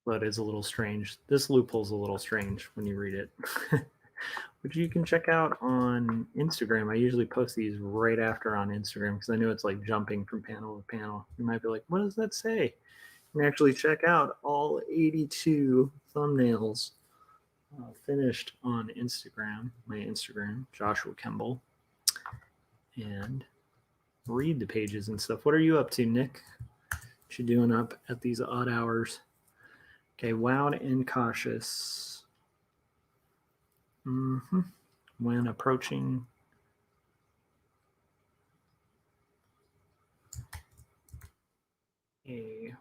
but it's a little strange. This loophole's a little strange when you read it. Which you can check out on Instagram. I usually post these right after on Instagram because I know it's like jumping from panel to panel. You might be like, what does that say? You can actually check out all 82 thumbnails finished on Instagram, my Instagram, Joshua Kemble, and read the pages and stuff. What are you up to, Nick? What you doing up at these odd hours? Okay, wowed and cautious. Mm-hmm. When approaching a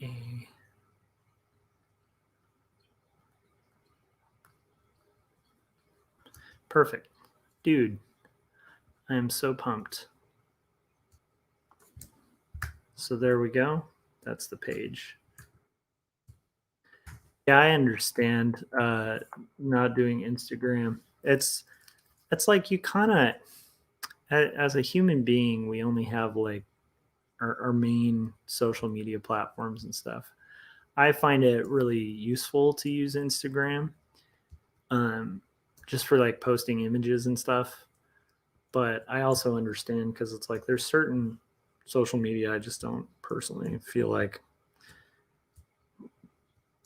a perfect. Dude, I am so pumped. So there we go. That's the page. Yeah, I understand not doing Instagram. It's like you kind of, as a human being, we only have like our main social media platforms and stuff. I find it really useful to use Instagram, um, just for like posting images and stuff. But I also understand because it's like there's certain social media I just don't personally feel like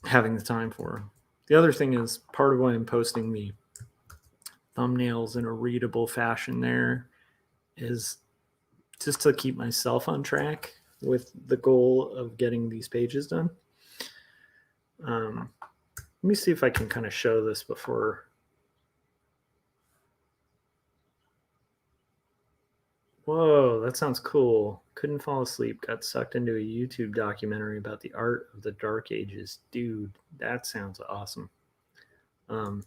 having the time for. The other thing is, part of why I'm posting the thumbnails in a readable fashion there is just to keep myself on track with the goal of getting these pages done. Let me see if I can kind of show this before. Whoa, that sounds cool. Couldn't fall asleep. Got sucked into a YouTube documentary about the art of the Dark Ages. Dude, that sounds awesome. Um,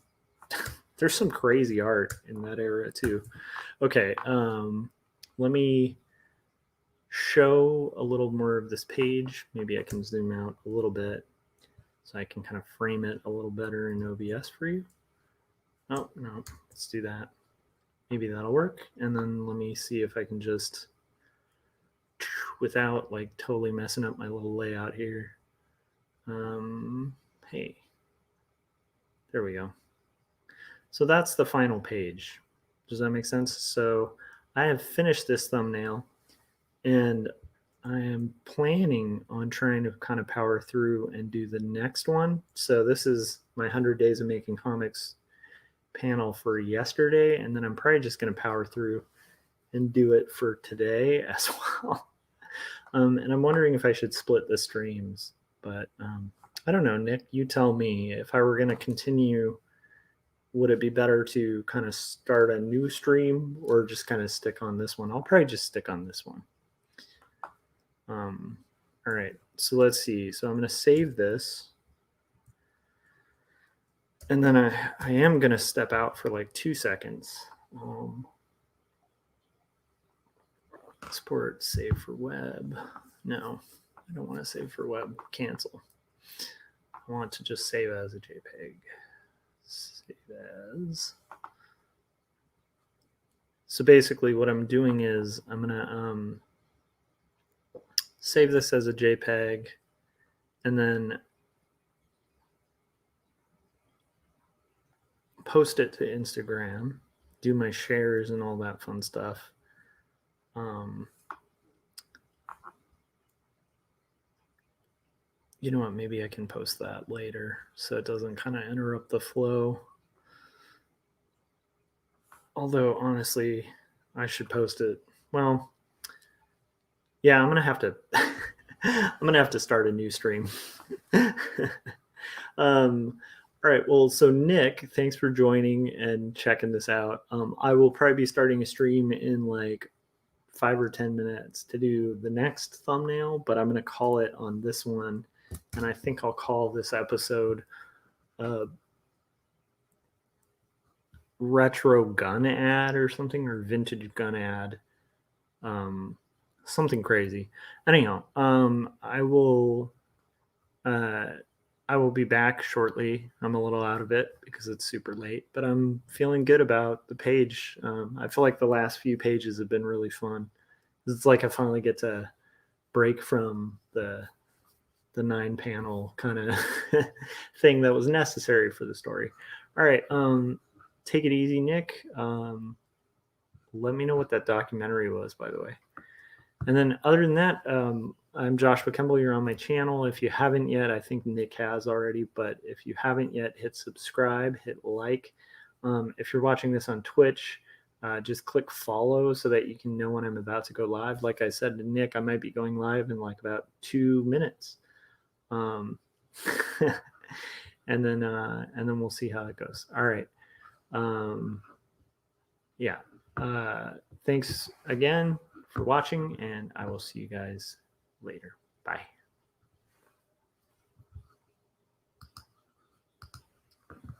there's some crazy art in that era too. Okay, let me show a little more of this page. Maybe I can zoom out a little bit. so I can kind of frame it a little better in OBS for you. Oh, no, let's do that. Maybe that'll work. And then let me see if I can just, without like totally messing up my little layout here. Hey, there we go. So that's the final page. Does that make sense? So I have finished this thumbnail, and I am planning on trying to kind of power through and do the next one. So this is my 100 Days of Making Comics panel for yesterday, and then I'm probably just going to power through and do it for today as well. And I'm wondering if I should split the streams, but I don't know, Nick, you tell me. If I were going to continue, would it be better to kind of start a new stream or just kind of stick on this one? I'll probably just stick on this one. All right, so let's see. So I'm going to save this. And then I am going to step out for like 2 seconds. Export, save for web. No, I don't want to save for web. Cancel. I want to just save as a JPEG. Save as. So basically what I'm doing is I'm going to save this as a JPEG, and then post it to Instagram, do my shares and all that fun stuff. You know what, maybe I can post that later so it doesn't kind of interrupt the flow. Although, honestly, I should post it. Well, yeah, I'm going to have to I'm going to have to start a new stream. All right, well, so Nick, thanks for joining and checking this out. I will probably be starting a stream in like 5 or 10 minutes to do the next thumbnail, but I'm going to call it on this one. And I think I'll call this episode retro gun ad or something, or vintage gun ad, something crazy. Anyhow, I will be back shortly. I'm a little out of it because it's super late, but I'm feeling good about the page. I feel like the last few pages have been really fun. It's like I finally get to break from the 9-panel kind of thing that was necessary for the story. All right, take it easy, Nick. Let me know what that documentary was, by the way. And then other than that, I'm Joshua Kemble. You're on my channel. If you haven't yet, I think Nick has already, but if you haven't yet, hit subscribe, hit like. If you're watching this on Twitch, just click follow so that you can know when I'm about to go live. Like I said to Nick, I might be going live in like about 2 minutes. And then we'll see how it goes. All right. Yeah. Thanks again for watching, and I will see you guys later. Bye.